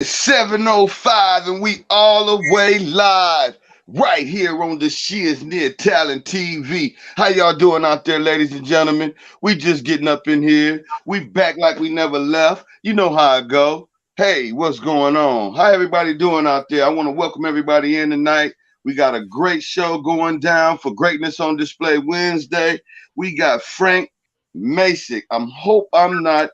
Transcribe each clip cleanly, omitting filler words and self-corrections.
It's 7:05 and we all the way live right here on the Shiznit Talent TV. How y'all doing out there, ladies and gentlemen? We just getting up in here. We back like we never left. You know how it go. Hey, what's going on? How everybody doing out there? I want to welcome everybody in tonight. We got a great show going down for Greatness on Display Wednesday. We got Frank MACEK. I hope I'm not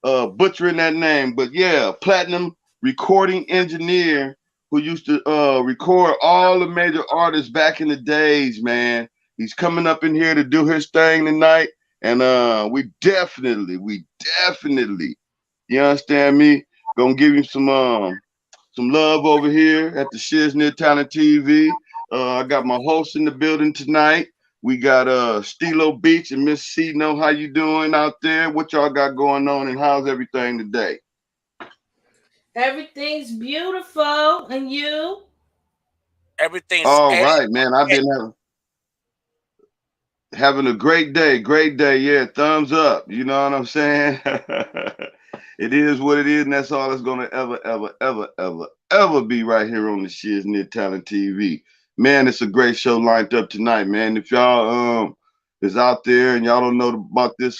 butchering that name, but yeah, platinum recording engineer who used to record all the major artists back in the days, man. He's coming up in here to do his thing tonight, and we definitely, you understand me? Gonna give him some love over here at the Shiznit Talent TV. I got my host in the building tonight. We got Stilo Beach and Miss C. Know how you doing out there? What y'all got going on, and how's everything today? Everything's beautiful. And you? Everything's All A. right, man. I've been having a great day. Great day. Yeah, thumbs up. You know what I'm saying? It is what it is, and that's all it's gonna ever be right here on the Shiznit Talent TV. Man, it's a great show lined up tonight, man. If y'all is out there and y'all don't know about this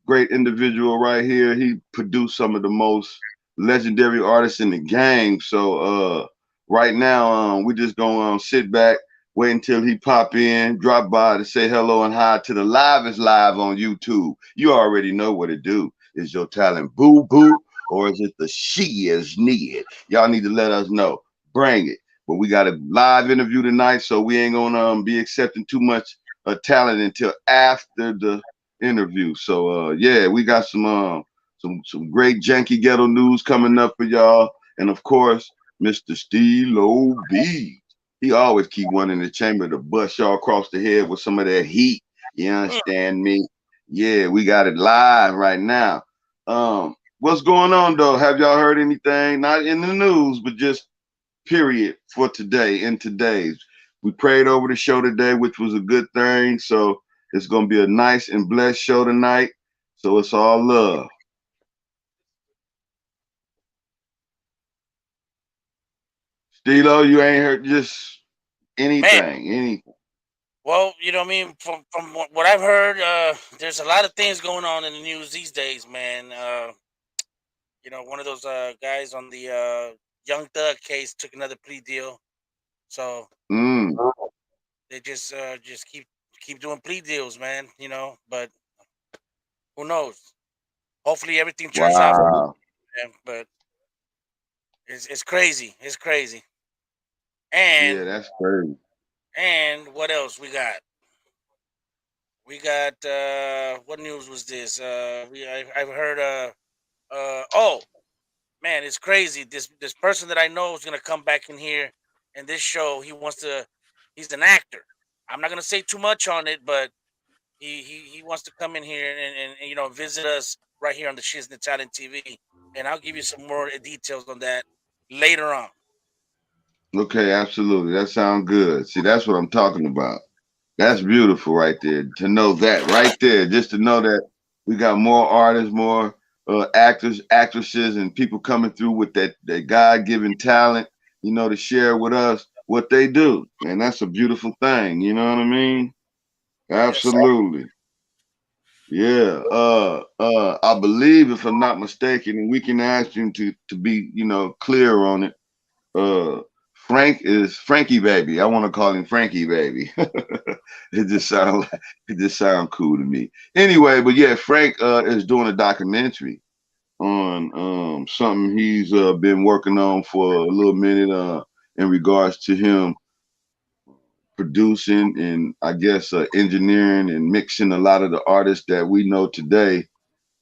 great individual right here, he produced some of the most legendary artists in the game. So right now, we just gonna sit back, wait until he pop in, drop by to say hello and hi to the livest live on YouTube. You already know what to do. Is your talent boo boo or is it the she is needed? Y'all need to let us know. Bring it. But we got a live interview tonight, so we ain't gonna be accepting too much talent until after the interview. So yeah, we got some great janky ghetto news coming up for y'all, and of course, Mr. Steve B. He always keep one in the chamber to bust y'all across the head with some of that heat. You understand me? Yeah, we got it live right now. What's going on though? Have y'all heard anything? Not in the news, but just period for today. In today's, we prayed over the show today, which was a good thing. So it's gonna be a nice and blessed show tonight. So it's all love. Stilo, you ain't heard just Man, anything. well, you know what I mean. From what I've heard, there's a lot of things going on in the news these days, man. One of those guys on the Young Thug case took another plea deal, so Mm. they just keep doing plea deals, man. But who knows? Hopefully, everything turns out. Wow. Man, but it's crazy. It's crazy. Yeah, And that's crazy. what else we got? We got what news was this? I've heard oh man, it's crazy. This person that I know is gonna come back in here in this show. He's an actor. I'm not gonna say too much on it, but he wants to come in here and visit us right here on the Shiznit Talent TV, and I'll give you some more details on that later on. Okay, absolutely. That sounds good. See, that's what I'm talking about. That's beautiful right there. To know that right there, just to know that we got more artists, more actors, actresses, and people coming through with that God given talent, to share with us what they do. And that's a beautiful thing. You know what I mean? Yes, Absolutely. Yeah. I believe, if I'm not mistaken, and we can ask him to be, clear on it. Uh, Frank is Frankie Baby. I want to call him Frankie Baby. It just sound cool to me. Anyway, but yeah, Frank is doing a documentary on something he's been working on for a little minute in regards to him producing and I guess engineering and mixing a lot of the artists that we know today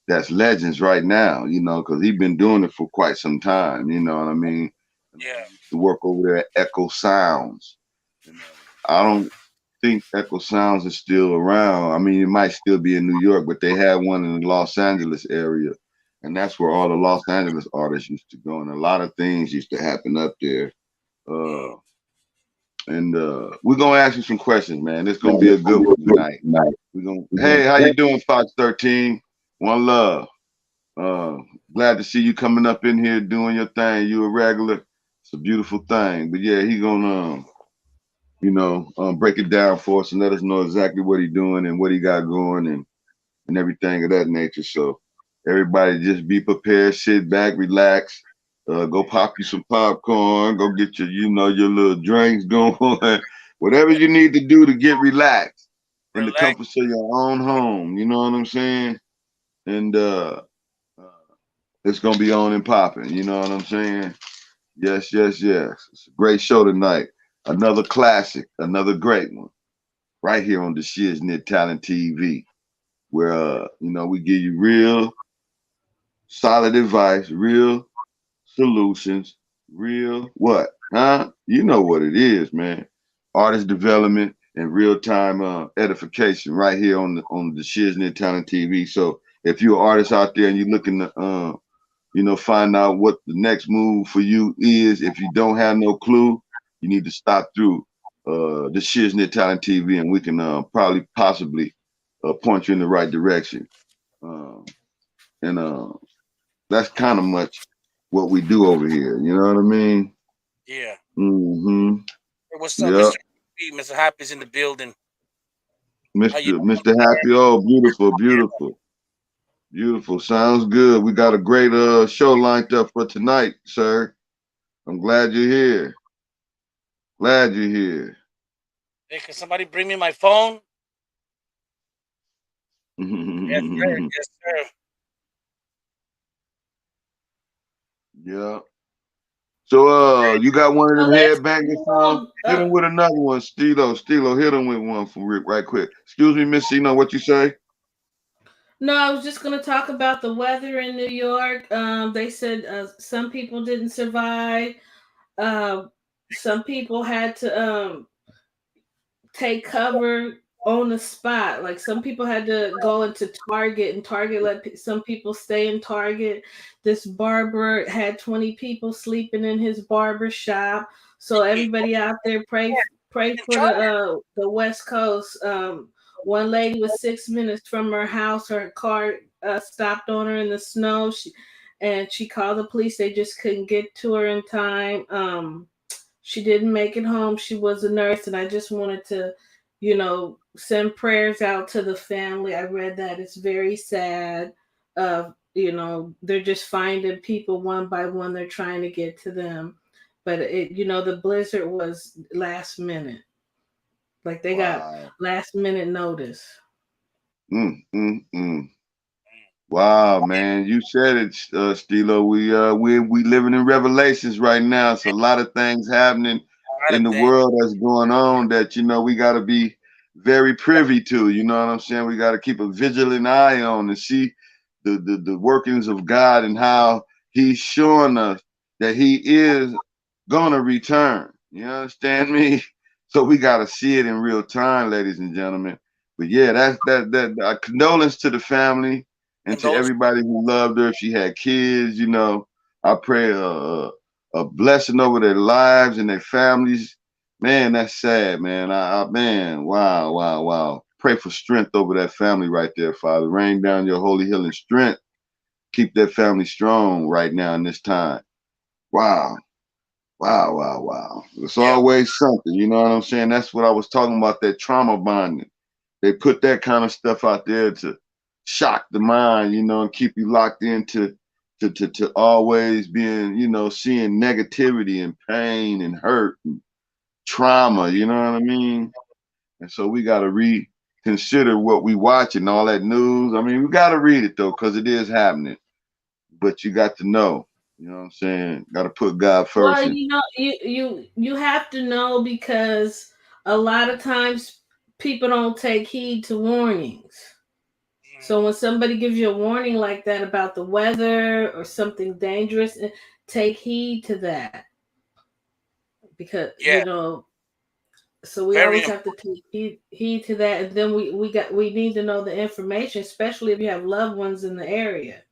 that's legends right now, because he's been doing it for quite some time, you know what I mean? And yeah, he used to work over there at Echo Sounds. And I don't think Echo Sounds is still around. I mean, it might still be in New York, but they had one in the Los Angeles area. And that's where all the Los Angeles artists used to go. And a lot of things used to happen up there. mm, Uh, and we're gonna ask you some questions, man. It's gonna be a good one tonight. We're gonna Hey, how you doing, Fox 13? One love. Uh, Glad to see you coming up in here doing your thing. You a regular. It's a beautiful thing. But yeah, he gonna break it down for us and let us know exactly what he doing and what he got going and everything of that nature. So everybody just be prepared, sit back, relax, go pop you some popcorn, go get your little drinks going, whatever you need to do to get relaxed in the Relax. comforts of your own home. You know what I'm saying? And it's gonna be on and popping. You know what I'm saying? Yes, yes, yes. It's a great show tonight. Another classic, another great one, right here on the Shiznit Talent TV, where we give you real solid advice, real solutions, real what? Huh? You know what it is, man. Artist development and real time edification right here on the Shiznit Talent TV. So if you're an artist out there and you're looking to find out what the next move for you is, if you don't have no clue, you need to stop through the Shiznit Talent TV and we can probably possibly point you in the right direction. Um, and That's kind of much what we do over here. You know what I mean? Yeah. Mm-hmm. Hey, what's up, Yep. Mr. Happy? Mr. Happy's in the building. How you Mr. Happy. Oh, beautiful, beautiful, beautiful. Sounds good. We got a great show lined up for tonight, sir. I'm glad you're here. Glad you're here. Hey, can somebody bring me my phone? Yes, sir. Yes, sir. Yeah. So you got one of So them let's headbangers for him? move Hit him with another one, Stilo. Stilo, hit him with one for Rick right quick. Excuse me, Miss Cino, what you say? No, I was just going to talk about the weather in New York. They said some people didn't survive. Uh, some people had to take cover on the spot. Like some people had to go into Target, and Target let some people stay in Target. This barber had 20 people sleeping in his barber shop. So everybody out there pray In for charge. the West Coast. One lady was 6 minutes from her house. Her car stopped on her in the snow. She called the police. They just couldn't get to her in time. She didn't make it home. She was a nurse, and I just wanted to, send prayers out to the family. I read that it's very sad. They're just finding people one by one. They're trying to get to them, but the blizzard was last minute. Like they got Wow. last minute notice. Mm. Wow, man, you said it, Stilo. We living in revelations right now. It's a lot of things happening A lot in of the things. world that's going on that we got to be very privy to. You know what I'm saying? We got to keep a vigilant eye on and see the workings of God and how He's showing us that He is gonna return. You understand me? So we got to see it in real time, ladies and gentlemen. But yeah, that's that. Condolence to the family and And to those everybody who loved her. If she had kids, I pray a blessing over their lives and their families. Man, that's sad, man. Man, wow, wow, wow. Pray for strength over that family right there, Father. Rain down your holy healing strength. Keep that family strong right now in this time. Wow. Wow, wow, wow. It's yeah. always something, you know what I'm saying? That's what I was talking about, that trauma bonding. They put that kind of stuff out there to shock the mind, and keep you locked into to always being, seeing negativity and pain and hurt and trauma, you know what I mean? And so we gotta reconsider what we watch and all that news. I mean, we gotta read it though, because it is happening. But you got to know, you know what I'm saying? Gotta put God first Well, and you have to know because a lot of times people don't take heed to warnings. So when somebody gives you a warning like that about the weather or something dangerous, take heed to that because Yeah. So we Very always have important. to take heed to that, and then we need to know the information, especially if you have loved ones in the area.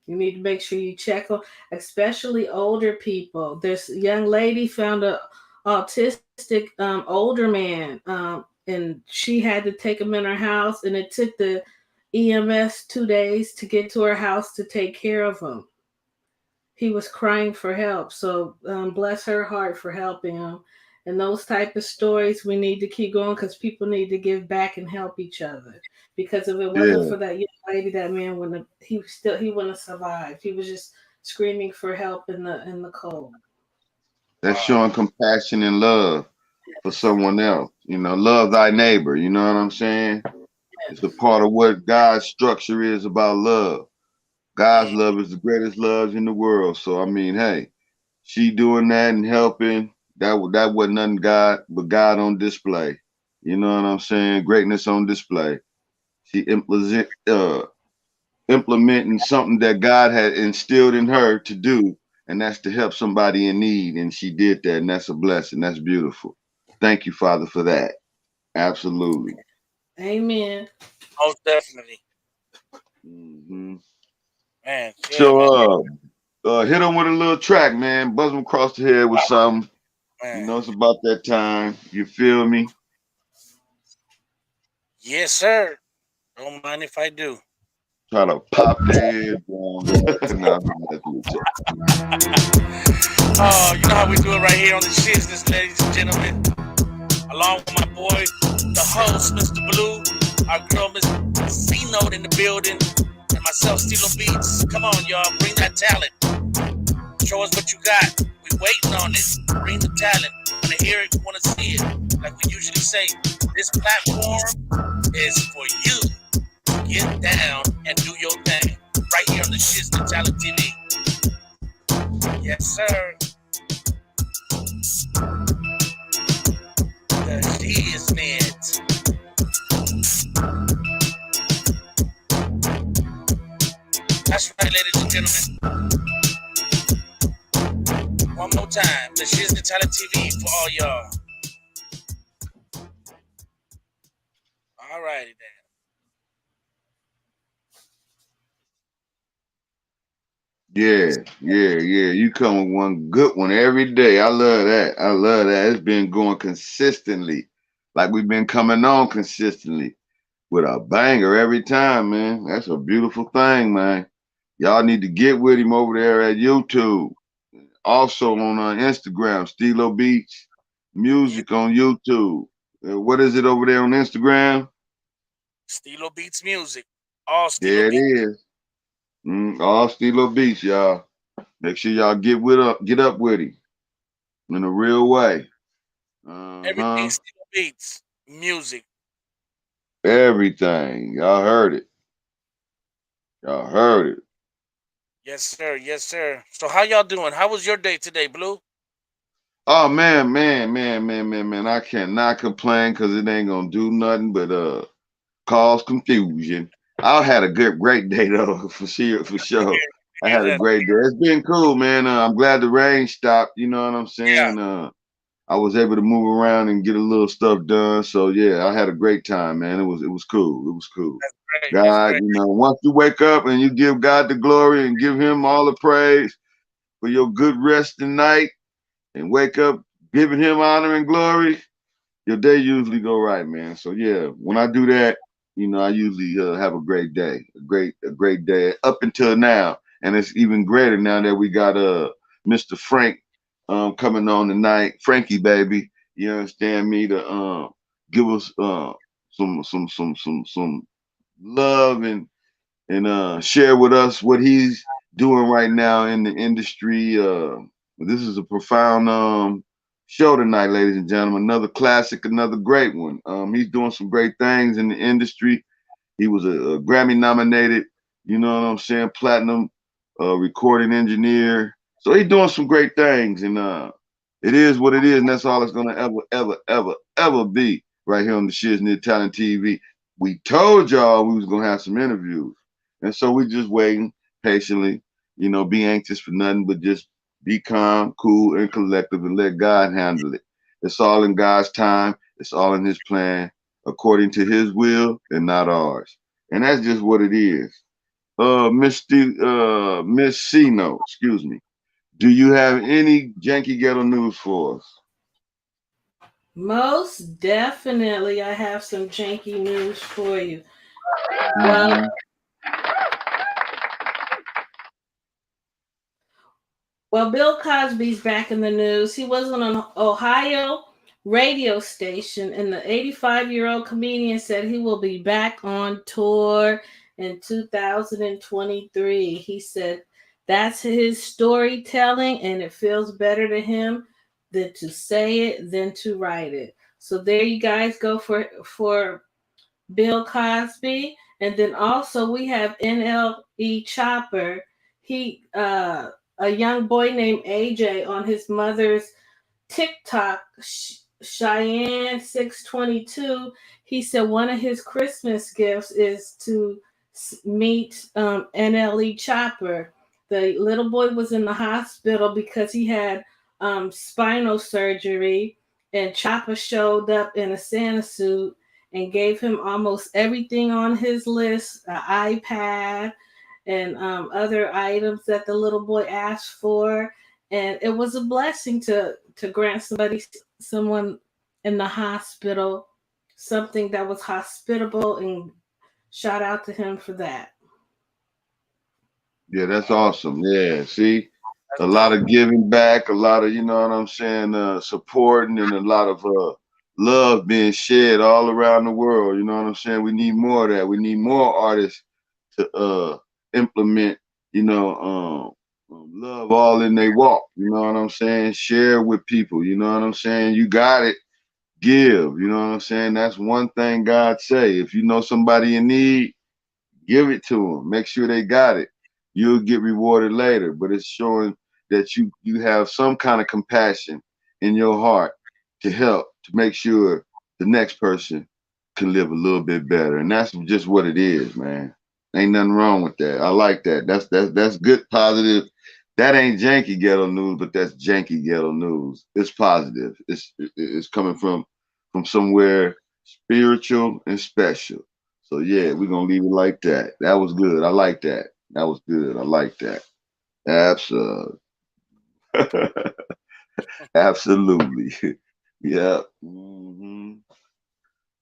You need to make sure you check on, especially older people. This young lady found a autistic older man, and she had to take him in her house, and it took the EMS 2 days to get to her house to take care of him. He was crying for help. So bless her heart for helping him. And those type of stories we need to keep going because people need to give back and help each other. Because if it wasn't Yeah, for that young lady, that man wouldn't have, he wouldn't have survived. He was just screaming for help in the cold. that's Wow. showing compassion and love for someone else. You know, love thy neighbor. You know what I'm saying? It's a part of what God's structure is about love. God's Mm, love is the greatest love in the world. So I mean, hey, she doing that and helping. That wasn't nothing God but God on display. You know what I'm saying? Greatness on display. She implementing something that God had instilled in her to do, and that's to help somebody in need. And she did that, and that's a blessing. That's beautiful. Thank you, Father, for that. Absolutely. Amen. most definitely. Hmm. Man, yeah, man. So, hit them with a little track, man. Buzz them across the head with something. You Man. know, it's about that time. You feel me? Yes, sir. Don't mind if I do. Try to pop their head down. Nah, I'm messing with you. Oh, you know how we do it right here on the Shiznit, ladies and gentlemen. Along with my boy, the host, Mr. Blue, our girl, Miss C Note in the building, and myself, Stilo Beats. Come on, y'all, bring that talent. Show us what you got. We waiting on it. Bring the talent. Want to hear it? Want to see it? Like we usually say, this platform is for you. Get down and do your thing. Right here on the Shiznit Talent TV. Yes, sir. The Shiznit. That's right, ladies and gentlemen. One more time. The Shiznit Talent TV for all y'all. All righty then. Yeah, yeah, yeah. You come with one good one every day. I love that. I love that. It's been going consistently. Like we've been coming on consistently with a banger every time, man. That's a beautiful thing, man. Y'all need to get with him over there at YouTube. Also on Instagram, Stilo Beach Yeah. Music on YouTube. What is it over there on Instagram? Stilo Beats Music. All Stilo There it Beats. is. All Stilo Beach, y'all. Make sure y'all get up with him in a real way. Everything Uh-huh. Stilo Beats Music. Everything. Y'all heard it. Y'all heard it. Yes, sir. Yes, sir. So how y'all doing? How was your day today, Blue? Oh man, man. I cannot complain because it ain't gonna do nothing but cause confusion. I had a great day though, for sure, for sure. I Hear had a that? great day. It's been cool, man. I'm glad the rain stopped. You know what I'm Yeah, saying? I was able to move around and get a little stuff done. So yeah, I had a great time, man. It was cool. It was cool. that's great. That's God, great. once you wake up and you give God the glory and give him all the praise for your good rest tonight and wake up giving him honor and glory, your day usually go right, man. So yeah, when I do that, I usually have a great day, a great day up until now, and it's even greater now that we got Mr. Frank coming on tonight, Frankie baby. You understand me to give us some love and share with us what he's doing right now in the industry. This is a profound show tonight, ladies and gentlemen. Another classic, another great one. He's doing some great things in the industry. He was a Grammy nominated, you know what I'm saying, platinum recording engineer. So he's doing some great things, and it is what it is, and that's all it's gonna ever be right here on the Shiznit Talent TV. We told y'all we was gonna have some interviews, and so we just waiting patiently. Be anxious for nothing, but just be calm, cool, and collective, and let God handle it. It's all in God's time. It's all in His plan, according to His will and not ours. And that's just what it is. Miss Cino, excuse me. Do you have any janky ghetto news for us? Most definitely, I have some janky news for you. Well, well, Bill Cosby's back in the news. He was on an Ohio radio station, and the 85-year-old comedian said he will be back on tour in 2023. He said that's his storytelling, and it feels better to him than to say it than to write it. So there you guys go for Bill Cosby. And then also we have NLE Chopper. He a young boy named AJ on his mother's TikTok, Cheyenne622. He said one of his Christmas gifts is to meet NLE Chopper. The little boy was in the hospital because he had spinal surgery, and Chopper showed up in a Santa suit and gave him almost everything on his list, an iPad and other items that the little boy asked for. And it was a blessing to grant someone in the hospital something that was hospitable, and shout out to him for that. Yeah, that's awesome. Yeah, see, a lot of giving back, a lot of, you know what I'm saying, supporting, and a lot of love being shared all around the world. You know what I'm saying? We need more of that. We need more artists to implement, love all in their walk. You know what I'm saying? Share with people. You know what I'm saying? You got it. Give. You know what I'm saying? That's one thing God say. If you know somebody in need, give it to them. Make sure they got it. You'll get rewarded later. But it's showing that you have some kind of compassion in your heart to help, to make sure the next person can live a little bit better. And that's just what it is, man. Ain't nothing wrong with that. I like that. That's good, positive. That ain't janky ghetto news, but that's janky ghetto news. It's positive. It's coming from somewhere spiritual and special. So yeah, we're gonna leave it like that. That was good. I like that. That was good. I like that. Absolutely. Absolutely. Yep.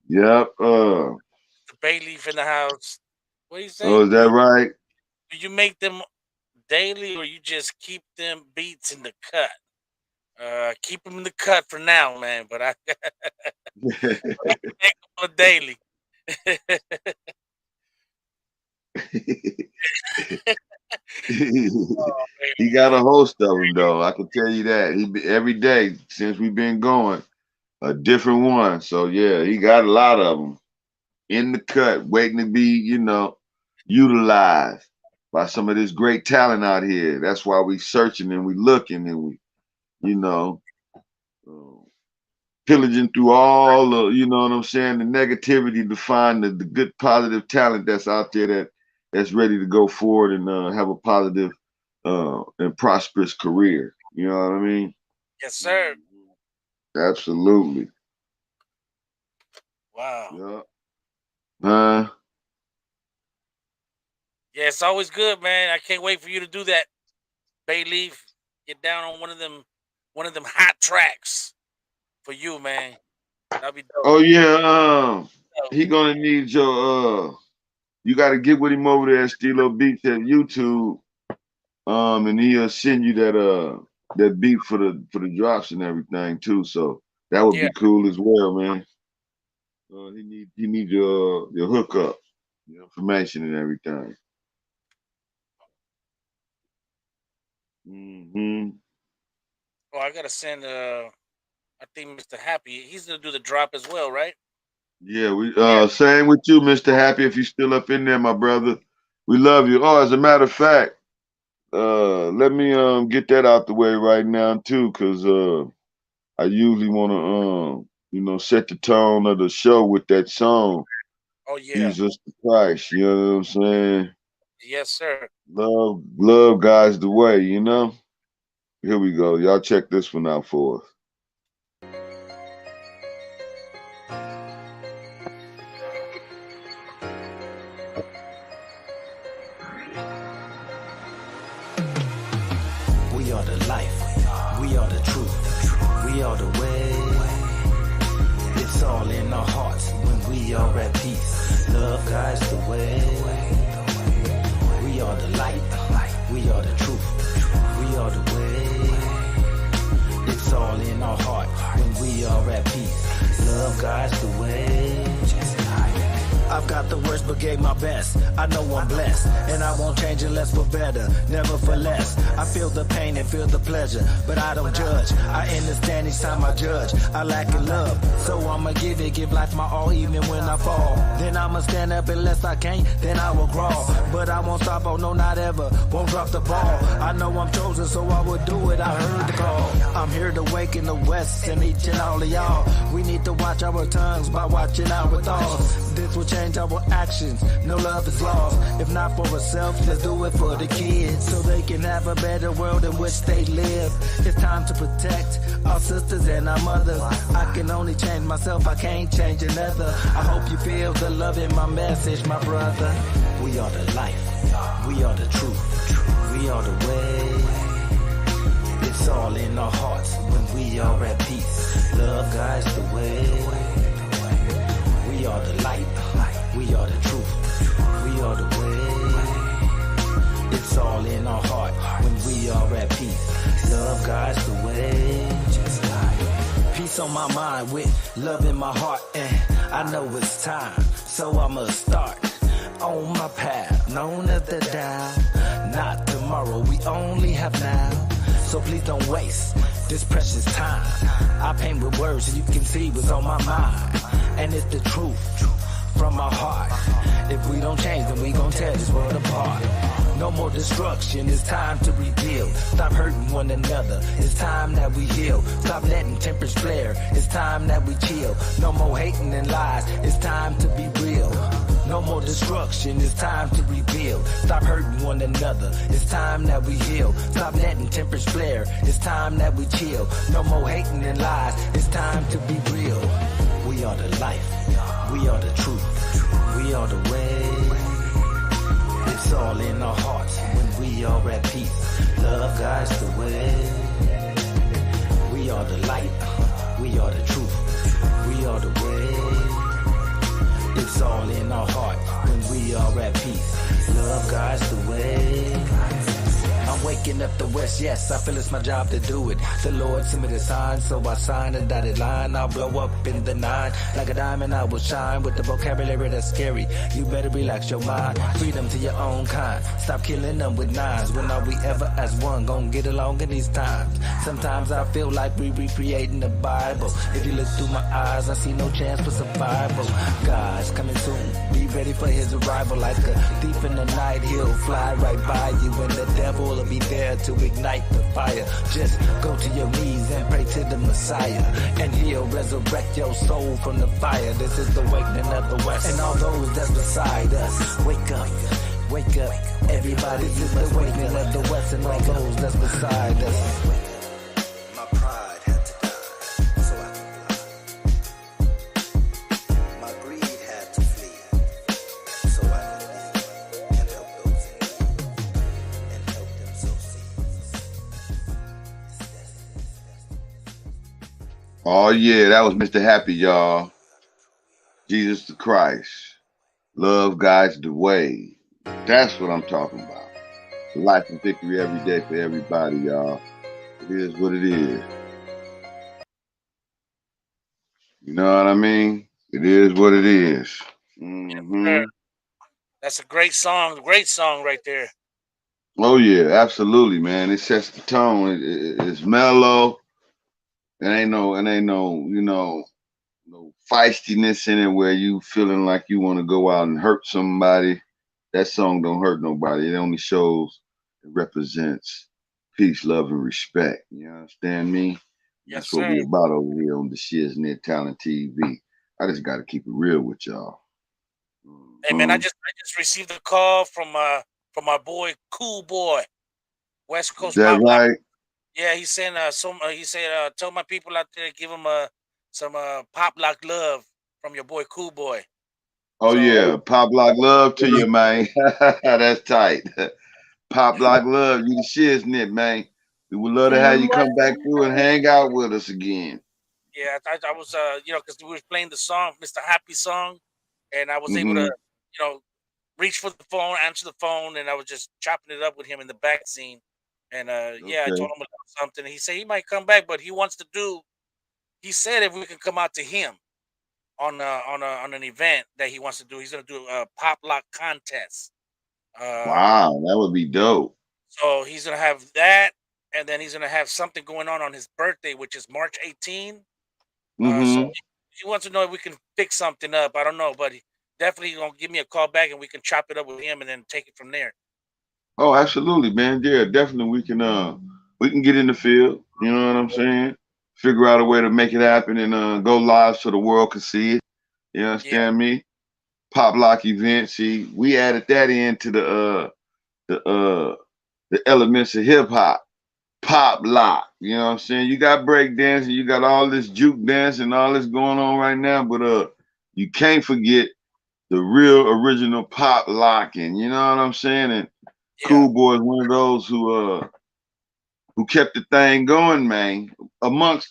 Yep. Bayleaf in the house. What do you say? Oh, is that right? Do you make them daily, or you just keep them beats in the cut? Keep them in the cut for now, man. But I make them daily. He got a host of them, though. I can tell you that. Every day since we've been going, a different one. So yeah, he got a lot of them in the cut, waiting to be, utilized by some of this great talent out here. That's why we searching and we looking and we, pillaging through all the, you know what I'm saying, the negativity to find the good positive talent that's out there that's ready to go forward and have a positive and prosperous career. You know what I mean? Yes, sir. Absolutely. Wow. Yeah. Yeah, it's always good, man. I can't wait for you to do that, Bayleaf. Get down on one of them hot tracks for you, man. That'll be dope. Oh yeah. He gonna need your you gotta get with him over there at Stilo Beats at YouTube. And he'll send you that beat for the drops and everything too. So that would be cool as well, man. He need your hookup, your information and everything. Oh, I gotta send I think Mr. Happy, he's gonna do the drop as well, right? Yeah, we same with you, Mr. Happy, if you're still up in there, my brother. We love you. Oh, as a matter of fact, let me get that out the way right now too, because I usually want to set the tone of the show with that song. Oh yeah. Jesus Christ, you know what I'm saying? Yes, sir. Love guides the way, Here we go. Y'all check this one out for us. We are the life. We are the truth. We are the way. It's all in our hearts when we are at peace. Love guides the way. We are the light, we are the truth, we are the way. It's all in our heart when we are at peace. Love guides the way. I've got the worst but gave my best. I know I'm blessed, and I won't change unless for better, never for less. I feel the pain and feel the pleasure, but I don't judge. I understand each time I judge. I lack in love, so I'ma give life my all even when I fall. Then I'ma stand up unless I can't, then I will crawl. But I won't stop, oh no, not ever, won't drop the ball. I know I'm chosen, so I will do it, I heard the call. I'm here to wake in the West, and each and all of y'all. We need to watch our tongues by watching our thoughts. This will change our actions, no love is lost. If not for ourselves, let's do it for the kids, so they can have a better world in which they live. It's time to protect our sisters and our mothers. I can only change myself, I can't change another. I hope you feel the love in my message, my brother. We are the life, we are the truth, we are the way. It's all in our hearts when we are at peace. Love guides the way. We are the light, we are the truth, we are the way. It's all in our heart when we are at peace. Love guides the way. Peace on my mind with love in my heart, and I know it's time, so I'ma start on my path, known as the dial. Not tomorrow, we only have now, so please don't waste this precious time. I paint with words so you can see what's on my mind, and it's the truth from my heart. If we don't change, then we gon' tear this world apart. No more destruction, it's time to rebuild. Stop hurting one another, it's time that we heal. Stop letting tempers flare, it's time that we chill. No more hating and lies, it's time to be real. No more destruction, it's time to rebuild. Stop hurting one another, it's time that we heal. Stop letting tempers flare, it's time that we chill. No more hating and lies, it's time to be real. We are the life, we are the truth, we are the way. It's all in our hearts when we are at peace. Love guides the way. We are the light, we are the truth, we are the way. It's all in our heart when we are at peace. Love guides the way. I'm waking up the West, yes, I feel it's my job to do it. The Lord sent me the sign, so I sign a dotted line. I'll blow up in the nine, like a diamond I will shine. With the vocabulary that's scary, you better relax your mind. Freedom to your own kind, stop killing them with nines. When are we ever as one, gonna get along in these times? Sometimes I feel like we recreating the Bible. If you look through my eyes, I see no chance for survival. God's coming soon, be ready for his arrival. Like a thief in the night, he'll fly right by you, and the devil will be there to ignite the fire. Just go to your knees and pray to the Messiah, and he'll resurrect your soul from the fire. This is the awakening of the West, and all those that's beside us. Wake up, wake up, everybody. This is the awakening of the West, and all those that's beside us. My pride had to die so I could fly. My greed had to flee so I could live and help those in need and help them sow seeds. Oh yeah, that was Mr. Happy, y'all. Jesus the Christ. Love guides the way. That's what I'm talking about. Life and victory every day for everybody, y'all. It is what it is. You know what I mean? It is what it is. Mm-hmm. That's a great song right there. Oh yeah, absolutely, man. It sets the tone. It's mellow. It ain't no, no feistiness in it where you feeling like you want to go out and hurt somebody. That song don't hurt nobody. It only shows, it represents peace, love, and respect. You understand me? Yes, That's what sir. we about over here on the Shiznit Talent TV. I just got to keep it real with y'all. Hey man, I just received a call from my boy Cool Boy, West Is Coast that Pop Lock. right? Yeah, he said he said tell my people out there, give him some pop lock love from your boy Cool Boy. Oh So yeah, Pop Lock love to you, man. That's tight. Pop Lock love, you the Shiznit, man. We would love to have you come back through and hang out with us again. yeah, I was because we were playing the song, Mr. Happy song, and I was able to Hmm. reach for the phone, answer the phone, and I was just chopping it up with him in the back scene. And yeah, I Okay. told him about something. He said he might come back, but he wants to do. He said if we can come out to him on an event that he wants to do, he's gonna do a pop lock contest. Um, Wow, that would be dope. so he's gonna have that, and then he's gonna have something going on his birthday, which is March 18. So Mm-hmm. he wants to know if we can fix something up. I don't know, but he definitely gonna give me a call back, and we can chop it up with him, and then take it from there. Oh, absolutely, man. Yeah, definitely we can get in the field, you know what I'm saying? Figure out a way to make it happen and go live so the world can see it. You Yeah, understand me? Pop lock event. See, we added that into the the elements of hip hop. Pop lock. You know what I'm saying? You got break dancing, you got all this juke dance and all this going on right now, but you can't forget the real original pop locking. You know what I'm saying? And yeah, Cool Boy is one of those who kept the thing going, man, amongst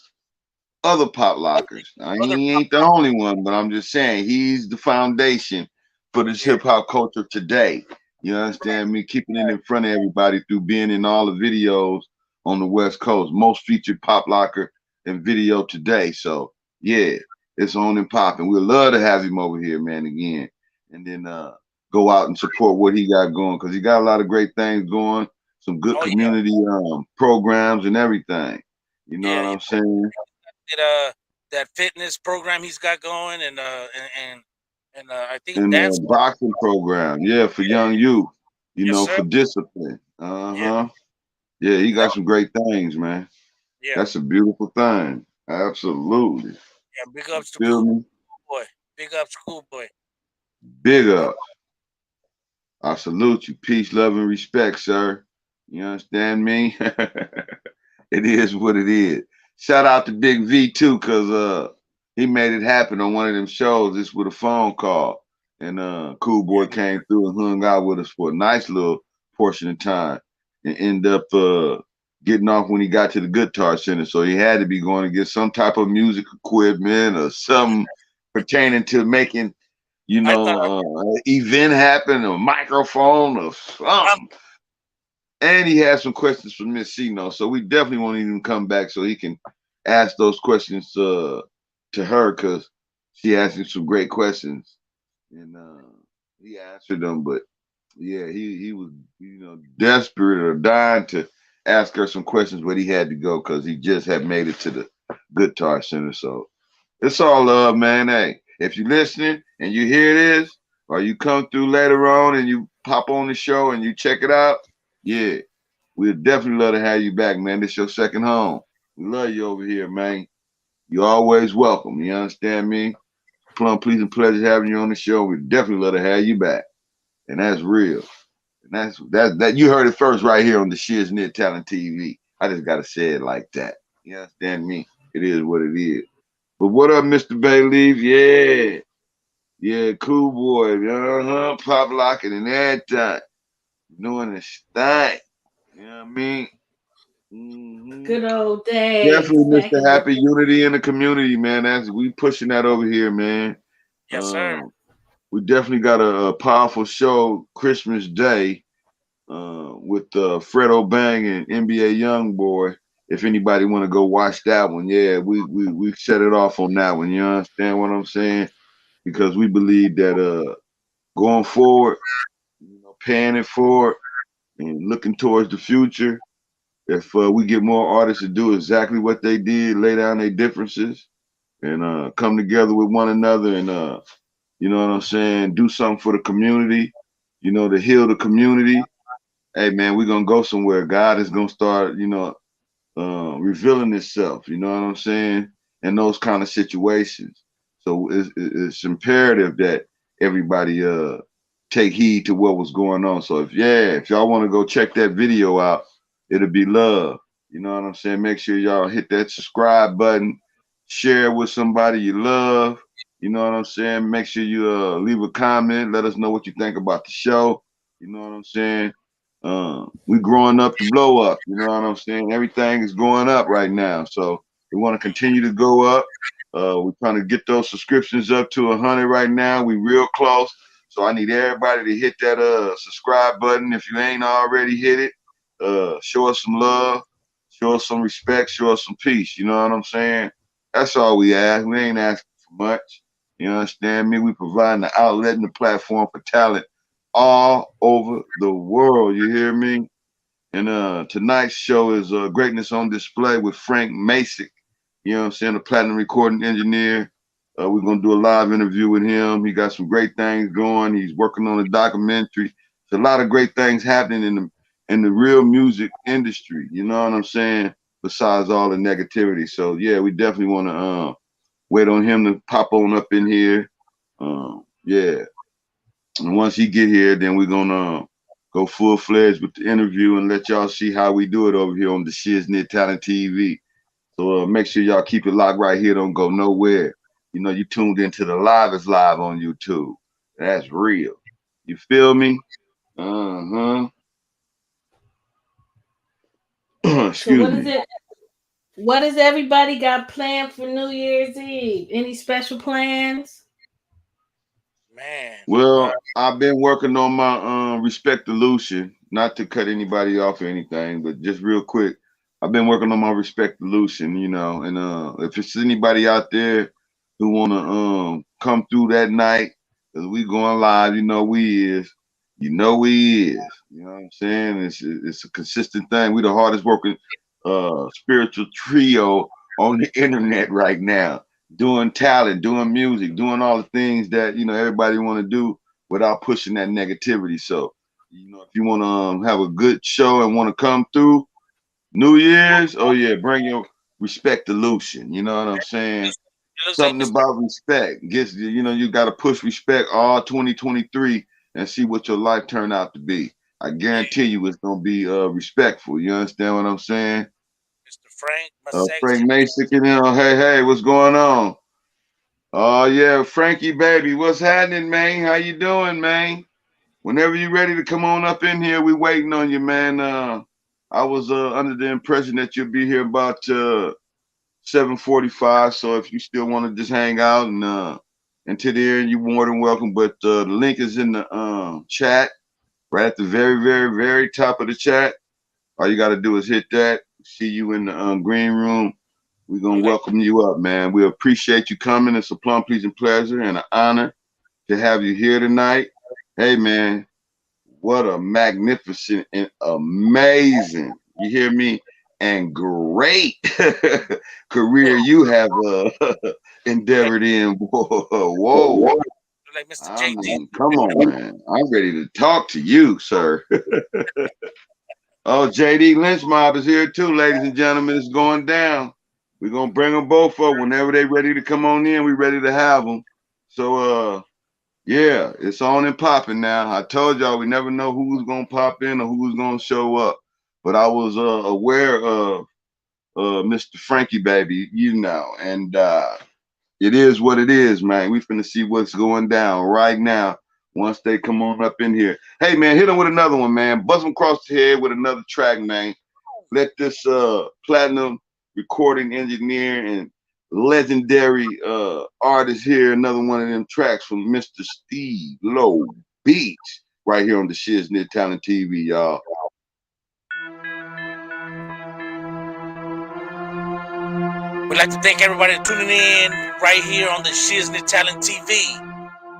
other pop other, lockers. Now, other he pop ain't the lock. only one, but I'm just saying he's the foundation for this Yeah, hip hop culture today. You understand me? Keeping it in front of everybody through being in all the videos on the West Coast, most featured pop locker in video today. So yeah, it's on and popping. We'd love to have him over here, man, again, and then go out and support what he got going because he got a lot of great things going, some good oh yeah, community programs and everything. You know yeah, what yeah. I'm saying? Did, that fitness program he's got going, and I think In dance. the boxing program, yeah, for Yeah, young youth, you yes, know, sir. for discipline. Yeah, Uh-huh. Yeah, he that got some great things, man. yeah, That's a beautiful thing. Absolutely. yeah. Big You ups to feel Cool me? Boy. Big ups to Cool Boy. Big Uh, up. I salute you. Peace, love, and respect, sir. You understand me? It is what it is. Shout out to Big V too, cause he made it happen on one of them shows just with a phone call. And Cool Boy came through and hung out with us for a nice little portion of time and end up getting off when he got to the Guitar Center. So he had to be going to get some type of music equipment or something pertaining to making, I thought event happen, a microphone or I'm something. And he has some questions for Miss Sino, so we definitely want him to come back so he can ask those questions to her because she asked him some great questions and he answered them. But yeah, he was desperate or dying to ask her some questions, but he had to go because he just had made it to the Guitar Center. So it's all love, man. Hey, if you're listening and you hear this, or you come through later on and you pop on the show and you check it out, yeah, we'd definitely love to have you back, man. This your second home. We love you over here, man. You're always welcome. You understand me? Plum, please, and pleasure having you on the show. We definitely love to have you back, and that's real. And that you heard it first right here on the Shiznit Talent TV. I just gotta say it like that. You understand me? It is what it is. But what up, Mr. Bayleaf? Yeah. Yeah, cool boy. Uh-huh. Pop locking and everything. Doing his thing. You know what I mean? Hmm. Good old days Definitely, back Mr. in the Happy Unity in the community, man. That's we pushing that over here, man. yes, sir. We definitely got a powerful show Christmas Day with Fredo Bang and NBA YoungBoy. If anybody want to go watch that one, yeah, we set it off on that one. You understand what I'm saying? Because we believe that going forward, paying it forward and looking towards the future, if we get more artists to do exactly what they did, lay down their differences and come together with one another and you know what I'm saying, do something for the community, to heal the community. Hey man, we're gonna go somewhere. God is gonna start, revealing itself. You know what I'm saying? In those kind of situations. So it's imperative that everybody take heed to what was going on. So if y'all want to go check that video out, it'll be love. You know what I'm saying? Make sure y'all hit that subscribe button, share it with somebody you love. You know what I'm saying? Make sure you leave a comment. Let us know what you think about the show. You know what I'm saying? We growing up to blow up. You know what I'm saying? Everything is going up right now. So we want to continue to go up. We're trying to get those subscriptions up to 100 right now. We real close. So I need everybody to hit that subscribe button if you ain't already hit it. Show us some love, show us some respect, show us some peace. You know what I'm saying? That's all we ask. We ain't asking for much. You understand me? We providing the outlet and the platform for talent all over the world. You hear me? And tonight's show is Greatness on Display with Frank MACEK. You know what I'm saying? A platinum recording engineer. We're gonna do a live interview with him. He got some great things going. He's working on a documentary. There's a lot of great things happening in the real music industry. You know what I'm saying? Besides all the negativity. So yeah, we definitely want to wait on him to pop on up in here. Yeah. And once he get here, then we're gonna go full fledged with the interview and let y'all see how we do it over here on the Shiznit Talent TV. So make sure y'all keep it locked right here. Don't go nowhere. You know, you tuned into the live is live on YouTube. That's real. You feel me? Uh-huh. So Excuse me. what has everybody got planned for New Year's Eve? Any special plans? Man, Well, I've been working on my respect dilution, not to cut anybody off or anything, but just real quick, I've been working on my respect dilution, you know, and if it's anybody out there who wanna come through that night, cause we going live, you know we is, you know what I'm saying? It's a consistent thing. We the hardest working spiritual trio on the internet right now, doing talent, doing music, doing all the things that everybody want to do without pushing that negativity. So, if you want to have a good show and want to come through New Year's, oh yeah, bring your respect dilution. You know what I'm saying? it looks like Something Mr. about respect. Gets you got to push respect all 2023 and see what your life turned out to be. I Yeah, guarantee you it's gonna be respectful. You understand what I'm saying? Mr. Frank MACEK. Frank Mason, hey, what's going on? Oh yeah, Frankie baby, what's happening, man? How you doing, man? Whenever you ready to come on up in here, we waiting on you, man. I was under the impression that you'll be here about 7:45. So if you still want to just hang out and until the end, you're more than welcome. But the link is in the chat, right at the very, very, very top of the chat. All you got to do is hit that. See you in the green room. We're gonna We like welcome you up, man. We appreciate you coming. It's a plum pleasing pleasure and an honor to have you here tonight. Hey, man, what a magnificent and amazing, you hear me, and great career you have we like endeavored in. Whoa. we like Mr. I JD. mean, come on, man. I'm ready to talk to you, sir. Oh, JD Lynch Mob is here too, ladies and gentlemen. It's going down. We're gonna bring them both up whenever they ready to come on in. We ready to have them. So, yeah, it's on and popping now. I told y'all we never know who's gonna pop in or who's gonna show up, but I was aware of Mr. Frankie baby, and it is what it is, man. We finna see what's going down right now once they come on up in here. Hey, man, hit them with another one, man. Buzz them across the head with another track, man. Let this platinum recording engineer and legendary artist hear another one of them tracks from Mr. Steve Low Beats right here on the Shiznit Talent TV, y'all. We'd like to thank everybody for tuning in right here on the Shiznit Talent TV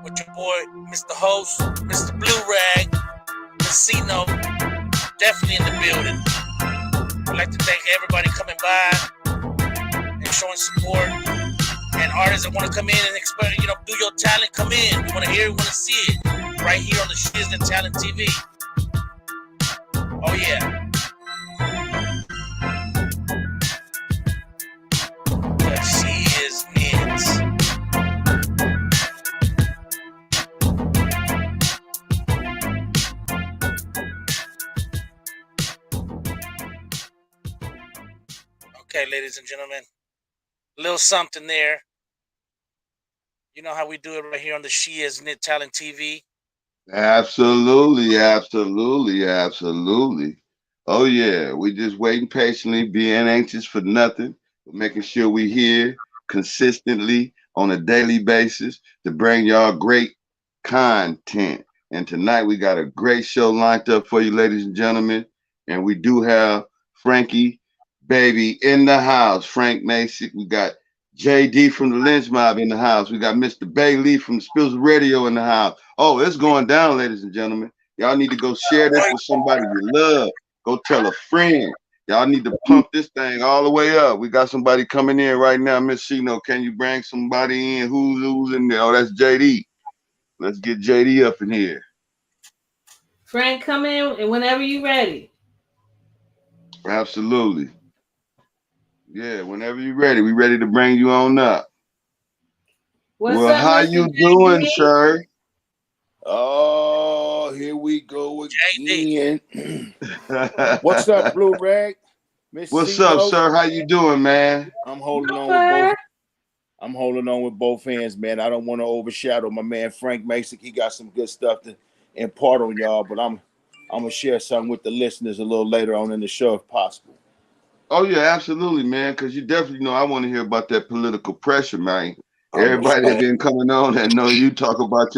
with your boy, Mr. Host, Mr. Blue Rag, Casino, definitely in the building. We'd like to thank everybody coming by and showing support. And artists that want to come in and do your talent, come in. We want to hear it, we want to see it. Right here on the Shiznit Talent TV. Oh yeah. The Shiznit. Okay, ladies and gentlemen. A little something there. You know how we do it right here on the Shiznit Talent TV. Absolutely, absolutely, absolutely. Oh yeah, we just waiting patiently, being anxious for nothing, but making sure we here consistently on a daily basis to bring y'all great content. And tonight we got a great show lined up for you, ladies and gentlemen. And we do have Frankie Baby in the house. Frank MACEK. We got JD from the Lynch Mob in the house. We got Mr. Bailey from Spills Radio in the house. Oh, it's going down, ladies and gentlemen. Y'all need to go share this with somebody you love. Go tell a friend. Y'all need to pump this thing all the way up. We got somebody coming in right now. Miss Shino, can you bring somebody in? Who's in there? Oh, that's JD. Let's get JD up in here. Frank, come in and whenever you're ready. Absolutely. Yeah, whenever you're ready. We ready to bring you on up. What's well, up, how Mr. you JD? doing, sir? Oh, here we go again. What's up, Blue Rag? Miss What's C-Note? up, sir? How you doing, man? I'm holding on with both. I'm holding on with both hands, man. I don't want to overshadow my man Frank MACEK. He got some good stuff to impart on y'all, but I'm gonna share something with the listeners a little later on in the show if possible. Oh yeah, absolutely, man. Because you definitely know I want to hear about that political pressure, man. Everybody that been coming on that know you talk about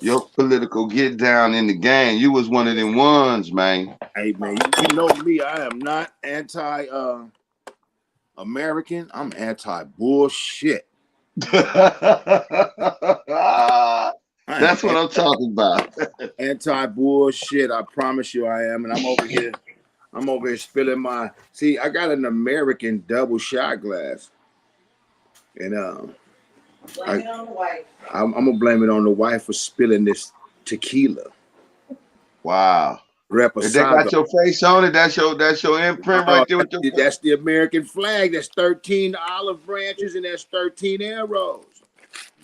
your political get down in the game. You was one of them ones, man. Hey man, you know me. I am not anti-American. I'm anti-bullshit. That's what I'm talking about. Anti-bullshit. I promise you I am. And I'm over here spilling my. See, I got an American double shot glass. And Blame it on the wife. I'm gonna blame it on the wife for spilling this tequila. Wow. Reposado. If they got your face on it, that's your imprint right there with your that's the American flag. That's 13 olive branches and that's 13 arrows.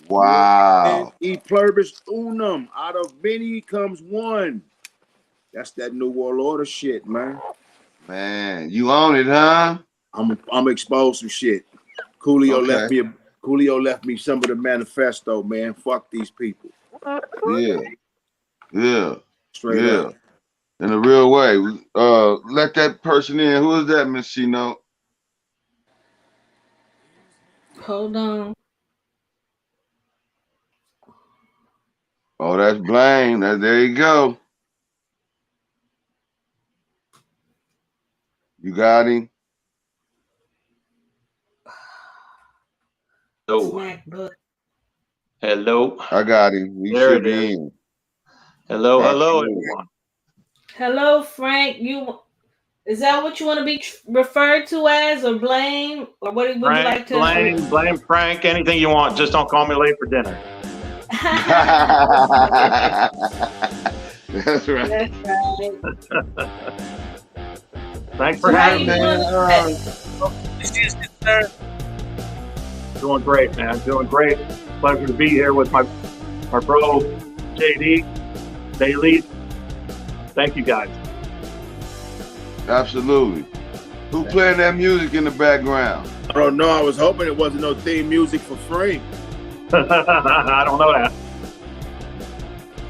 Wow. E pluribus unum. Out of many comes one. That's that New World Order shit, man. Man, you own it, huh? I'm exposed to shit. Coolio left me some of the manifesto, man. Fuck these people. Yeah. Straight up. In a real way. Let that person in. Who is that, Miss Shino? Hold on. Oh, that's Blaine. There you go. You got him? Hello. I got him. He There should it be is. in. Hello, everyone. Hello, Frank. Is that what you want to be referred to as, or blame, or what would you like to blame Frank, anything you want. Just don't call me late for dinner. That's right. That's right. Thanks for having me. Doing great, man. Doing great. Pleasure to be here with my bro JD, Bailey. Thank you guys. Absolutely. Who playing that music in the background? I don't know. I was hoping it wasn't no theme music for Frank. I don't know that.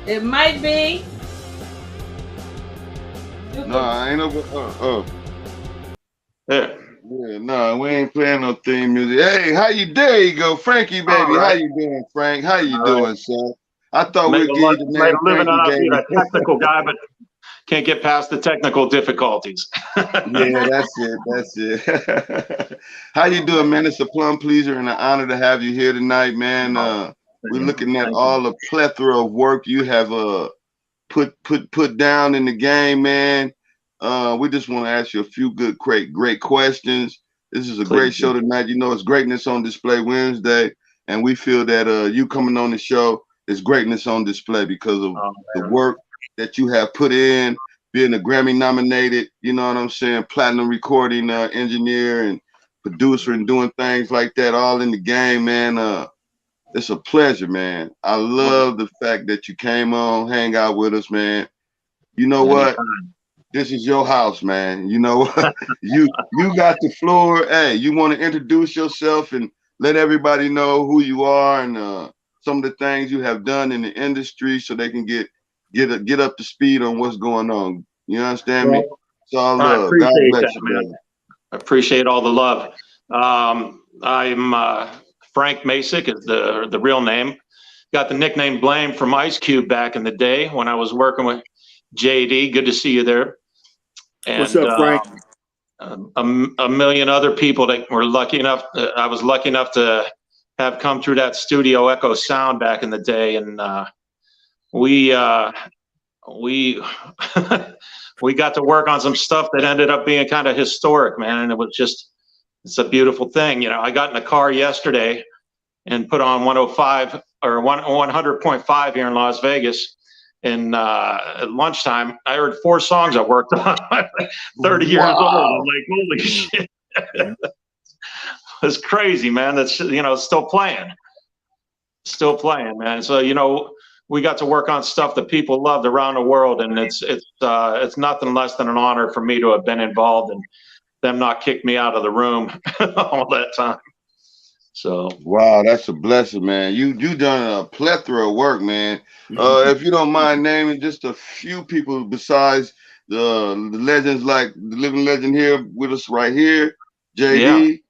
It might be. No, I ain't no. There. Yeah, no, we ain't playing no theme music. Hey, there you go, Frankie, baby. Right. How you doing, Frank? How you doing, son? I thought we'd give you the made name a living out of being Frankie, a technical guy, but can't get past the technical difficulties. Yeah, that's it. How you doing, man? It's a plum pleaser and an honor to have you here tonight, man. We're looking at all the plethora of work you have put down in the game, man. We just want to ask you a few great questions. This is a great show tonight. You know, it's Greatness on Display Wednesday, and we feel that you coming on the show is greatness on display because of the work that you have put in, being a Grammy nominated, you know what I'm saying, platinum recording engineer and producer and doing things like that all in the game, man. It's a pleasure, man. I love the fact that you came on, hang out with us, man. You know what? This is your house, man. You know what? you got the floor. Hey, you want to introduce yourself and let everybody know who you are and some of the things you have done in the industry so they can get up to speed on what's going on. You understand me? It's all love. I appreciate God bless that, you, man. brother. I appreciate all the love. I'm Frank MACEK is the real name. got the nickname Blame from Ice Cube back in the day when I was working with JD. Good to see you there. And, What's up, Frank? a million other people that were lucky enough. I was lucky enough to have come through that studio Echo Sound back in the day, and we we got to work on some stuff that ended up being kind of historic, man. And it was just, it's a beautiful thing. You know, I got in the car yesterday and put on 105 or 100.5 here in Las Vegas. And at lunchtime, I heard 4 songs I worked on. 30 years old. I'm like, holy shit. It's crazy, man. That's, you know, still playing, man. So, you know, we got to work on stuff that people loved around the world, and it's nothing less than an honor for me to have been involved and them not kick me out of the room all that time. So wow, that's a blessing, man. You done a plethora of work, man. If you don't mind naming just a few people besides the legends, like the living legend here with us right here, JD,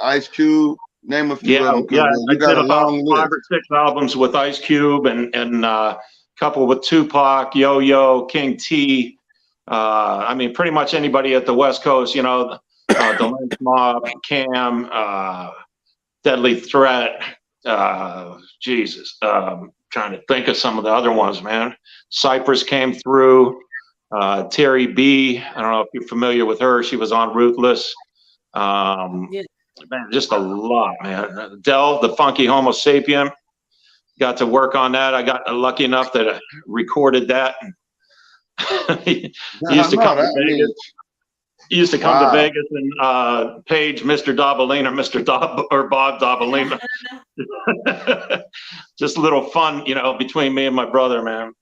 Ice Cube. Name a few of them. You got a long list. 5 or 6 albums with Ice Cube and a couple with Tupac, Yo-Yo, King T. I mean, pretty much anybody at the West Coast, you know, the Lynch Mob, Cam, Deadly Threat, Jesus. Trying to think of some of the other ones, man. Cypress came through. Terry B. I don't know if you're familiar with her. She was on Ruthless. Man, just a lot, man. Del, the Funky Homo Sapien, got to work on that. I got lucky enough that I recorded that. He used to come to Vegas. He used to come to Vegas and page Mr. Dabalina, Bob Dabalina. Just a little fun, you know, between me and my brother, man.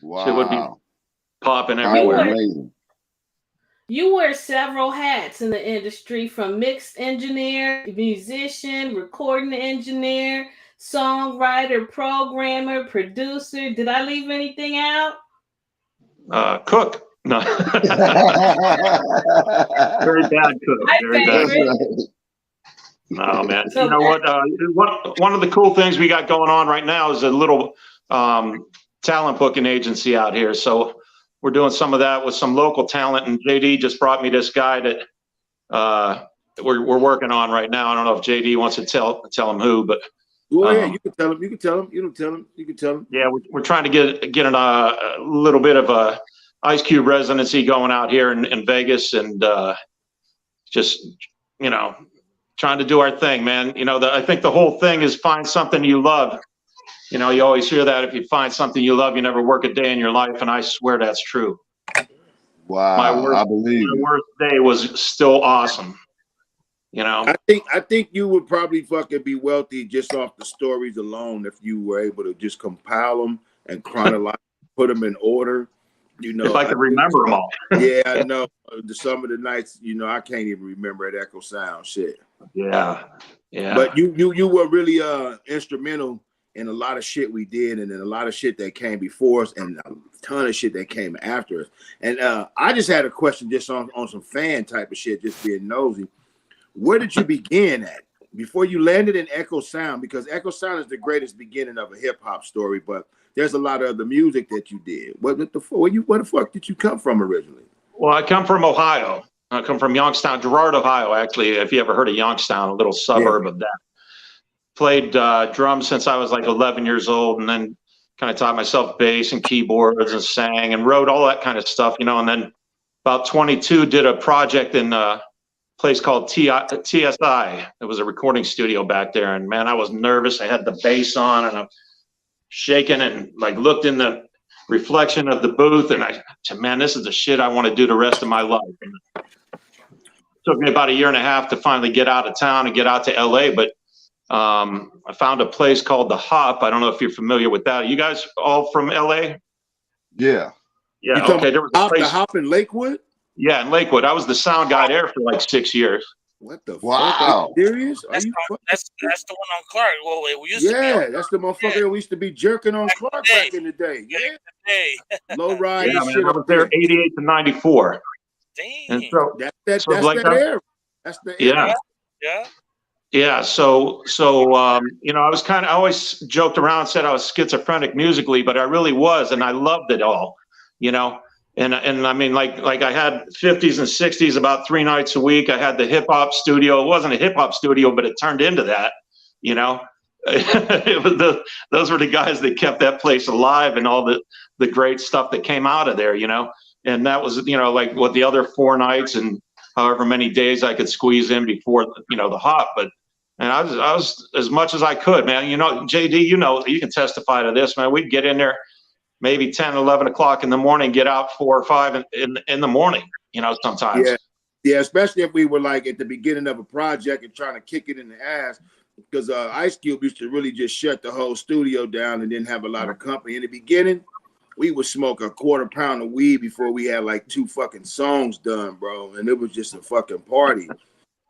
Wow. It would be popping everywhere. You wear several hats in the industry, from mixed engineer, musician, recording engineer, songwriter, programmer, producer. Did I leave anything out? Cook. No. Very bad cook. Very bad. No, man. You know what? One of the cool things we got going on right now is a little talent booking agency out here. So we're doing some of that with some local talent, and JD just brought me this guy that we're working on right now. I don't know if JD wants to tell him who, but go ahead. You can tell him. You can tell him. You don't tell him. You can tell him. Yeah, we're trying to get a little bit of a Ice Cube residency going out here in Vegas, and just, you know, trying to do our thing, man. You know, I think the whole thing is find something you love. You know, you always hear that if you find something you love, you never work a day in your life, and I swear that's true. Wow, I believe my worst day was still awesome. You know, I think you would probably fucking be wealthy just off the stories alone if you were able to just compile them and chronologically put them in order. You know, if I could remember them all. Yeah, I know. Some of the nights, you know, I can't even remember at Echo Sound. Shit. Yeah. But you were really instrumental in a lot of shit we did, and then a lot of shit that came before us, and a ton of shit that came after us. And I just had a question, just on some fan type of shit, just being nosy. Where did you begin at before you landed in Echo Sound? Because Echo Sound is the greatest beginning of a hip hop story, but there's a lot of other music that you did. Where the fuck did you come from originally? Well, I come from Ohio. I come from Youngstown, Girard, Ohio, actually, if you ever heard of Youngstown, a little suburb of that. Played drums since I was like 11 years old, and then kind of taught myself bass and keyboards and sang and wrote all that kind of stuff, you know. And then about 22, did a project in a place called TSI. It was a recording studio back there, and man, I was nervous. I had the bass on, and I'm shaking, and like looked in the reflection of the booth, and I said, man, this is the shit I want to do the rest of my life. And it took me about 1.5 years to finally get out of town and get out to LA, but I found a place called The Hop. I don't know if you're familiar with that. You guys all from LA? Yeah. Yeah. Okay. There was a place. The Hop in Lakewood? Yeah, in Lakewood. I was the sound guy there for like 6 years. What the fuck? Wow. Are you serious? That's the one on Clark. Well, we used to be. That's the motherfucker that we used to be jerking on Clark back in the day. Yeah. Low ride. Yeah, man, I was there 88 to 94. Damn. And so that's like that era. That's the era. Yeah. Yeah, you know, I always joked around, said I was schizophrenic musically, but I really was, and I loved it all, you know. And I mean, like I had 50s and 60s about 3 nights a week. I had the hip hop studio. It wasn't a hip hop studio, but it turned into that, you know. It was those were the guys that kept that place alive, and all the great stuff that came out of there, you know. And that was, you know, like what the other 4 nights and however many days I could squeeze in before, you know, the hop. But and I was as much as I could, man. You know, JD, you know, you can testify to this, man. We'd get in there maybe 10, 11 o'clock in the morning, get out 4 or 5 in the morning, you know, sometimes. Yeah. Yeah, especially if we were like at the beginning of a project and trying to kick it in the ass, because Ice Cube used to really just shut the whole studio down and didn't have a lot of company. In the beginning, we would smoke a quarter pound of weed before we had like 2 fucking songs done, bro. And it was just a fucking party.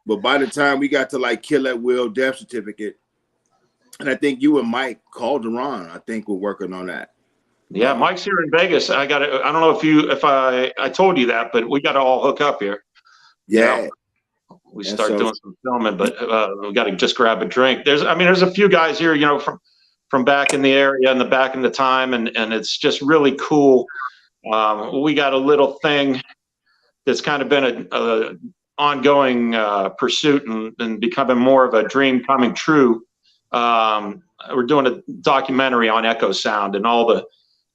But by the time we got to like Kill at Will, Death Certificate, and I think you and Mike Calderon, I think we're working on that. Yeah, Mike's here in Vegas. I don't know if I told you that, but we got to all hook up here. Yeah. You know, we start doing some filming, but we got to just grab a drink. There's a few guys here, you know, from back in the area and back in the time, and it's just really cool. We got a little thing that's kind of been a ongoing pursuit and becoming more of a dream coming true. We're doing a documentary on Echo Sound and all the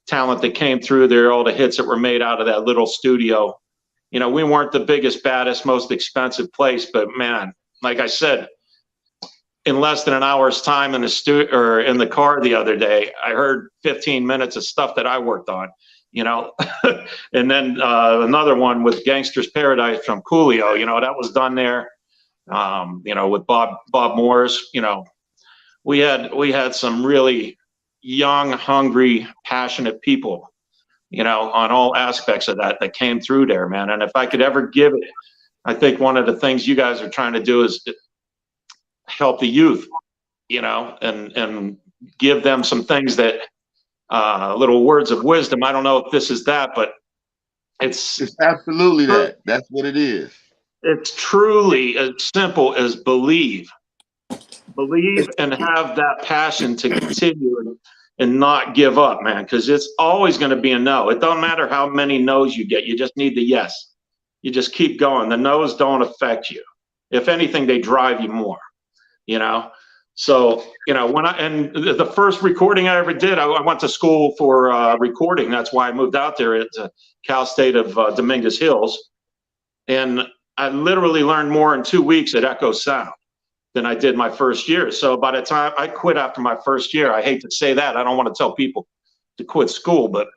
talent that came through there, all the hits that were made out of that little studio. You know, we weren't the biggest, baddest, most expensive place, but man, like I said, in less than an hour's time in the car the other day, I heard 15 minutes of stuff that I worked on, you know. And then another one with Gangster's Paradise from Coolio, you know, that was done there. You know, with Bob Morris, you know, we had some really young, hungry, passionate people, you know, on all aspects of that came through there, man. And if I could ever give it, I think one of the things you guys are trying to do is help the youth, you know, and give them some things that little words of wisdom. I don't know if this is that, but it's absolutely that. That's what it is. It's truly as simple as believe and have that passion to continue and not give up, man, because it's always going to be a no. It don't matter how many no's you get. You just need the yes. You just keep going. The no's don't affect you. If anything, they drive you more, you know? So, you know, and the first recording I ever did, I went to school for recording. That's why I moved out there at Cal State of Dominguez Hills. And I literally learned more in 2 weeks at Echo Sound than I did my first year. So by the time I quit after my first year, I hate to say that. I don't want to tell people to quit school, but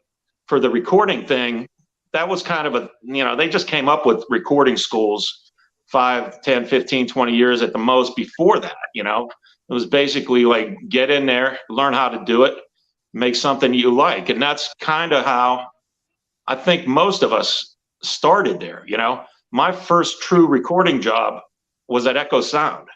for the recording thing, that was kind of you know, they just came up with recording schools 5, 10, 15, 20 years at the most before that, you know. It was basically like, get in there, learn how to do it, make something you like. And that's kind of how I think most of us started there, you know. My first true recording job was at Echo Sound.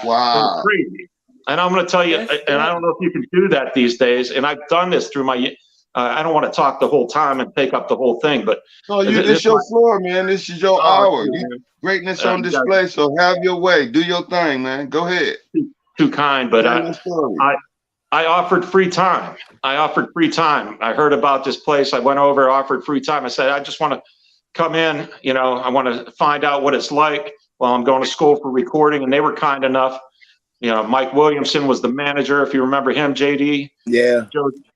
Wow. Crazy. And I'm going to tell you, and I don't know if you can do that these days, and I've done this through my, I don't want to talk the whole time and take up the whole thing, but. No, this your floor, man. This is your hour. Greatness on display, so have your way. Do your thing, man. Go ahead. Too kind, but I offered free time. I heard about this place. I went over, offered free time. I said, I just want to come in, you know, I want to find out what it's like while I'm going to school for recording. And they were kind enough. You know, Mike Williamson was the manager, if you remember him, JD. Yeah.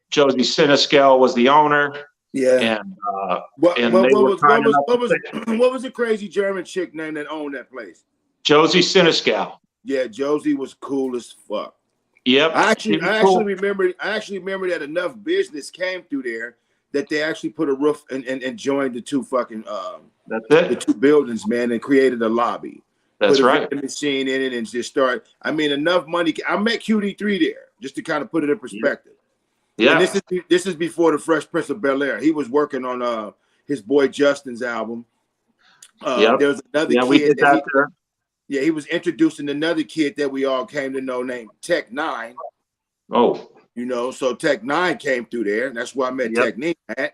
Josie Siniskel was the owner. Yeah. And what was the crazy German chick name that owned that place? Josie Siniskel. Yeah, Josie was cool as fuck. Yep. I actually remember that enough business came through there that they actually put a roof and joined the 2 fucking that's it. The 2 buildings, man, and created a lobby. That's right. Put a machine in it and just start. I mean, enough money. I met QD3 there just to kind of put it in perspective. Yeah. And this is before the Fresh Prince of Bel-Air. He was working on his boy Justin's album. There was another kid. We did that there. Yeah, he was introducing another kid that we all came to know named Tech 9. Oh. You know, so Tech 9 came through there, and that's where I met Technique at.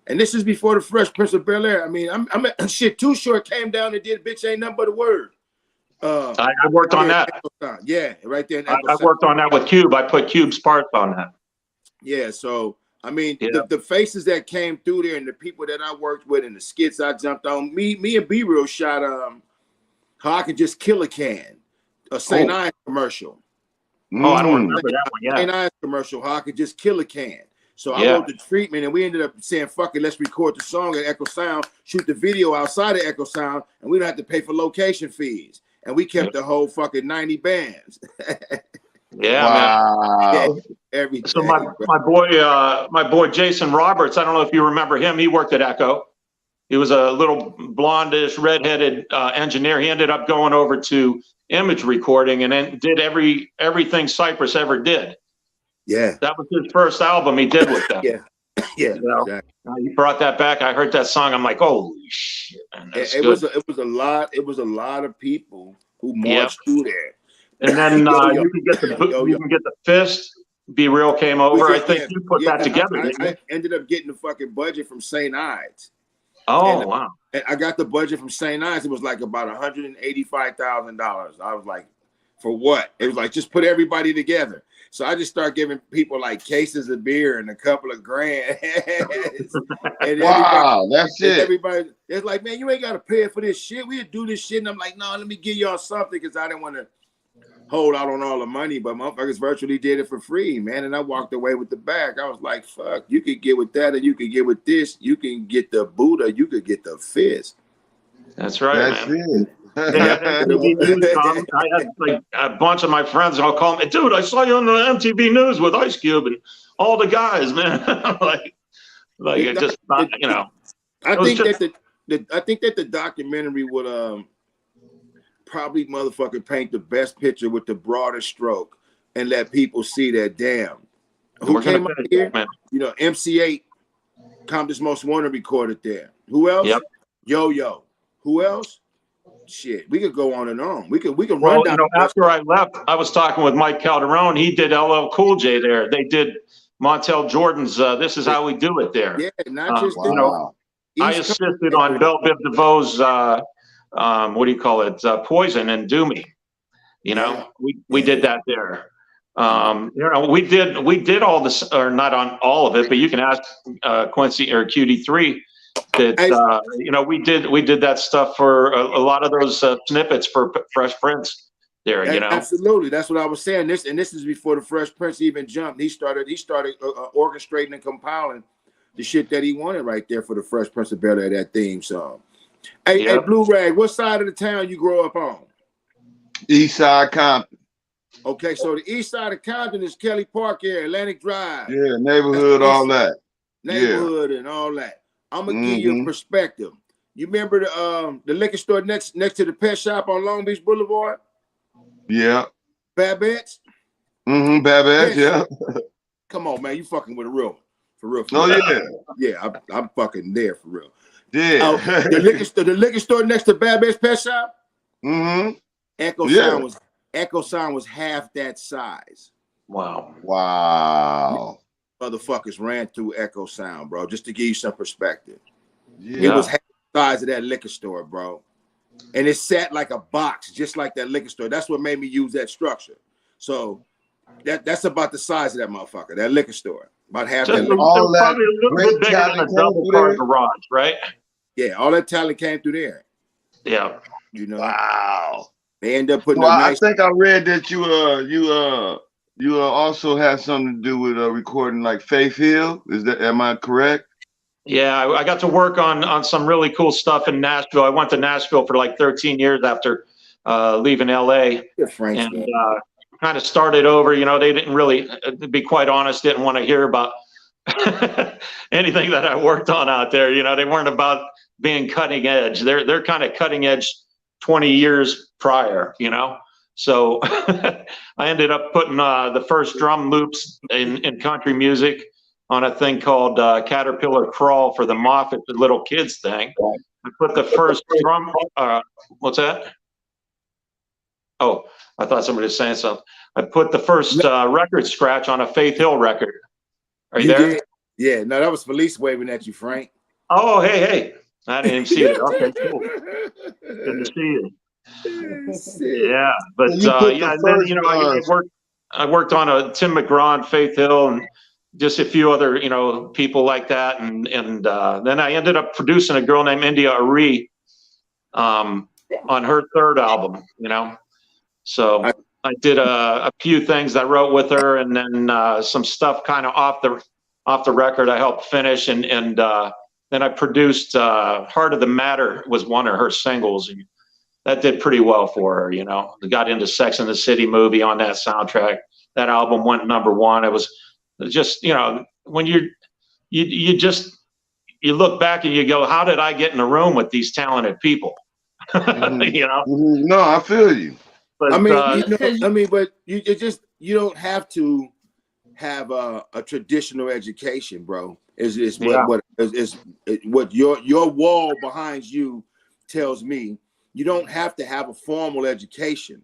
And this is before the Fresh Prince of Bel-Air. I mean, I'm shit. Too Short came down and did Bitch Ain't Nothing But a Word. I worked on that. Yeah, right there in I Echo worked on that with Cube. I put Cube's parts on that. Yeah, so I mean, Yeah. the faces that came through there and the people that I worked with and the skits I jumped on. Me and B Real shot How I Could Just Kill a Can, a St. Ives commercial. Oh, I don't remember that one. Yeah, St. Ives commercial. How I Could Just Kill a Can. So I Yeah. wrote the treatment, and we ended up saying, "Fuck it, let's record the song at Echo Sound, shoot the video outside of Echo Sound, and we don't have to pay for location fees." And we kept the whole fucking 90 bands. Yeah, Wow. Yeah, everything. So my boy Jason Roberts, I don't know if you remember him. He worked at Echo. He was a little blondish, redheaded engineer. He ended up going over to Image Recording and then did everything Cypress ever did. Yeah, that was his first album he did with them. yeah, yeah. You know? Exactly. He brought that back. I heard that song. I'm like, holy shit, man, that's It good. was a lot of people who marched through there. And then you can get the Fist. Be Real came over. I think you put that together. I ended up getting the fucking budget from St. Ives. Oh, and, wow. And I got the budget from St. Ives. It was like about $185,000. I was like, for what? It was like, just put everybody together. So I just started giving people like cases of beer and a couple of grand. And wow, that's it. Everybody, it's like, man, you ain't got to pay for this shit. We'll do this shit. And I'm like, no, let me give y'all something because I didn't want to hold out on all the money, but motherfuckers virtually did it for free, man. And I walked away with the bag. I was like, fuck, you could get with that and you could get with this. You can get the Buddha, you could get the Fist. That's right, That's man. it. I had like a bunch of my friends all call me, dude, I saw you on the MTV News with Ice Cube and all the guys, man. like it just, you know. I think that the documentary would probably motherfucking paint the best picture with the broadest stroke and let people see that damn. Who came out here? Man. You know, MC8, Compton's Most Wanted recorded there. Who else? Yep. Yo. Who else? Shit, we could go on and on. We could run down. You know, after I left, I was talking with Mike Calderon. He did LL Cool J there. They did Montel Jordan's "This Is How We Do It" there. Yeah, not just you know, I assisted on Belle Biv DeVoe's what do you call it? Poison and Do Me. You know, we did that there. You know, we did all this, or not on all of it, but you can ask Quincy or QD3 that you know, we did that stuff for a lot of those snippets for Fresh Prince there. You know, absolutely, that's what I was saying. This is before the Fresh Prince even jumped. He started orchestrating and compiling the shit that he wanted right there for the Fresh Prince of Bel-Air, that theme song. Hey, Blue Rag, what side of the town you grow up on? East Side Compton. Okay, so the east side of Compton is Kelly Park area, Atlantic Drive. Yeah, neighborhood, all that. Neighborhood and all that. I'm gonna give you a perspective. You remember the liquor store next to the pet shop on Long Beach Boulevard? Yeah. Babette's? Babette's, yeah. Come on, man, you fucking with a real one. For real. Oh, yeah. Yeah, I'm fucking there for real. Yeah. The liquor store next to Babette's Pet Shop? Echo Sound was half that size. Wow. Motherfuckers ran through Echo Sound, bro, just to give you some perspective. Yeah. It was half the size of that liquor store, bro. And it sat like a box, just like that liquor store. That's what made me use that structure. So that's about the size of that motherfucker, that liquor store. About half that liquor all that probably a little bit bigger than a double car garage, right? Yeah, all that talent came through there. Yeah. You know. Wow. They end up putting. Well, I think I read that you also have something to do with recording like Faith Hill. Am I correct? Yeah, I got to work on some really cool stuff in Nashville. I went to Nashville for like 13 years after leaving LA, and kind of started over. You know, they didn't really, to be quite honest, didn't want to hear about anything that I worked on out there. You know, they weren't about being cutting edge. They're kind of cutting edge 20 years prior, you know. So I ended up putting the first drum loops in country music on a thing called Caterpillar Crawl for the Moffat, the little kids thing. I put the first drum, what's that? Oh, I thought somebody was saying something. I put the first record scratch on a Faith Hill record. Are you there? Did? Yeah, no, that was Felice waving at you, Frank. Oh, hey. I didn't even see it. Okay, cool. Good to see you. Yeah, but So you put yeah, the and then first I worked on a Tim McGraw and Faith Hill and just a few other people like that, and then I ended up producing a girl named India Ari on her third album. So I did a few things I wrote with her, and then some stuff kind of off the record I helped finish, and then I produced Heart of the Matter was one of her singles, and that did pretty well for her. They got into Sex and the City movie on that soundtrack. That album went #1. It was just when you look back and you go, how did I get in a room with these talented people? No, I feel you. But, I mean, but you don't have to have a traditional education, bro. Is what your wall behind you tells me. You don't have to have a formal education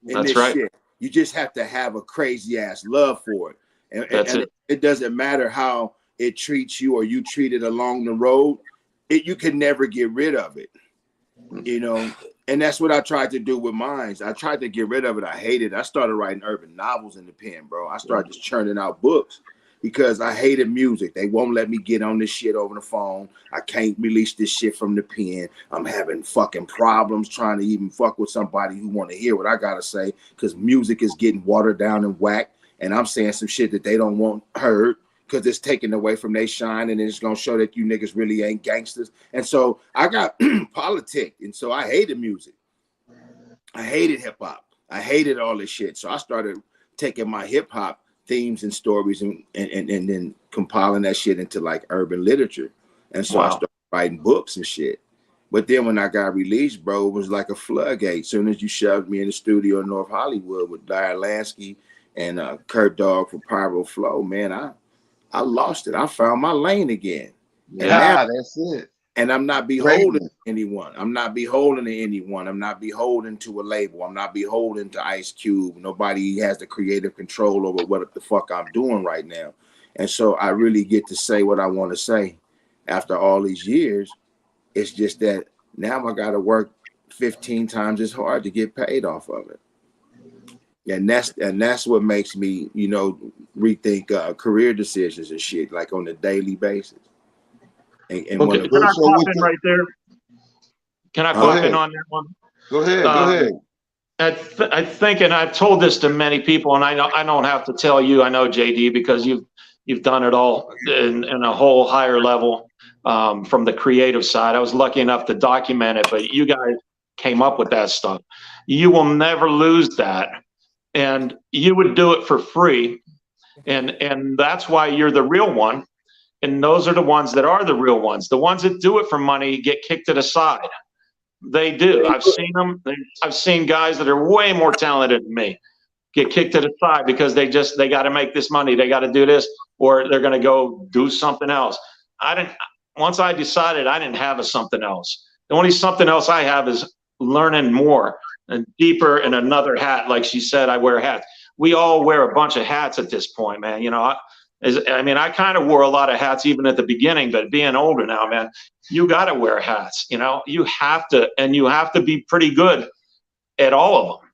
in That's this right. shit. You just have to have a crazy ass love for it. And, That's and it doesn't matter how it treats you or you treat it along the road. You can never get rid of it. And that's what I tried to do with mine. I tried to get rid of it. I hated it. I started writing urban novels in the pen, bro. I started just churning out books because I hated music. They won't let me get on this shit over the phone. I can't release this shit from the pen. I'm having fucking problems trying to even fuck with somebody who want to hear what I gotta say because music is getting watered down and whacked, and I'm saying some shit that they don't want heard because it's taken away from their shine, and it's gonna show that you niggas really ain't gangsters. And so I got politic, and so I hated music. I hated hip hop. I hated all this shit. So I started taking my hip hop themes and stories and then compiling that shit into like urban literature. And so I started writing books and shit. But then when I got released, bro, it was like a floodgate. Soon as you shoved me in the studio in North Hollywood with Dyer Lansky and Kurt Dog for Pyro Flow, man, I lost it. I found my lane again. And now, that's it. And I'm not beholden to anyone. I'm not beholden to anyone. I'm not beholden to a label. I'm not beholden to Ice Cube. Nobody has the creative control over what the fuck I'm doing right now. And so I really get to say what I want to say after all these years. It's just that now I got to work 15 times as hard to get paid off of it. And that's what makes me, rethink career decisions and shit, like on a daily basis. And can I pop in right there? Can I pop in on that one? Go ahead. I think, and I've told this to many people, and I don't have to tell you. I know JD because you've done it all in a whole higher level from the creative side. I was lucky enough to document it, but you guys came up with that stuff. You will never lose that, and you would do it for free, and that's why you're the real one. And those are the ones that are the real ones. The ones that do it for money get kicked to the side. They do. I've seen them. I've seen guys that are way more talented than me get kicked to the side because they got to make this money. They got to do this, or they're going to go do something else. Once I decided I didn't have a something else. The only something else I have is learning more and deeper in another hat. Like she said, I wear hats. We all wear a bunch of hats at this point, man. I kind of wore a lot of hats even at the beginning, but being older now, man, you got to wear hats. You have to, and you have to be pretty good at all of them.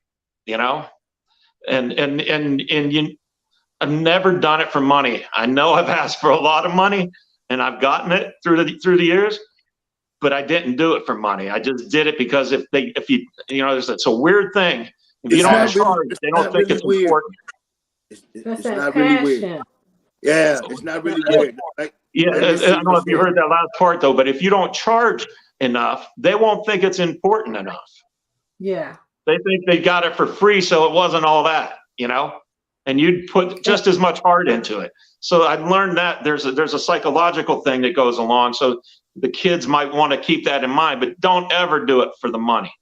And I've never done it for money. I know I've asked for a lot of money, and I've gotten it through the years, but I didn't do it for money. I just did it because it's a weird thing. If you don't charge, they don't think it's important. It's not really weird. Yeah, it's not really weird. I don't know if you heard that last part though, but if you don't charge enough, they won't think it's important enough. Yeah. They think they got it for free, so it wasn't all that, and you'd put just as much heart into it. So I learned that there's a psychological thing that goes along. So the kids might want to keep that in mind, but don't ever do it for the money.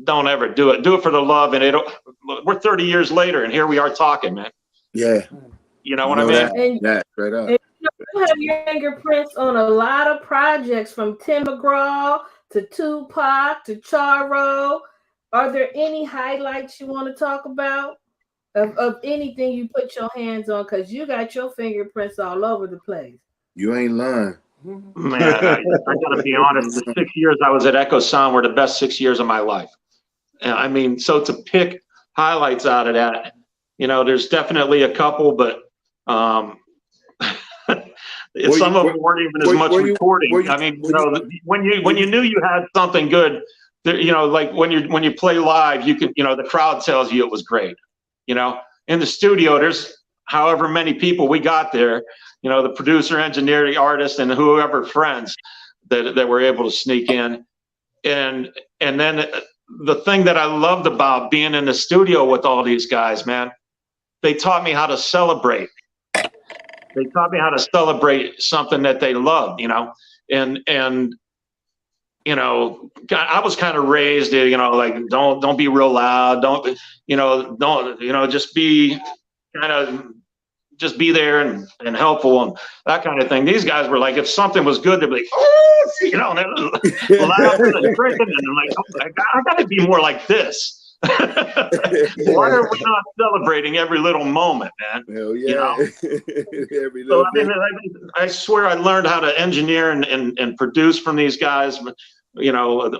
Don't ever do it. Do it for the love. And we're 30 years later, and here we are talking, man. Yeah. You know what I mean? Straight up. And you have your fingerprints on a lot of projects, from Tim McGraw to Tupac to Charo. Are there any highlights you want to talk about of anything you put your hands on? Because you got your fingerprints all over the place. You ain't lying. Man, I got to be honest. The 6 years I was at Echo Sound were the best 6 years of my life. I mean, so to pick highlights out of that, you know, there's definitely a couple, but some of them weren't even as much recording. I mean, you know, when you knew you had something good, you know, like when you play live, you can, you know, the crowd tells you it was great. You know, in the studio, there's however many people we got there, you know, the producer, engineer, the artist, and whoever friends that were able to sneak in. And then the thing that I loved about being in the studio with all these guys, man, they taught me how to celebrate. They taught me how to celebrate something that they loved, you know, and you know, I was kind of raised, you know, like don't be real loud, don't just be kind of just be there and helpful and that kind of thing. These guys were like, if something was good, they'd be like, oh, you know, and they're laughing and drinking, and I'm like, oh my God, I gotta be more like this. Why are we not celebrating every little moment, man? Hell yeah. You know? Every little bit. I swear I learned how to engineer and produce from these guys, you know,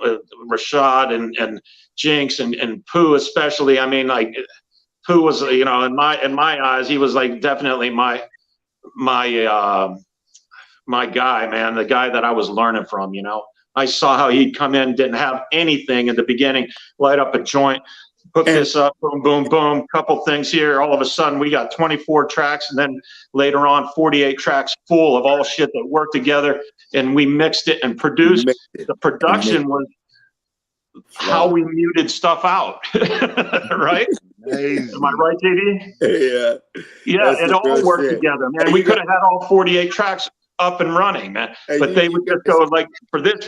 Rashad and Jinx and Pooh especially. I mean, like, Pooh was, you know, in my eyes, he was like definitely my guy, man, the guy that I was learning from, you know. I saw how he'd come in, didn't have anything in the beginning, light up a joint, hook this up, boom, boom, boom, couple things here. All of a sudden, we got 24 tracks, and then later on, 48 tracks full of all shit that worked together, and we mixed it and produced. The production was how we muted stuff out, right? Am I right, JD? Yeah. Yeah, it all worked together, man. We could have had all 48 tracks up and running, man. But they would just go like, for this,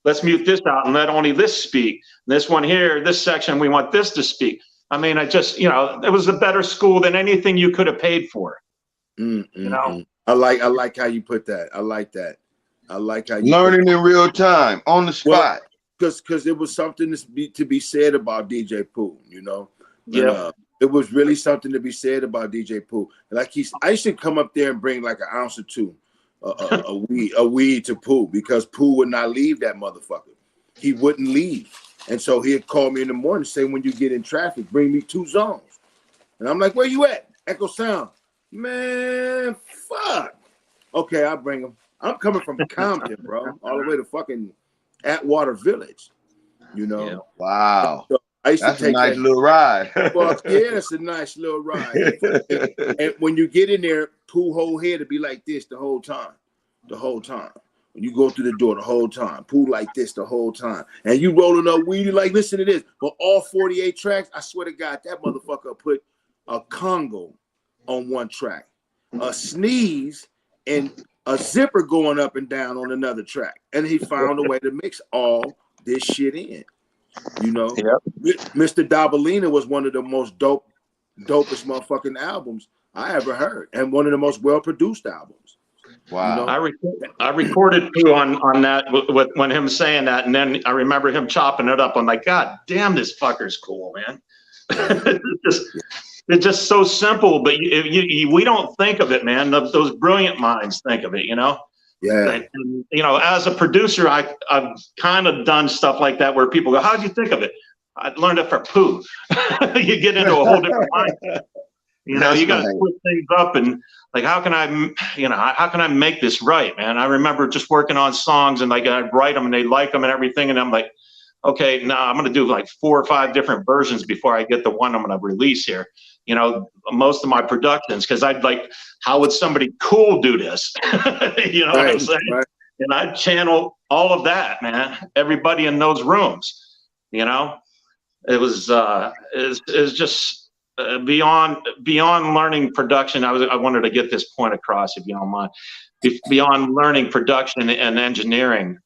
let's mute this out and let only this speak. This one here, this section, we want this to speak. I mean, I just, you know, it was a better school than anything you could have paid for. You know? I like how you put that. I like that. I like how you learning in real time, on the spot. Because it was something to be said about DJ Pooh, you know? Yeah. It was really something to be said about DJ Pooh. Like I should come up there and bring like an ounce or two a weed to Pooh, because Pooh would not leave that motherfucker. He wouldn't leave. And so he'd call me in the morning and say, when you get in traffic, bring me 2 zones. And I'm like, where you at? Echo Sound. Man, fuck. Okay, I'll bring him. I'm coming from Compton, bro, all the way to fucking Atwater Village, you know? Yeah. Wow. So I used That's to take a nice that. little ride. Well, yeah, it's a nice little ride. And when you get in there, Pooh whole head to be like this the whole time. The whole time. When you go through the door the whole time. Pooh like this the whole time. And you rolling up weed, like, listen to this. But all 48 tracks, I swear to God, that motherfucker put a Congo on one track, a sneeze, and a zipper going up and down on another track. And he found a way to mix all this shit in. You know, Mr. Dabalina was one of the most dopest motherfucking albums I ever heard, and one of the most well-produced albums. Wow. You know? I recorded Pooh on that when him saying that, and then I remember him chopping it up. I'm like, God damn, this fucker's cool, man. It's just so simple, but we don't think of it, man. Those brilliant minds think of it, you know? Yeah. And, you know, as a producer, I've kind of done stuff like that where people go, how'd you think of it? I learned it from Pooh. You get into a whole different mindset. You know, you got to switch things up, and like, how can I make this right, man? I remember just working on songs, and like I'd write them and they like them and everything. And I'm like, okay, now I'm going to do like 4 or 5 different versions before I get the one I'm going to release here. You know, most of my productions, because I'd like, how would somebody cool do this? You know what I'm saying? Right. And I'd channel all of that, man. Everybody in those rooms, you know, it was just beyond learning production. I wanted to get this point across, if you don't mind. Beyond learning production and engineering,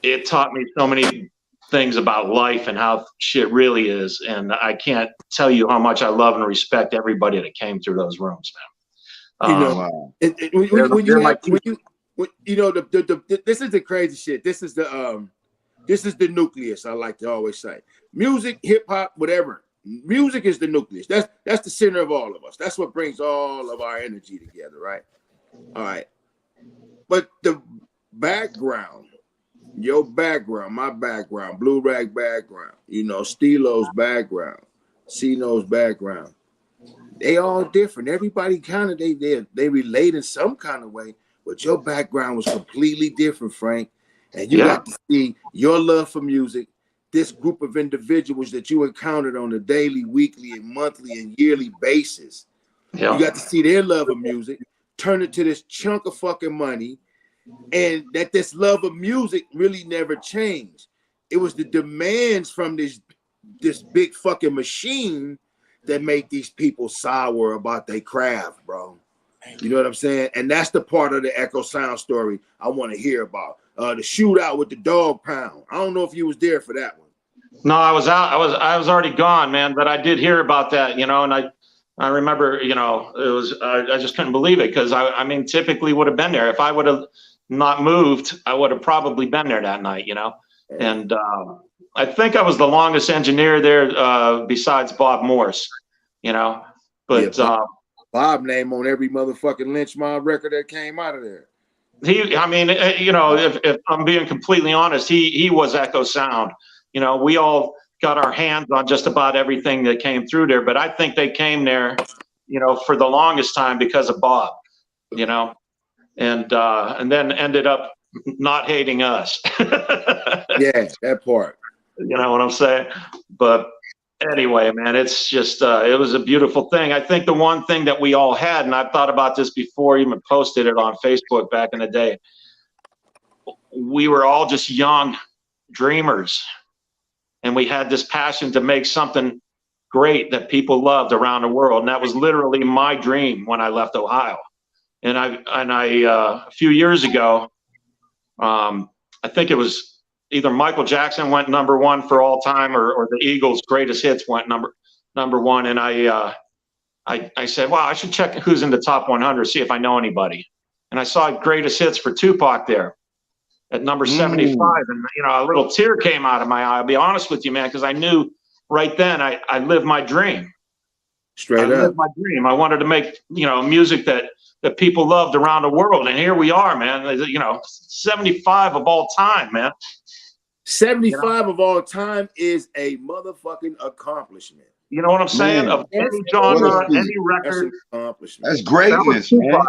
it taught me so many things about life and how shit really is, and I can't tell you how much I love and respect everybody that came through those rooms, man. You know, this is the crazy shit. This is the nucleus. I like to always say, music, hip hop, whatever. Music is the nucleus. That's the center of all of us. That's what brings all of our energy together, right? All right, but the background your background, my background, Blue Rag background, you know, Stilo's background, Cino's background, they all different. Everybody kind of they relate in some kind of way, but your background was completely different, Frank. And you got to see your love for music, this group of individuals that you encountered on a daily, weekly, and monthly and yearly basis. You got to see their love of music, turn it to this chunk of fucking money, and that this love of music really never changed. It was the demands from this big fucking machine that make these people sour about their craft, bro. You know what I'm saying? And that's the part of the Echo Sound story I want to hear about. The shootout with the dog pound. I don't know if you was there for that one. No, I was out. I was already gone, man. But I did hear about that, you know, and I remember, you know, it was I just couldn't believe it because I mean, typically would have been there if I would have not moved. I would have probably been there that night, you know. And I think I was the longest engineer there besides Bob Morse, you know. But Bob name on every motherfucking Lynch Mob record that came out of there. I mean, you know, if I'm being completely honest, he was Echo Sound. You know, we all got our hands on just about everything that came through there, but I think they came there, you know, for the longest time because of Bob, you know, and then ended up not hating us. Yeah, that part. You know what I'm saying? But anyway, man, it's just it was a beautiful thing. I think the one thing that we all had, and I've thought about this before, even posted it on Facebook back in the day, we were all just young dreamers, and we had this passion to make something great that people loved around the world. And that was literally my dream when I left Ohio. And I a few years ago, I think it was either Michael Jackson went #1 for all time, or the Eagles' greatest hits went number one. And I said, wow, I should check who's in the top 100, see if I know anybody. And I saw greatest hits for Tupac there at number 75. And, you know, a little tear came out of my eye. I'll be honest with you, man, because I knew right then I lived my dream. Straight up. I lived my dream. I wanted to make, you know, music that people loved around the world. And here we are, man, you know, 75 of all time, man. 75 of all time is a motherfucking accomplishment. You know what I'm saying? Of any genre, any record. That's greatness, man.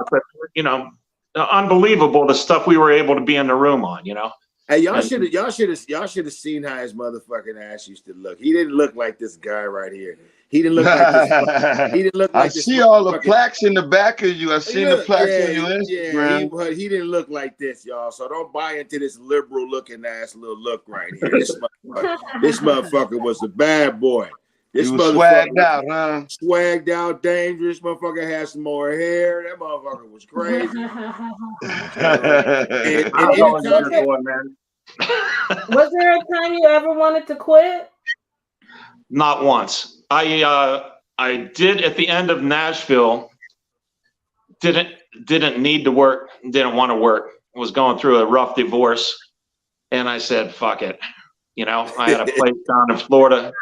You know, unbelievable the stuff we were able to be in the room on, you know. Hey, y'all should have seen how his motherfucking ass used to look. He didn't look like this guy right here. He didn't look like this. He didn't look like this. I see all the plaques in the back of you. I seen the plaques on your Instagram. Yeah, he didn't look like this, y'all. So don't buy into this liberal looking ass little look right here. This motherfucker was a bad boy. This was swagged out, huh? Swagged out, dangerous. Motherfucker had some more hair. That motherfucker was crazy. Was there a time you ever wanted to quit? Not once. I did at the end of Nashville. Didn't need to work. Didn't want to work. Was going through a rough divorce, and I said, "Fuck it." You know, I had a place down in Florida.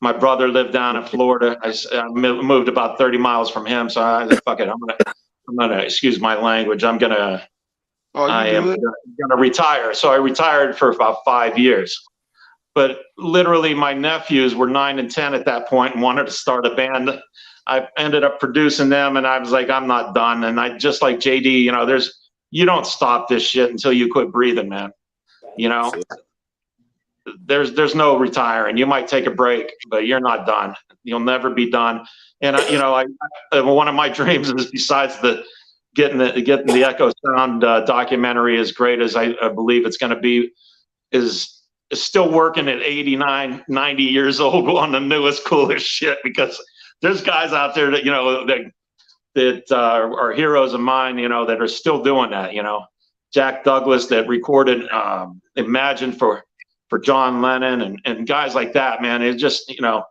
My brother lived down in Florida. I moved about 30 miles from him, so I said, "Fuck it." I'm gonna excuse my language. I am gonna retire. So I retired for about 5 years. But literally, my nephews were 9 and 10 at that point and wanted to start a band. I ended up producing them, and I was like, I'm not done. And I just like JD, you know, you don't stop this shit until you quit breathing, man. You know, there's no retiring. You might take a break, but you're not done. You'll never be done. And you know, one of my dreams is, besides getting the Echo Sound documentary as great as I believe it's going to be, is still working at 89, 90 years old on the newest, coolest shit, because there's guys out there that, you know, that are heroes of mine, you know, that are still doing that, you know. Jack Douglas that recorded Imagine for John Lennon and guys like that, man. It's just, you know,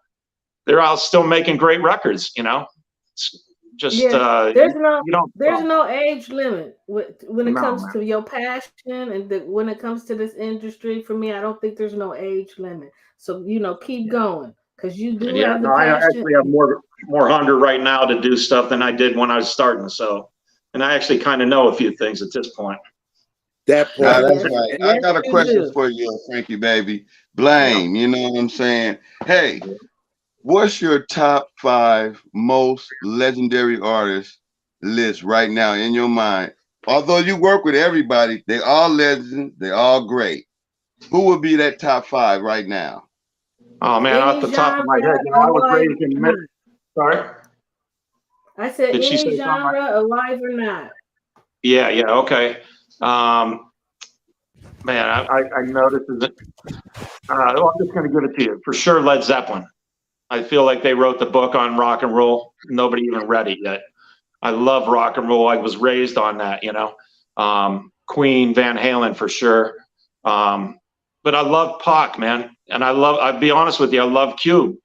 they're out still making great records, you know. It's just there's no age limit when it comes to your passion, and when it comes to this industry. For me, I don't think there's no age limit. So, you know, keep going, because you do have the passion. I actually have more hunger right now to do stuff than I did when I was starting. So, and I actually kind of know a few things at this point. That Nah, part. that's Yes, right. I yes, got a you question do. for you, Frankie, baby. Yeah. Blame, you know what I'm saying? Hey, what's your top 5 most legendary artists list right now in your mind? Although you work with everybody, they all legends, they all great. Who would be that top 5 right now? Oh man, off Any the top of genre, my head, I was alive raised in or mid. not. Sorry, I said did she say any something? genre, alive or not. Yeah, yeah, okay. Um, man, I know this isn't. Well, I'm just going to give it to you for sure. Led Zeppelin. I feel like they wrote the book on rock and roll. Nobody even read it yet. I love rock and roll. I was raised on that, you know. Queen, Van Halen for sure. But I love Pac, man, and I'll be honest with you, I love Cube,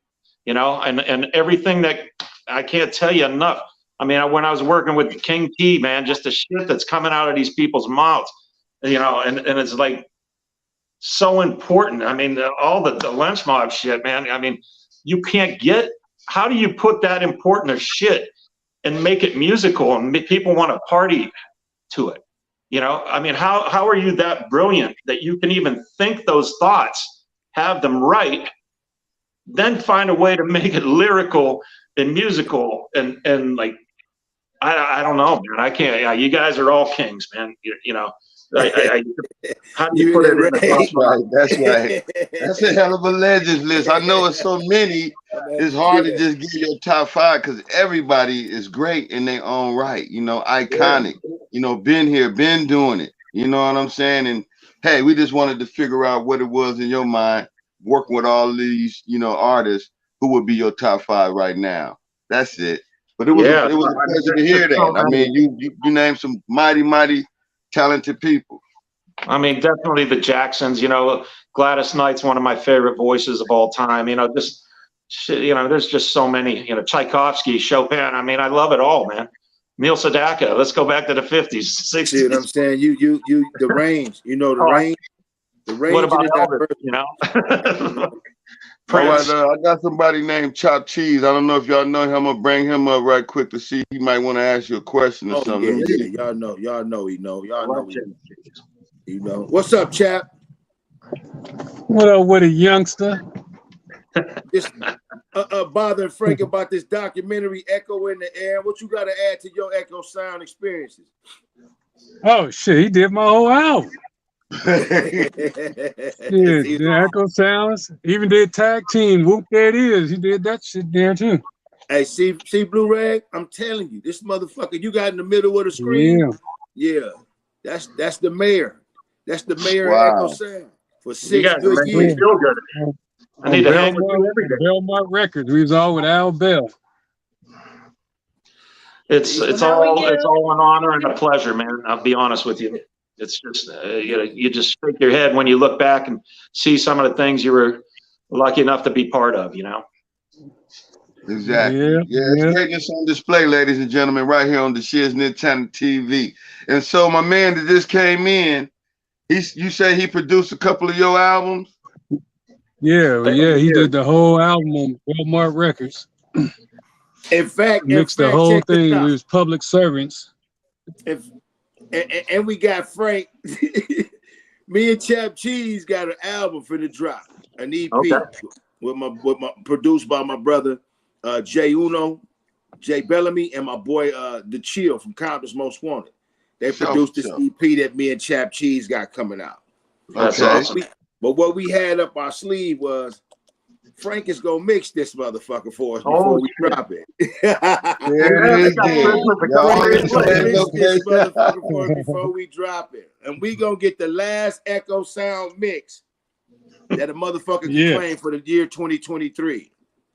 you know, and everything that I can't tell you enough. I mean, when I was working with King T, man, just the shit that's coming out of these people's mouths, you know, and it's like so important. I mean, all the lynch mob shit, man. I mean, you can't get. How do you put that important of shit and make it musical and make people want to party to it? You know, I mean, how are you that brilliant that you can even think those thoughts, have them right, then find a way to make it lyrical and musical and like I don't know, man. I can't. Yeah, you guys are all kings, man. You know, how do you put it in the top That's right. five? That's right. That's a hell of a legends list. I know it's so many. It's hard to just give your top 5 because everybody is great in their own right. You know, iconic. You know, been here, been doing it. You know what I'm saying? And hey, we just wanted to figure out what it was in your mind working with all these, you know, artists. Who would be your top 5 right now? That's it. But it was Yeah, a I mean, pleasure to there's hear just so that. I many. mean, you named some mighty talented people. I mean, definitely the Jacksons. You know, Gladys Knight's one of my favorite voices of all time. You know, just you know, there's just so many. You know, Tchaikovsky, Chopin. I mean, I love it all, man. Neil Sedaka. Let's go back to the 50s, See what I'm 60s. saying? The range. You know the Oh, range. The what range and about the Elvis? diversity. You know, All right, Prince. I got somebody named Chop Cheese. I don't know if y'all know him. I'm gonna bring him up right quick to see. He might want to ask you a question or Oh something. Let yeah, me yeah. see. Y'all know he know. I Y'all love know Jim. he know. What's up, chap? What up with a youngster? Just bothering Frank about this documentary Echo in the Air. What you got to add to your Echo sound experiences? Oh shit, he did my whole album. See, Yeah, the Echo Sounds. Even did Tag Team. Whoop, there it is. He did that shit there too. hey, see, Blue Rag. I'm telling you, this motherfucker you got in the middle of the screen. Yeah. Yeah, that's the mayor. That's the mayor of Echo Wow. Sound for You 6 guys are good making me years. feel good. I need to hang with you every day. Belmont Records. We was all with Al Bell. It's How we all get it's all an honor and a pleasure, man. I'll be honest with you. It's just you know, you just shake your head when you look back and see some of the things you were lucky enough to be part of. You know. Exactly. Yeah, Yeah, it's yeah. greatness on display, ladies and gentlemen, right here on the Shiznit Channel TV. And so my man that just came in, you say he produced a couple of your albums? Yeah, he did the whole album on Belmont Records. In fact, Mixed the whole check this thing. out. We was public servants. And we got Frank. Me and Chap Cheese got an album for the drop, an EP with my produced by my brother Jay Uno, Jay Bellamy, and my boy The Chill from Compton's Most Wanted. They produced this EP that me and Chap Cheese got coming out. That's awesome. But what we had up our sleeve was Frank is gonna mix this motherfucker for us before we drop it. Before we drop it, and we gonna get the last Echo Sound mix that a motherfucker can claim for the year 2023.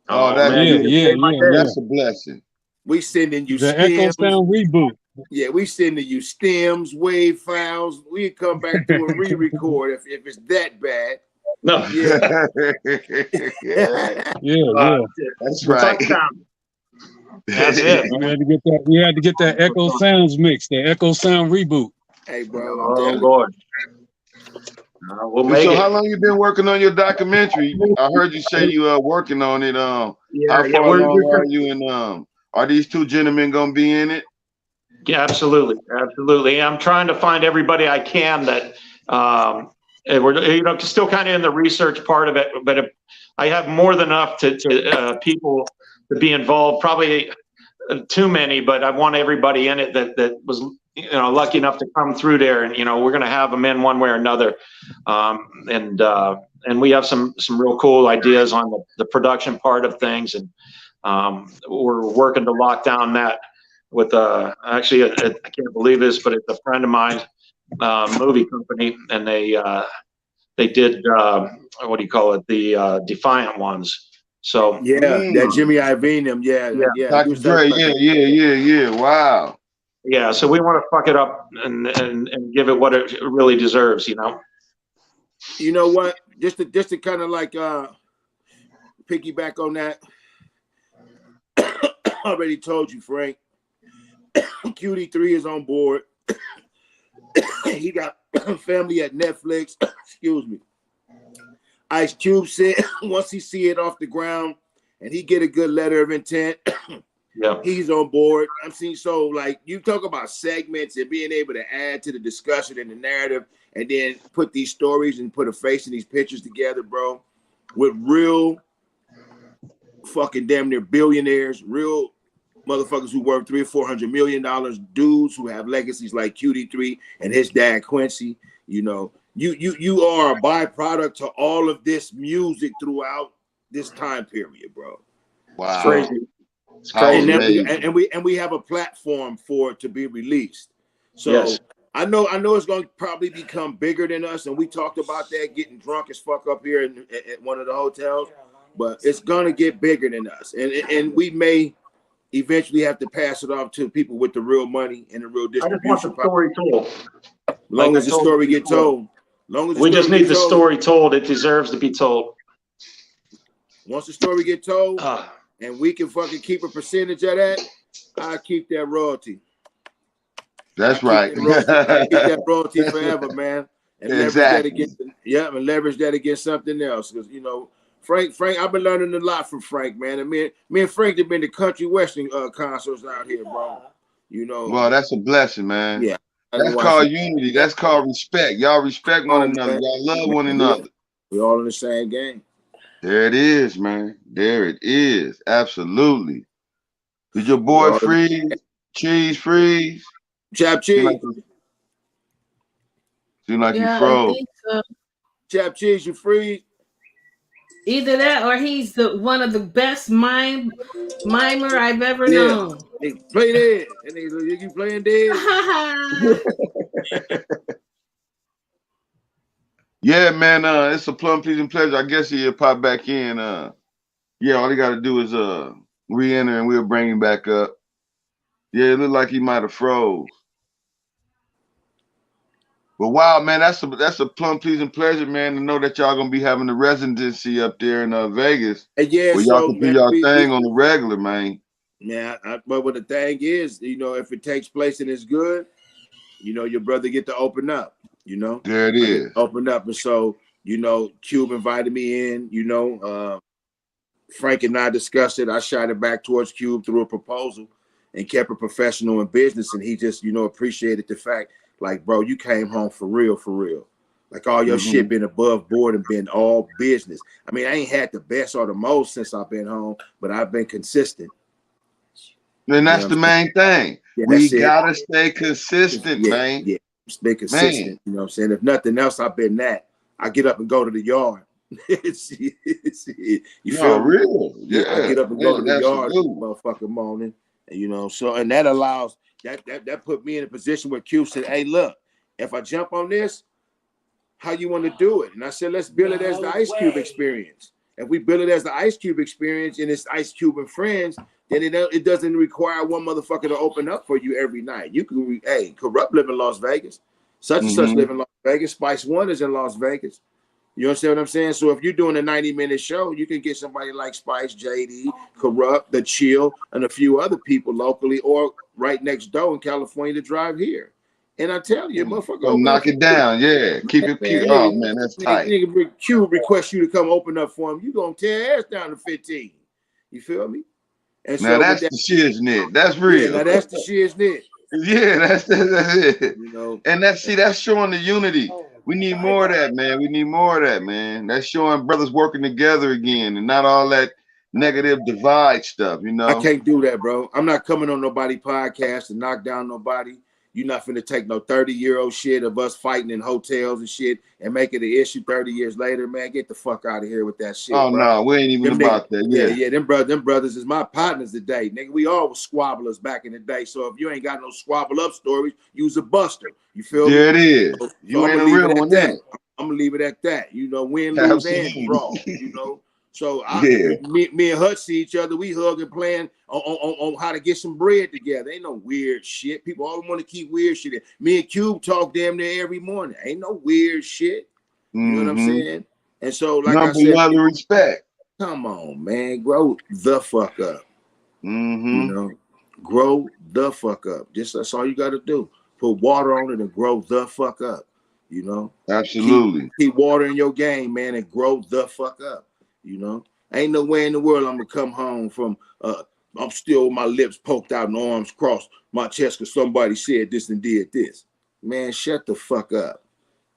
Oh, that's a blessing. We sending you the stems. Echo Sound reboot. Yeah, we sending you stems, wave files. We come back to a re-record if it's that bad. No. Yeah. Yeah. That's right. That's it. We had to get that Echo Sounds mix, the Echo Sound reboot. Hey, bro. Oh Lord. We'll make so it. how long you been working on your documentary? I heard you say you are working on it. How far along are you? And are these two gentlemen gonna be in it? Yeah, absolutely, absolutely. I'm trying to find everybody I can that and we're still kind of in the research part of it, but I have more than enough to people to be involved. Probably too many, but I want everybody in it that was lucky enough to come through there, and we're going to have them in one way or another, and we have some real cool ideas on the production part of things, and we're working to lock down that with actually I can't believe this, but it's a friend of mine, movie company, and they did what do you call it, the Defiant ones. So that Jimmy Iovine them, yeah. Dr. Dre, yeah. Wow. Yeah, so we want to fuck it up and give it what it really deserves, You know what? Just to kind of like piggyback on that. I already told you, Frank. QD3 is on board. He got family at Netflix. Excuse me. Ice Cube said once he see it off the ground and he get a good letter of intent, he's on board. I'm seeing, so like you talk about segments and being able to add to the discussion and the narrative, and then put these stories and put a face in these pictures together, bro, with real fucking damn near billionaires, real motherfuckers who worth $300 or $400 million, dudes who have legacies like QD3 and his dad Quincy. You are a byproduct to all of this music throughout this time period, bro. Wow. Crazy. It's crazy. And we have a platform for it to be released. So I know it's going to probably become bigger than us, and we talked about that, getting drunk as fuck up here at one of the hotels, but it's going to get bigger than us, and we may eventually have to pass it off to people with the real money and the real distribution. I just want the story told. As long as the story get told. We just need the story told. It deserves to be told. Once the story get told, and we can fucking keep a percentage of that, I keep that royalty. That's right. I keep that royalty forever, man. And leverage that against, and leverage that against something else. Because Frank, I've been learning a lot from Frank, man. And me and Frank have been to country western concerts out here, bro. Well, that's a blessing, man. Yeah. That's called unity. That's called respect. Y'all respect one another. Y'all love one another. We're all in the same game. There it is, man. There it is. Absolutely. Did your boy freeze? Cheese freeze? Chap Cheese. Seem like you froze. I think so. Chap Cheese, you freeze? Either that or he's one of the best mimer I've ever known. They play dead. And you playing dead? Yeah, man. It's a plum pleasing pleasure. I guess he'll pop back in. All he gotta do is re-enter and we'll bring him back up. Yeah, it looked like he might have froze. But wow, man, that's a plum pleasing pleasure, man, to know that y'all gonna be having the residency up there in Vegas. Yeah, where y'all can do y'all thing on the regular, man. Yeah, but what the thing is, if it takes place and it's good, your brother get to open up. There it is. Open up, and so Cube invited me in. Frank and I discussed it. I shot it back towards Cube through a proposal, and kept it professional in business, and he just appreciated the fact. Like, bro, you came home for real. Like all your shit been above board and been all business. I mean, I ain't had the best or the most since I've been home, but I've been consistent. And that's the main thing. Yeah, we gotta stay consistent, man. Yeah, stay consistent. You know what I'm saying? If nothing else, I've been that. I get up and go to the yard. You feel real? Yeah. I get up and go to the yard, motherfucking morning. And so and that allows that put me in a position where Cube said, "Hey, look, if I jump on this, how you want to do it?" And I said, "Let's build it as the Ice Cube experience. If we build it as the Ice Cube experience and it's Ice Cube and friends, then it doesn't require one motherfucker to open up for you every night. You can, Corrupt live in Las Vegas, such and such live in Las Vegas. Spice One is in Las Vegas. You understand what I'm saying? So if you're doing a 90-minute show, you can get somebody like Spice, JD, Corrupt, The Chill, and a few other people locally or right next door in California to drive here. And I tell you, motherfucker, knock it down, keep it pure. Oh man, that's tight. Nigga, Cube request you to come open up for him. You gonna tear ass down to 15. You feel me? And now that's the shiznit. That's real. Now that's the shiznit. Yeah, that's it. You know, And that's showing the unity. We need more of that, man. We need more of that, man. That's showing brothers working together again and not all that negative divide stuff, you I know. can't do that, bro. I'm not coming on nobody podcast to knock down nobody. You're not finna take no 30-year-old shit of us fighting in hotels and shit and make it an issue 30 years later, man. Get the fuck out of here with that shit, Oh bro. no, we ain't even Them about niggas, that. yeah, Yeah. yeah, them brothers is my partners today, nigga. We all was squabblers back in the day. So if you ain't got no squabble up stories, you's a buster. You feel There it me? is. So You I'm ain't gonna a leave it real at one, is that. it? I'm gonna leave it at that. You know, win, lose, and draw. Absolutely. You know. So Yeah. me and Hutch see each other. We hug and plan on how to get some bread together. Ain't no weird shit. People always want to keep weird shit in. Me and Cube talk damn near every morning. Ain't no weird shit. You know what I'm saying? And so, like I Number said, love and respect. come on, man, grow the fuck up. You know, grow the fuck up. Just that's all you got to do. Put water on it and grow the fuck up. You know, Absolutely. keep watering your game, man, and grow the fuck up. You know, ain't no way in the world I'm gonna come home from. I'm still with my lips poked out and arms crossed my chest because somebody said this and did this. Man, shut the fuck up.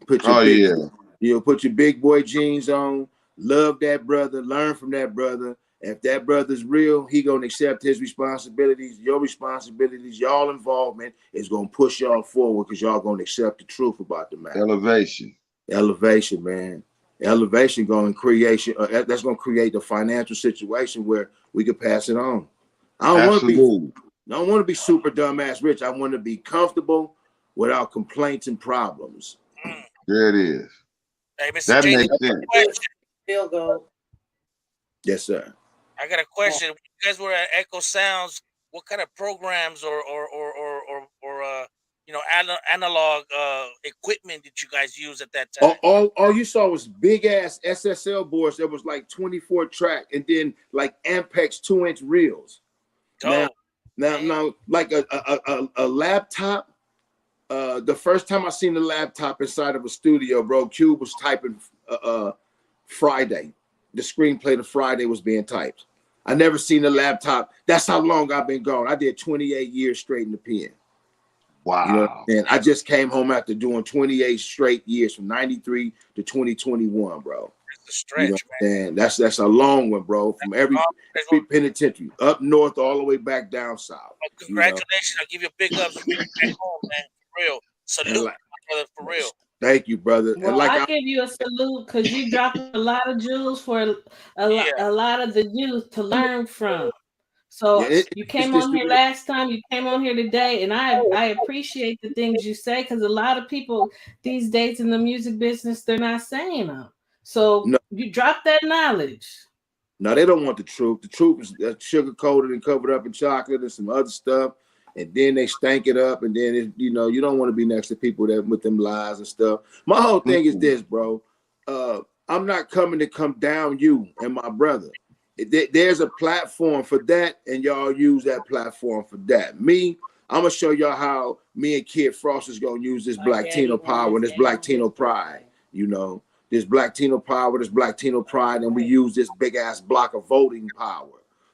Put your put your big boy jeans on. Love that brother. Learn from that brother. If that brother's real, he gonna accept his responsibilities, your responsibilities, y'all involvement is gonna push y'all forward because y'all gonna accept the truth about the matter. Elevation, man. Elevation going creation. That's gonna create the financial situation where we could pass it on. I don't want to be super dumbass rich. I want to be comfortable without complaints and problems. There it is. Hey, Mr. That J, makes sense. Field goal. Yes, sir. I got a question. When you guys were at Echo Sounds, what kind of programs or analog equipment did you guys use at that time? All you saw was big ass SSL boards that was like 24 track and then like Ampex 2-inch reels. Now, like a laptop. The first time I seen the laptop inside of a studio, bro, Cube was typing Friday. The screenplay to Friday was being typed. I never seen a laptop. That's how long I've been gone. I did 28 years straight in the pen. Wow. You know what I'm saying? I just came home after doing 28 straight years from 93 to 2021, bro. That's a stretch, you know man. That's a long one, bro. From every penitentiary, up north all the way back down south. Well, congratulations. I'll give you a big ups back home, man. For real. Salute, brother, for real. Thank you, brother. Well, I give you a salute because you dropped a lot of jewels for a lot of the youth to learn from. So you came on here last time, you came on here today, and I appreciate the things you say because a lot of people these days in the music business, they're not saying them. So you drop that knowledge. No, they don't want the truth. The truth is sugar coated and covered up in chocolate and some other stuff. And then they stank it up, and then you don't want to be next to people that with them lies and stuff. My whole thing is this, bro. I'm not coming to come down you and my brother. There's a platform for that, and y'all use that platform for that. Me, I'm gonna show y'all how me and Kid Frost is gonna use this Black Tino power and this Black Tino pride. This Black Tino power, this Black Tino pride, and we use this big ass block of voting power.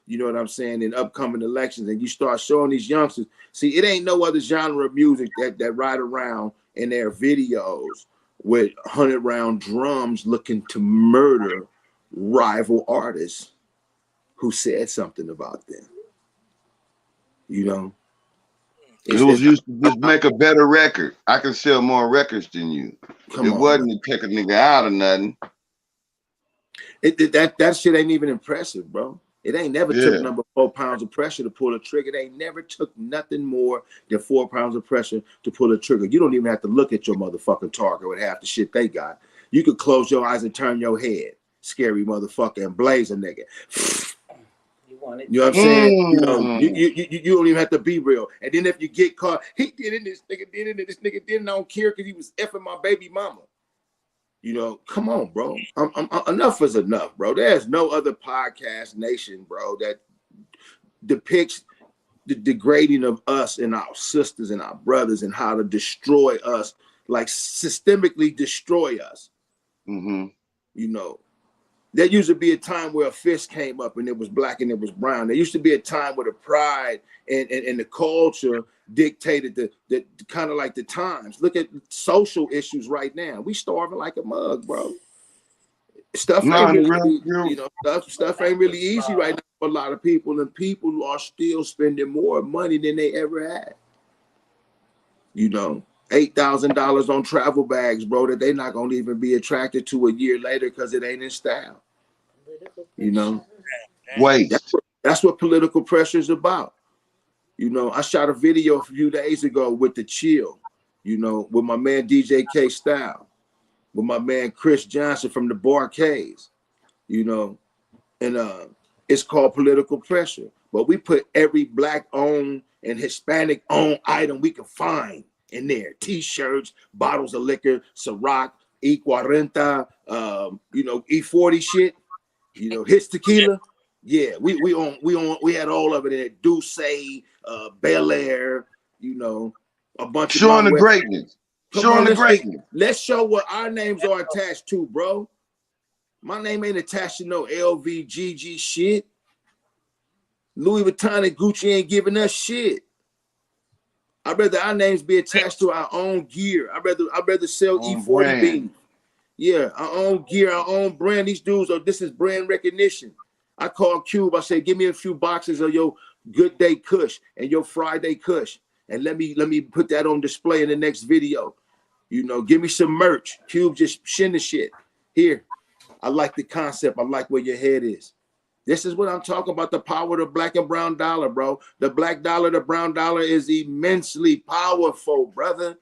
You know what I'm saying? In upcoming elections, and you start showing these youngsters. See, it ain't no other genre of music that ride around in their videos with 100-round drums looking to murder rival artists who said something about them. Who's used to just make a better record. I can sell more records than you. It wasn't to take a nigga out or nothing. That shit ain't even impressive, bro. It ain't never took number 4 pounds of pressure to pull a trigger. It ain't never took nothing more than 4 pounds of pressure to pull a trigger. You don't even have to look at your motherfucking target with half the shit they got. You could close your eyes and turn your head, scary motherfucker, and blaze a nigga. You know what I'm saying? You don't even have to be real. And then if you get caught, he did it, this nigga did it, and this nigga didn't. I don't care because he was effing my baby mama. Come on, bro. Enough is enough, bro. There's no other podcast nation, bro, that depicts the degrading of us and our sisters and our brothers and how to destroy us, like systemically destroy us. There used to be a time where a fist came up and it was black and it was brown. There used to be a time where the pride and the culture dictated the kind of like the times. Look at social issues right now. We starving like a mug, bro. Stuff ain't really, you know, stuff ain't really easy right now for a lot of people, and people are still spending more money than they ever had. You know, $8,000 on travel bags, bro, that they're not gonna even be attracted to a year later because it ain't in style. You know, that's what political pressure is about. You know, I shot a video a few days ago with the Chill, you know, with my man DJ K Style, with my man Chris Johnson from the Barcades, you know, and it's called Political Pressure. But we put every black owned and Hispanic owned item we can find in there: t-shirts, bottles of liquor, Ciroc, E40, you know, E40 shit, you know, Hits Tequila. Yeah, we had all of it in it. Douce, Bel Air, you know, a bunch of showing the greatness. Showing the greatness. Let's show what our names are attached to, bro. My name ain't attached to no LVGG shit. Louis Vuitton and Gucci ain't giving us shit. I'd rather our names be attached to our own gear. I'd rather sell E40 beans. Yeah, our own gear, our own brand. These dudes this is brand recognition. I call Cube. I say, give me a few boxes of your Good Day Kush and your Friday Kush, and let me put that on display in the next video. You know, give me some merch. Cube just shin the shit. Here, I like the concept. I like where your head is. This is what I'm talking about, the power of the black and brown dollar, bro. The black dollar, the brown dollar is immensely powerful, brother.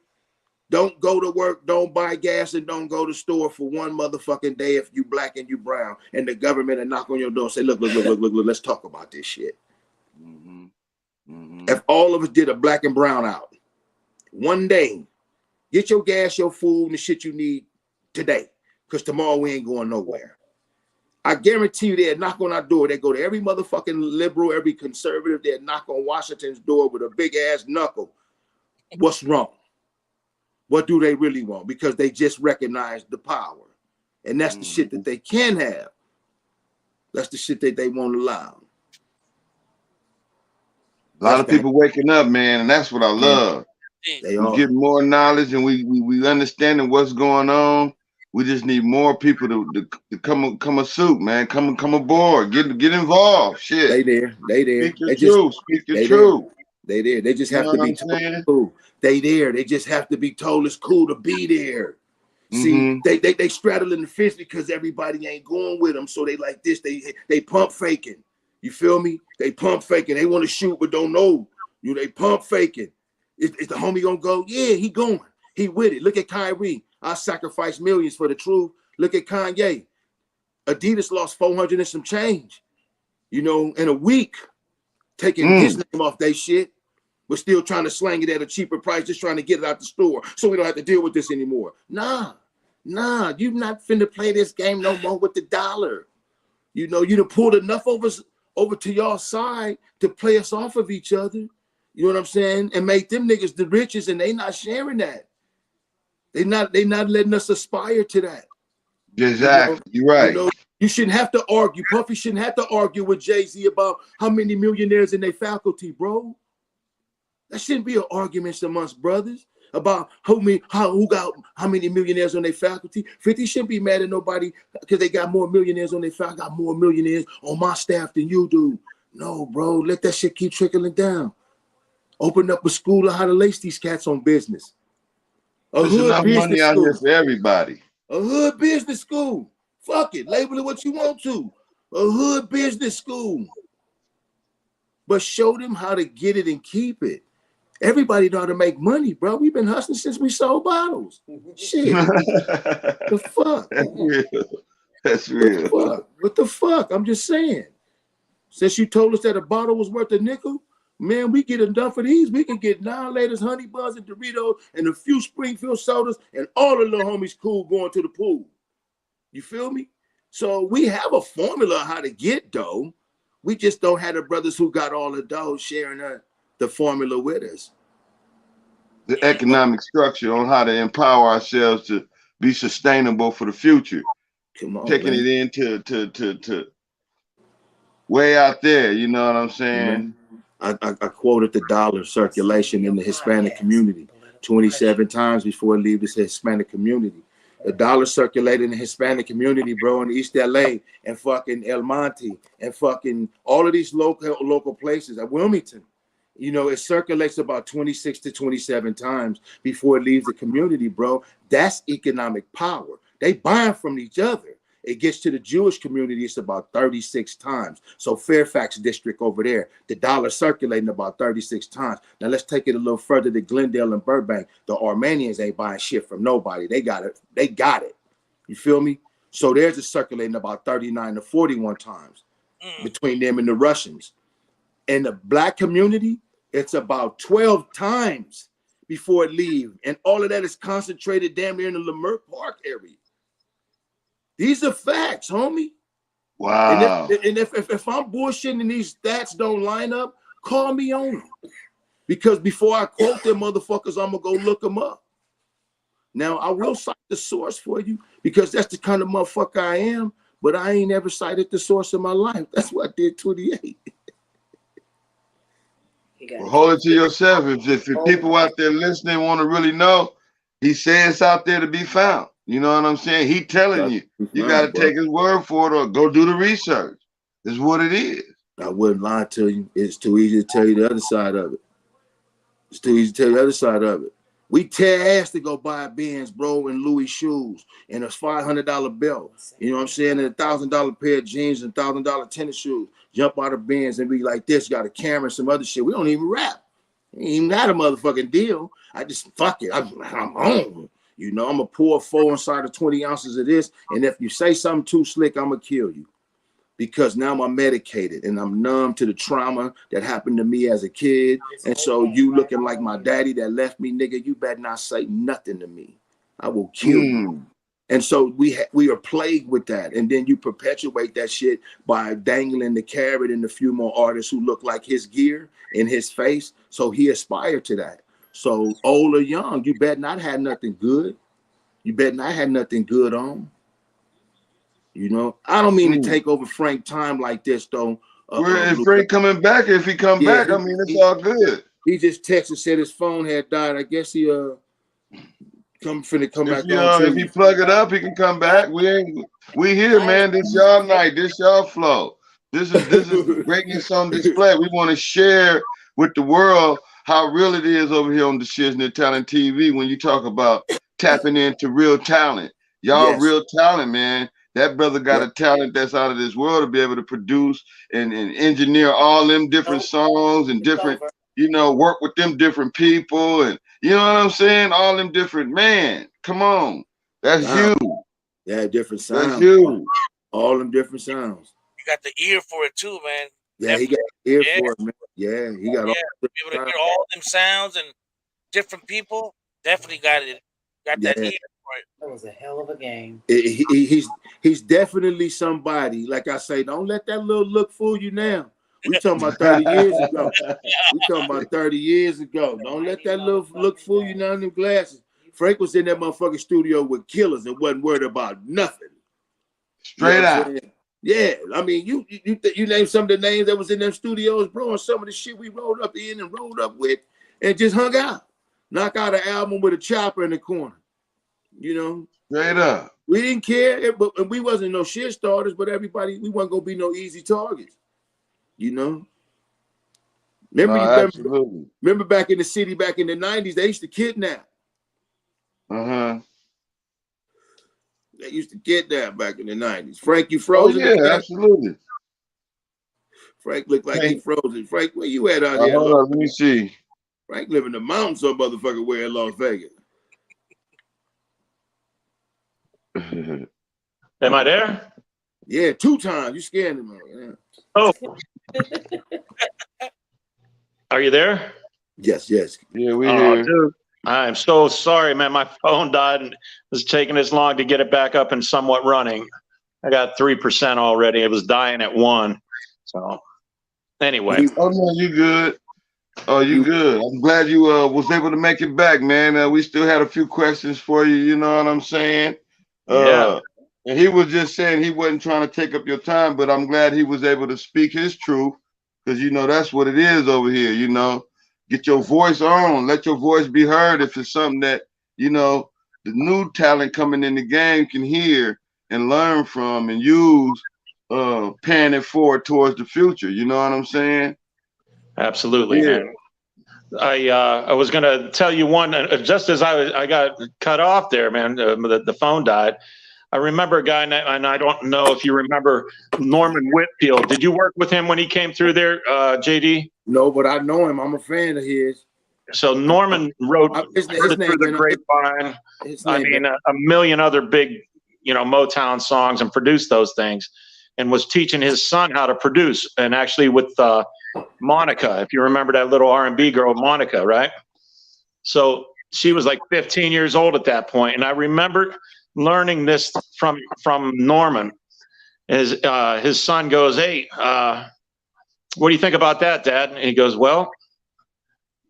Don't go to work, don't buy gas, and don't go to store for one motherfucking day if you black and you brown, and the government will knock on your door and say, look, let's talk about this shit. If all of us did a black and brown out, one day, get your gas, your food, and the shit you need today, because tomorrow we ain't going nowhere. I guarantee you they'll knock on our door. They go to every motherfucking liberal, every conservative. They'll knock on Washington's door with a big ass knuckle. What's wrong? What do they really want? Because they just recognize the power. And that's the shit that they can have. That's the shit that they won't allow. A lot of people waking up, man, and that's what I love. We get more knowledge, and we understanding what's going on. We just need more people to come a suit, man. Come aboard. Get involved. Shit. They there. Speak the truth. Speak the truth. They there. They just have to be told it's cool. They there. They just have to be told it's cool to be there. See, they straddling the fence because everybody ain't going with them. So they like this. They pump faking. You feel me? They pump faking. They want to shoot but don't know. They pump faking. Is the homie gonna go? Yeah, he going. He with it. Look at Kyrie. I sacrificed millions for the truth. Look at Kanye. Adidas lost 400 and some change, you know, in a week, taking his name off their shit. We're still trying to slang it at a cheaper price, just trying to get it out the store so we don't have to deal with this anymore. Nah, you're not finna play this game no more with the dollar. You know, you done pulled enough of us over to y'all side to play us off of each other. You know what I'm saying? And make them niggas the richest, and they not sharing that. They not letting us aspire to that. Exactly. You're right. You know, you shouldn't have to argue. Puffy shouldn't have to argue with Jay-Z about how many millionaires in their faculty, bro. That shouldn't be an argument amongst brothers about who got how many millionaires on their faculty. 50 shouldn't be mad at nobody because they got more millionaires on their faculty. I got more millionaires on my staff than you do. No, bro. Let that shit keep trickling down. Open up a school on how to lace these cats on business. There's enough money out here for everybody. A hood business school. Fuck it. Label it what you want to. A hood business school. But show them how to get it and keep it. Everybody know how to make money, bro. We've been hustling since we sold bottles. Shit. The fuck? That's real. What the fuck? I'm just saying. Since you told us that a bottle was worth a nickel, man, we get enough of these. We can get Annihilators, Honey Buns, and Doritos, and a few Springfield sodas, and all the little homies cool going to the pool. You feel me? So we have a formula how to get dough. We just don't have the brothers who got all the dough sharing the formula with us. The economic structure on how to empower ourselves to be sustainable for the future. Come on, taking man. it into to way out there. You know what I'm saying? I quoted the dollar circulation in the Hispanic community 27 times before it leaves the Hispanic community. The dollar circulated in the Hispanic community, bro, in East LA and fucking El Monte and fucking all of these local places at Wilmington. You know, it circulates about 26 to 27 times before it leaves the community, bro. That's economic power. They buying from each other. It gets to the Jewish community, it's about 36 times. So Fairfax district over there, the dollar circulating about 36 times. Now let's take it a little further to Glendale and Burbank. The Armenians ain't buying shit from nobody. They got it. They got it. You feel me? So theirs is circulating about 39 to 41 times between them and the Russians. In the black community, it's about 12 times before it leaves. And all of that is concentrated damn near in the Leimert Park area. These are facts, homie. Wow. And if I'm bullshitting and these stats don't line up, call me on them. Because before I quote them motherfuckers, I'm going to go look them up. Now, I will cite the source for you because that's the kind of motherfucker I am, but I ain't ever cited the source in my life. That's what I did 28. Well, hold it to yourself. If people out there listening want to really know, he says it's out there to be found. You know what I'm saying? He telling you, you got to take his word for it or go do the research. It's what it is. I wouldn't lie to you. It's too easy to tell you the other side of it. It's too easy to tell you the other side of it. We tear ass to go buy a Benz, bro, and Louis shoes and a $500 belt. You know what I'm saying? And $1,000 pair of jeans and $1,000 tennis shoes. Jump out of Benz and be like this, got a camera and some other shit. We don't even rap. Ain't even got a motherfucking deal. I just fuck it. I'm on. You know, I'm gonna pour 4 inside of 20 ounces of this. And if you say something too slick, I'm gonna kill you. Because now I'm medicated and I'm numb to the trauma that happened to me as a kid. And so you looking like my daddy that left me, nigga, you better not say nothing to me. I will kill you. And so we are plagued with that. And then you perpetuate that shit by dangling the carrot in a few more artists who look like his gear in his face. So he aspired to that. So old or young, you better not have nothing good. You better not have nothing good on. You know, I don't mean to take over Frank time like this, though. If Frank coming back, if he come back, I mean, it's all good. He just texted, said his phone had died. I guess he come back on. If he plug it up, he can come back. We here, man. This y'all night. This y'all flow. This is greatness on display. We want to share with the world how real it is over here on the Shiznit Talent TV when you talk about tapping into real talent. Y'all real talent, man. That brother got a talent that's out of this world to be able to produce and engineer all them different songs and different, you know, work with them different people and you know what I'm saying? All them different, man. Come on. That's huge. Yeah, different sounds. That's huge. All them different sounds. You got the ear for it too, man. Yeah, he got the ear for it, man. Yeah, he got all be able to hear all them sounds and different people. Definitely got it. Got that ear for it. That was a hell of a game. He's definitely somebody. Like I say, don't let that little look fool you now. We talking about 30 years ago. We talking about 30 years ago. Don't let that little look fool you now in them glasses. Frank was in that motherfucking studio with killers and wasn't worried about nothing. Straight out. Yeah, I mean, you name some of the names that was in them studios, bro, and some of the shit we rolled up in and rolled up with and just hung out. Knock out an album with a chopper in the corner. You know? Straight up. We didn't care, but we wasn't no shit starters, but everybody, we wasn't gonna be no easy targets. You know? Remember back in the city, back in the 90s, they used to kidnap. Uh-huh. They used to kidnap back in the 90s. Frank, you frozen? Oh, yeah, absolutely. Frank looked like he frozen. Frank, where you at out here? Hold on, let me see. Frank live in the mountains, some motherfucker way in Las Vegas. Am I there? Yeah, 2 times. You scared him. Yeah. Oh. Are you there? Yes. Yeah, we here. Dude, I'm so sorry, man. My phone died and it's taking this long to get it back up and somewhat running. I got 3% already. It was dying at 1. So anyway. Oh no, you good. Oh, you good. I'm glad you was able to make it back, man. We still had a few questions for you, you know what I'm saying? Yeah. And he was just saying he wasn't trying to take up your time, but I'm glad he was able to speak his truth, because you know that's what it is over here. You know, get your voice on, let your voice be heard. If it's something that you know the new talent coming in the game can hear and learn from and use, paying it forward towards the future. You know what I'm saying? Absolutely, Yeah. man. I was going to tell you one, just as I got cut off there, man. The phone died. I remember a guy, and I don't know if you remember Norman Whitfield. Did you work with him when he came through there, JD? No, but I know him. I'm a fan of his. So Norman wrote His Through the Grapevine. I mean, a million other big, Motown songs, and produced those things, and was teaching his son how to produce, and actually with Monica, if you remember that little R&B girl, Monica, right? So she was like 15 years old at that point, and I remember learning this from Norman. His son goes, "Hey, what do you think about that, Dad?" And he goes, "Well,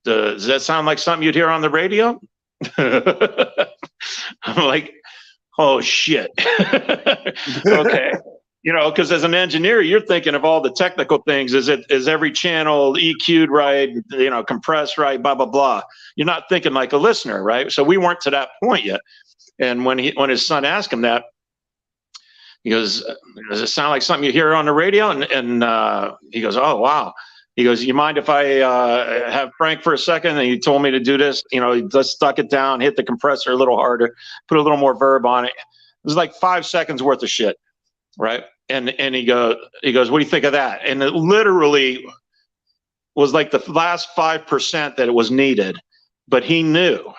does that sound like something you'd hear on the radio?" I'm like, "Oh shit." Okay. Because as an engineer, you're thinking of all the technical things. Is every channel EQ'd right? Compressed right? Blah blah blah. You're not thinking like a listener, right? So we weren't to that point yet. And when his son asked him that, he goes, "Does it sound like something you hear on the radio?" And he goes, "Oh wow." He goes, "You mind if I have Frank for a second?" And he told me to do this. He just stuck it down, hit the compressor a little harder, put a little more verb on it. It was like 5 seconds worth of shit, right? And he goes, "What do you think of that?" And it literally was like the last 5% that it was needed, but he knew,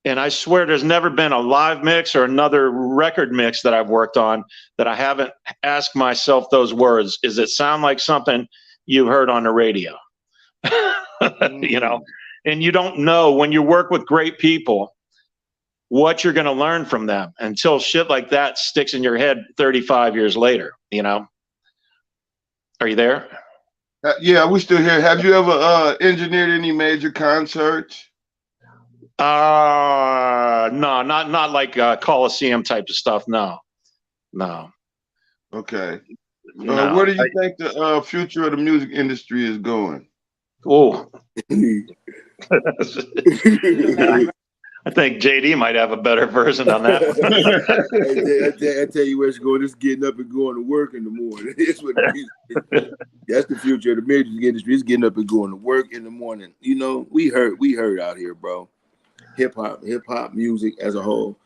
And I swear there's never been a live mix or another record mix that I've worked on that I haven't asked myself those words. Does it sound like something you heard on the radio? And you don't know when you work with great people what you're going to learn from them until shit like that sticks in your head 35 years later, Are you there? Yeah, we still here. Have you ever engineered any major concerts? No, not like Coliseum type of stuff. No. Okay. No. Where do you think the future of the music industry is going? Oh. I think JD might have a better version on that. I tell you where it's going. It's getting up and going to work in the morning. That's what that's the future of the music industry. It's getting up and going to work in the morning. We heard out here, bro. Hip hop music as a whole.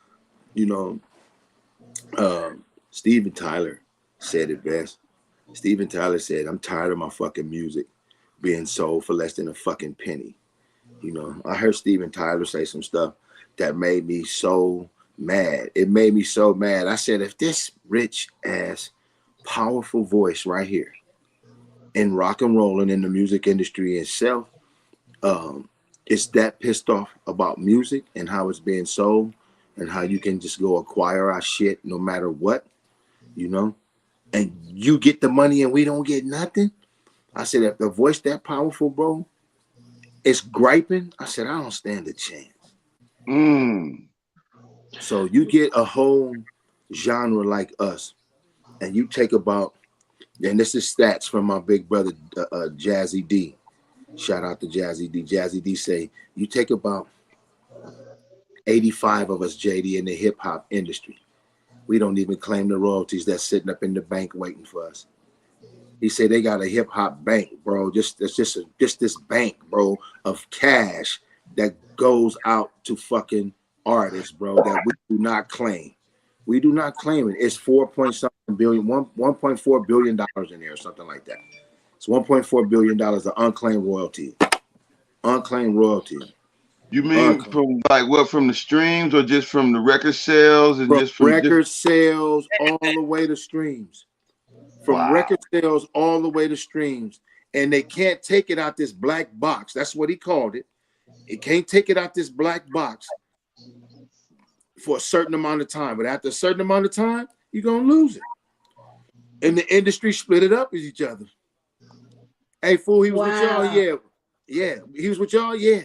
Steven Tyler said it best. Steven Tyler said, "I'm tired of my fucking music being sold for less than a fucking penny." I heard Steven Tyler say some stuff that made me so mad. It made me so mad. I said, if this rich ass, powerful voice right here in rock and roll and in the music industry itself, is that pissed off about music and how it's being sold and how you can just go acquire our shit no matter what, and you get the money and we don't get nothing. I said, if the voice that powerful, bro, is griping, I said, I don't stand a chance. So you get a whole genre like us, and you take about, and this is stats from my big brother, Jazzy D. Shout out to Jazzy D. Jazzy D say, you take about 85 of us, JD, in the hip hop industry. We don't even claim the royalties that's sitting up in the bank waiting for us. He said they got a hip hop bank, bro. Just this bank, bro, of cash that goes out to fucking artists, bro, that we do not claim. We do not claim it. It's 1.4 billion in there or something like that. It's $1.4 billion of unclaimed royalty. Unclaimed royalty. You mean from from the streams or just from the record sales and just from record sales all the way to streams? From record sales all the way to streams. And they can't take it out this black box. That's what he called it. It can't take it out this black box for a certain amount of time. But after a certain amount of time, you're going to lose it. And the industry split it up with each other. Hey, fool, he was with y'all? Yeah. Yeah. He was with y'all? Yeah.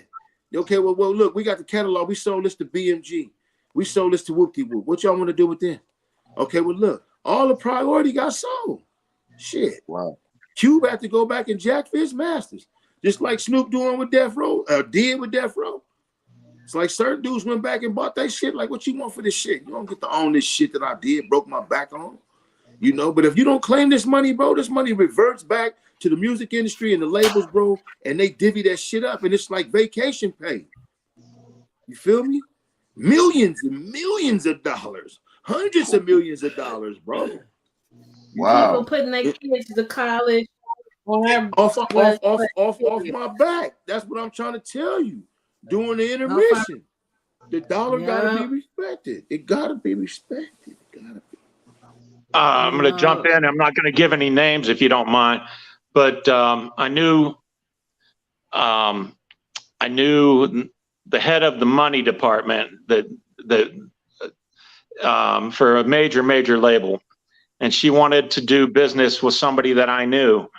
Okay, well, look, we got the catalog. We sold this to BMG. We sold this to Whoop-De-Whoop. What y'all want to do with them? Okay, well look, all the priority got sold. Shit. Wow. Cube had to go back and jack for his masters, just like Snoop doing with Death Row, did with Death Row. It's like certain dudes went back and bought that shit. Like, what you want for this shit? You don't get to own this shit that I did, broke my back on. You know, but if you don't claim this money, bro, this money reverts back to the music industry and the labels, bro, and they divvy that shit up, and it's like vacation pay. You feel me? Millions and millions of dollars, hundreds of millions of dollars, bro. Wow. People putting their kids to college off my back. That's what I'm trying to tell you. During the intermission, the dollar gotta be respected. It gotta be respected. It gotta be. I'm going to jump in. I'm not going to give any names if you don't mind, but I knew the head of the money department for a major label, and she wanted to do business with somebody that I knew,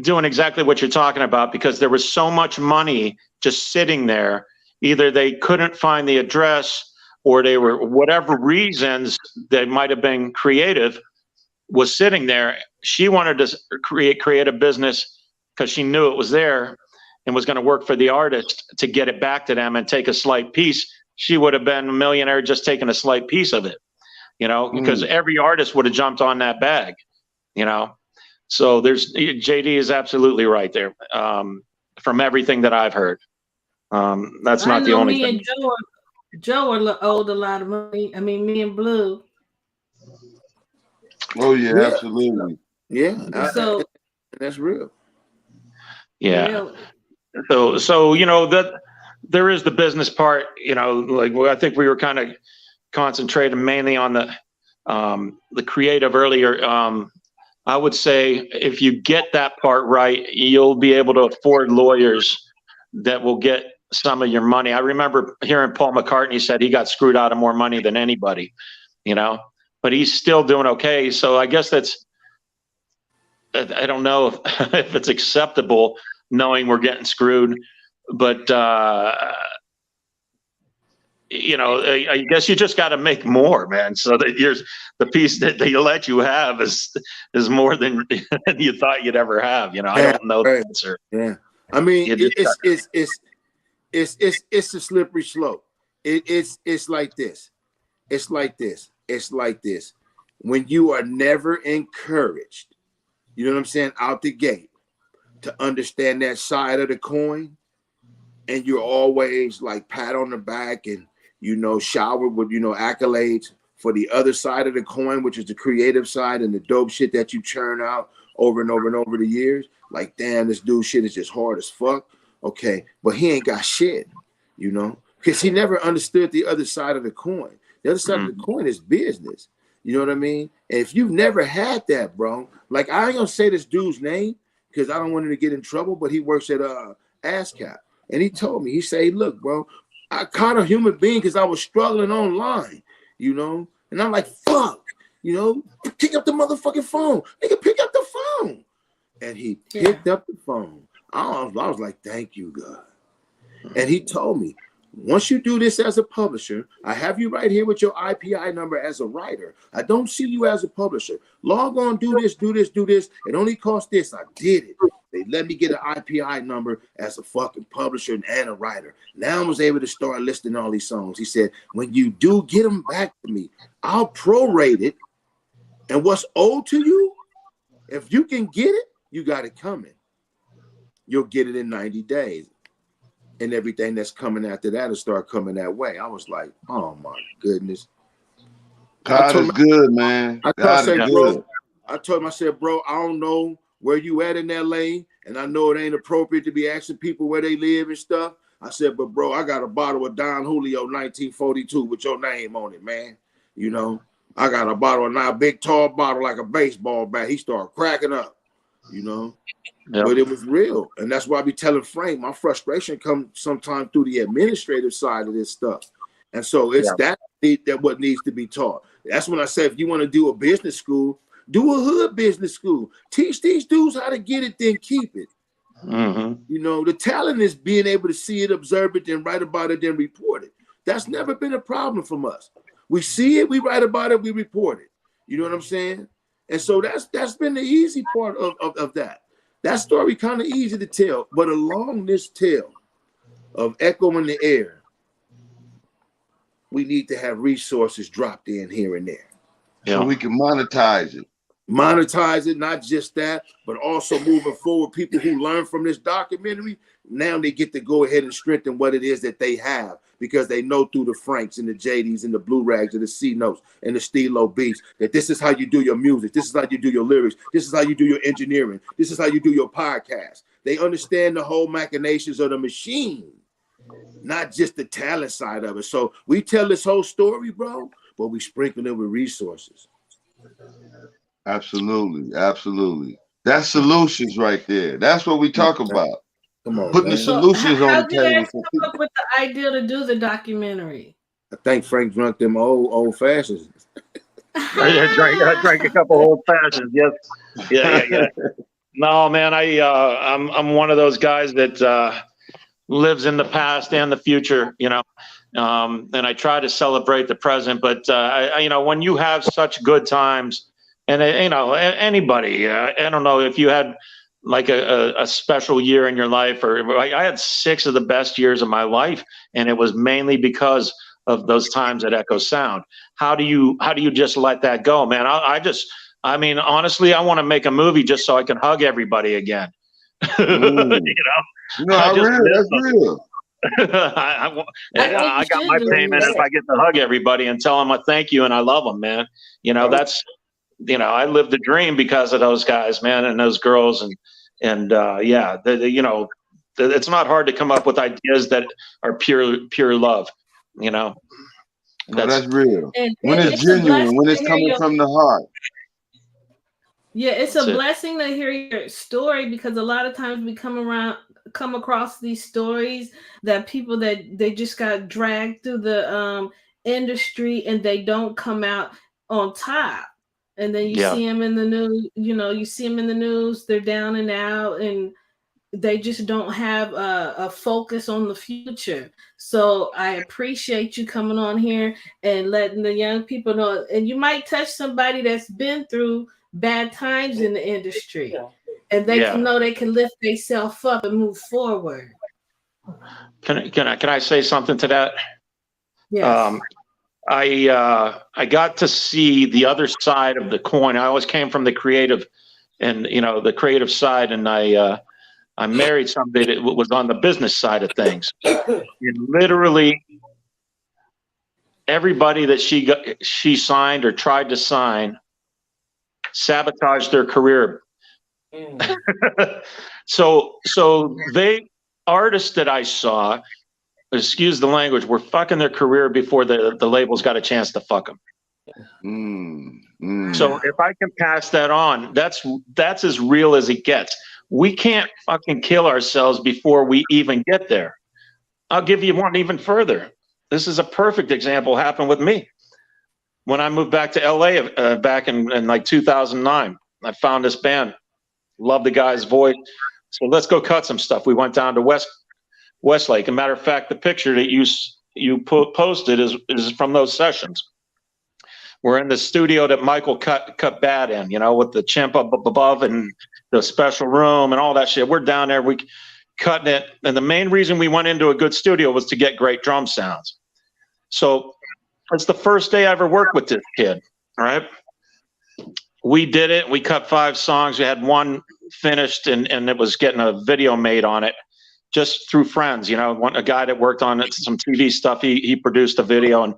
doing exactly what you're talking about, because there was so much money just sitting there. Either they couldn't find the address, or they were, whatever reasons they might have been creative, was sitting there. She wanted to create a business because she knew it was there and was going to work for the artist to get it back to them and take a slight piece. She would have been a millionaire just taking a slight piece of it, you know, because every artist would have jumped on that bag, you know. So JD is absolutely right there, from everything that I've heard. That's not the only thing. Joe owed a lot of money. I mean, me and Blue. Oh yeah, absolutely. Yeah, so that's real. Yeah. So you know that there is the business part. You know, like I think we were kind of concentrating mainly on the creative earlier. I would say if you get that part right, you'll be able to afford lawyers that will get some of your money. I remember hearing Paul McCartney said he got screwed out of more money than anybody, you know, but he's still doing okay. So I guess I don't know if it's acceptable knowing we're getting screwed, but you know, I guess you just got to make more, man. So that the piece that they let you have is more than you thought you'd ever have. You know, I don't know the answer. Yeah, I mean, it's a slippery slope. It's like this. It's like this. It's like this. When you are never encouraged, you know what I'm saying, out the gate, to understand that side of the coin, and you're always like pat on the back and, you know, showered with, you know, accolades for the other side of the coin, which is the creative side and the dope shit that you churn out over and over and over the years. Like, damn, this dude shit is just hard as fuck. Okay, but he ain't got shit, you know, because he never understood the other side of the coin. The other side of the coin is business. You know what I mean? And if you've never had that, bro, like, I ain't gonna say this dude's name because I don't want him to get in trouble, but he works at ASCAP. And he told me, he said, look, bro, I caught a human being because I was struggling online, you know? And I'm like, fuck, you know, pick up the motherfucking phone. Nigga, pick up the phone. And he picked up the phone. I was like, thank you, God. And he told me, once you do this as a publisher, I have you right here with your IPI number as a writer. I don't see you as a publisher. Log on, do this. It only costs this. I did it. They let me get an IPI number as a fucking publisher and a writer. Now I was able to start listing all these songs. He said, when you do get them back to me, I'll prorate it. And what's owed to you, if you can get it, you got it coming. You'll get it in 90 days. And everything that's coming after that will start coming that way. I was like, oh my goodness. God is good, man. I told him, I said, bro, I don't know where you at in LA, and I know it ain't appropriate to be asking people where they live and stuff. I said, but bro, I got a bottle of Don Julio 1942 with your name on it, man. You know, I got a bottle of now, big tall bottle like a baseball bat. He started cracking up, you know. Yep. But it was real. And that's why I be telling Frank, my frustration comes sometimes through the administrative side of this stuff. And so it's that what needs to be taught. That's when I say, if you want to do a business school, do a hood business school. Teach these dudes how to get it, then keep it. You know, the talent is being able to see it, observe it, then write about it, then report it. That's never been a problem from us. We see it, we write about it, we report it. You know what I'm saying? And so that's been the easy part of that. That story kind of easy to tell, but along this tale of Echo in the Air, we need to have resources dropped in here and there. So we can monetize it. Monetize it, not just that, but also moving forward, people who learn from this documentary, now they get to go ahead and strengthen what it is that they have, because they know through the Franks and the JDs and the Blue Rags and the C Notes and the Stilo Beats that this is how you do your music, this is how you do your lyrics, this is how you do your engineering, this is how you do your podcast. They understand the whole machinations of the machine, not just the talent side of it. So we tell this whole story, bro, but we sprinkle it with resources. Absolutely, absolutely. That's solutions right there. That's what we talk about. Come on, putting man. the solutions on the How did you table. guys come up with the idea to do the documentary? I think Frank drunk them old fashions. I drank a couple old fashions. Yes, yeah. No, man, I'm one of those guys that lives in the past and the future, you know, and I try to celebrate the present. But you know, when you have such good times, and you know, anybody, I don't know if you had like a special year in your life, or I had 6 of the best years of my life, and it was mainly because of those times at Echo Sound. How do you just let that go, man? I mean, honestly, I want to make a movie just so I can hug everybody again. You know, that's real. I got my payment if I get to hug everybody and tell them I thank you and I love them, man. You know, that's, you know, I lived the dream because of those guys, man, and those girls, and yeah, you know, it's not hard to come up with ideas that are pure love, you know. That's real. And when it's genuine, when it's coming from the heart. Yeah, it's a blessing to hear your story, because a lot of times we come across these stories that people that they just got dragged through the industry and they don't come out on top. And then you see them in the news, you know, you see them in the news, they're down and out, and they just don't have a focus on the future. So I appreciate you coming on here and letting the young people know. And you might touch somebody that's been through bad times in the industry, and they can know they can lift themselves up and move forward. Can I say something to that? Yes. I got to see the other side of the coin. I always came from the creative, and you know, the creative side, and I married somebody that was on the business side of things. And literally everybody that she signed or tried to sign sabotaged their career. So they artists that I saw, excuse the language, were fucking their career before the labels got a chance to fuck them. So if I can pass that on, that's as real as it gets. We can't fucking kill ourselves before we even get there. I'll give you one even further. This is a perfect example. Happened with me when I moved back to LA back in like 2009. I found this band, loved the guy's voice, so let's go cut some stuff. We went down to Westlake. As a matter of fact, the picture that you posted is from those sessions. We're in the studio that Michael cut Bad in, you know, with the chimp up above and the special room and all that shit. We're down there, we cutting it, and the main reason we went into a good studio was to get great drum sounds. So it's the first day I ever worked with this kid, all right? We did it. We cut 5 songs. We had one finished, and it was getting a video made on it just through friends. You know, a guy that worked on some TV stuff, he produced a video, and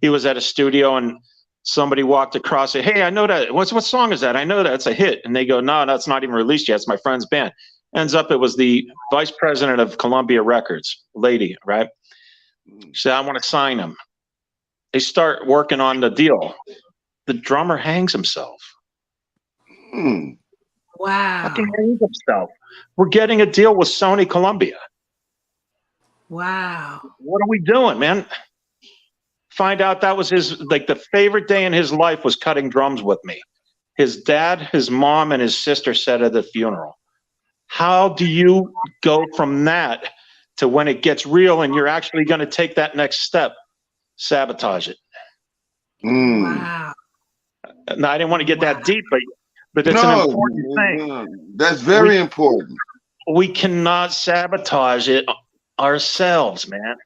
he was at a studio, and somebody walked across and said, hey, I know that. What song is that? I know that. It's a hit. And they go, no, that's not even released yet. It's my friend's band. Ends up, it was the vice president of Columbia Records, lady, right? She said, I want to sign him. They start working on the deal. The drummer hangs himself. Wow. Fucking hangs himself. We're getting a deal with Sony Columbia. Wow. What are we doing, man? Find out that was his, like, the favorite day in his life was cutting drums with me. His dad, his mom, and his sister said at the funeral. How do you go from that to when it gets real and you're actually going to take that next step? Sabotage it. Wow. No, I didn't want to get that deep, but it's an No, important thing. no, that's very important. We cannot sabotage it ourselves, man.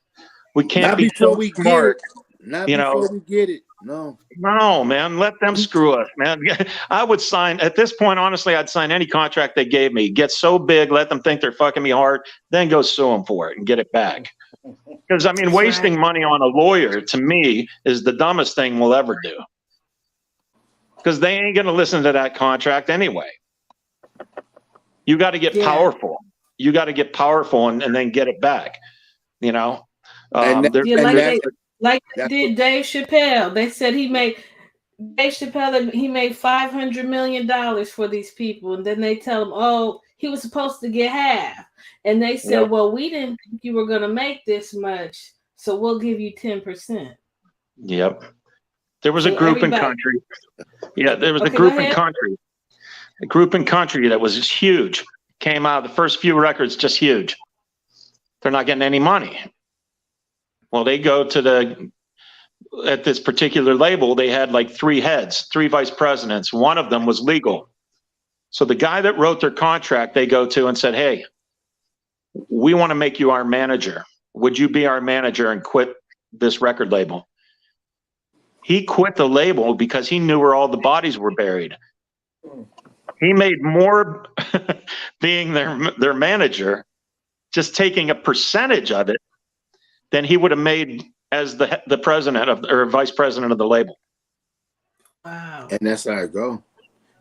We can't Not be before so we get smart, it. Not you know. before we get it. No. No, man, let them screw us, man. I would sign at this point. Honestly, I'd sign any contract they gave me. Get so big, let them think they're fucking me hard, then go sue them for it and get it back. Because I mean, That's wasting right. money on a lawyer to me is the dumbest thing we'll ever do. Because they ain't gonna listen to that contract anyway. You got to get powerful. You got to get powerful and then get it back. You know, And Yeah, like they that's did Dave Chappelle. They said Dave Chappelle, he made $500 million for these people, and then they tell him, oh, he was supposed to get half, and they said, Yep. well, we didn't think you were going to make this much, so we'll give you 10%. Yep. There was So a group in everybody- country. Yeah, there was a Okay, group go in ahead. country. A group in country that was huge. Came out the first few records just huge. They're not getting any money. Well, they go to at this particular label, they had like 3 heads, 3 vice presidents. One of them was legal. So the guy that wrote their contract, they go to and said, hey, we want to make you our manager. Would you be our manager and quit this record label? He quit the label because he knew where all the bodies were buried. He made more being their manager, just taking a percentage of it, than he would have made as the president of or vice president of the label. Wow. And that's how it go.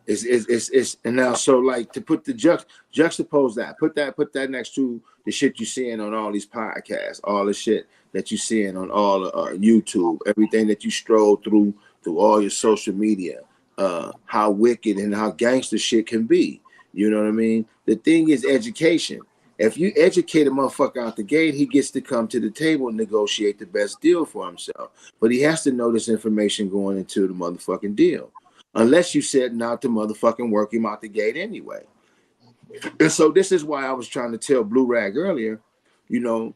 It's and now so like to put the juxtapose that, put that next to the shit you seeing on all these podcasts, all the shit that you seeing on all YouTube, everything that you stroll through all your social media, how wicked and how gangster shit can be. You know what I mean? The thing is education. If you educate a motherfucker out the gate, he gets to come to the table and negotiate the best deal for himself. But he has to know this information going into the motherfucking deal. Unless you setting out to motherfucking work him out the gate anyway. And so this is why I was trying to tell Blue Rag earlier, you know,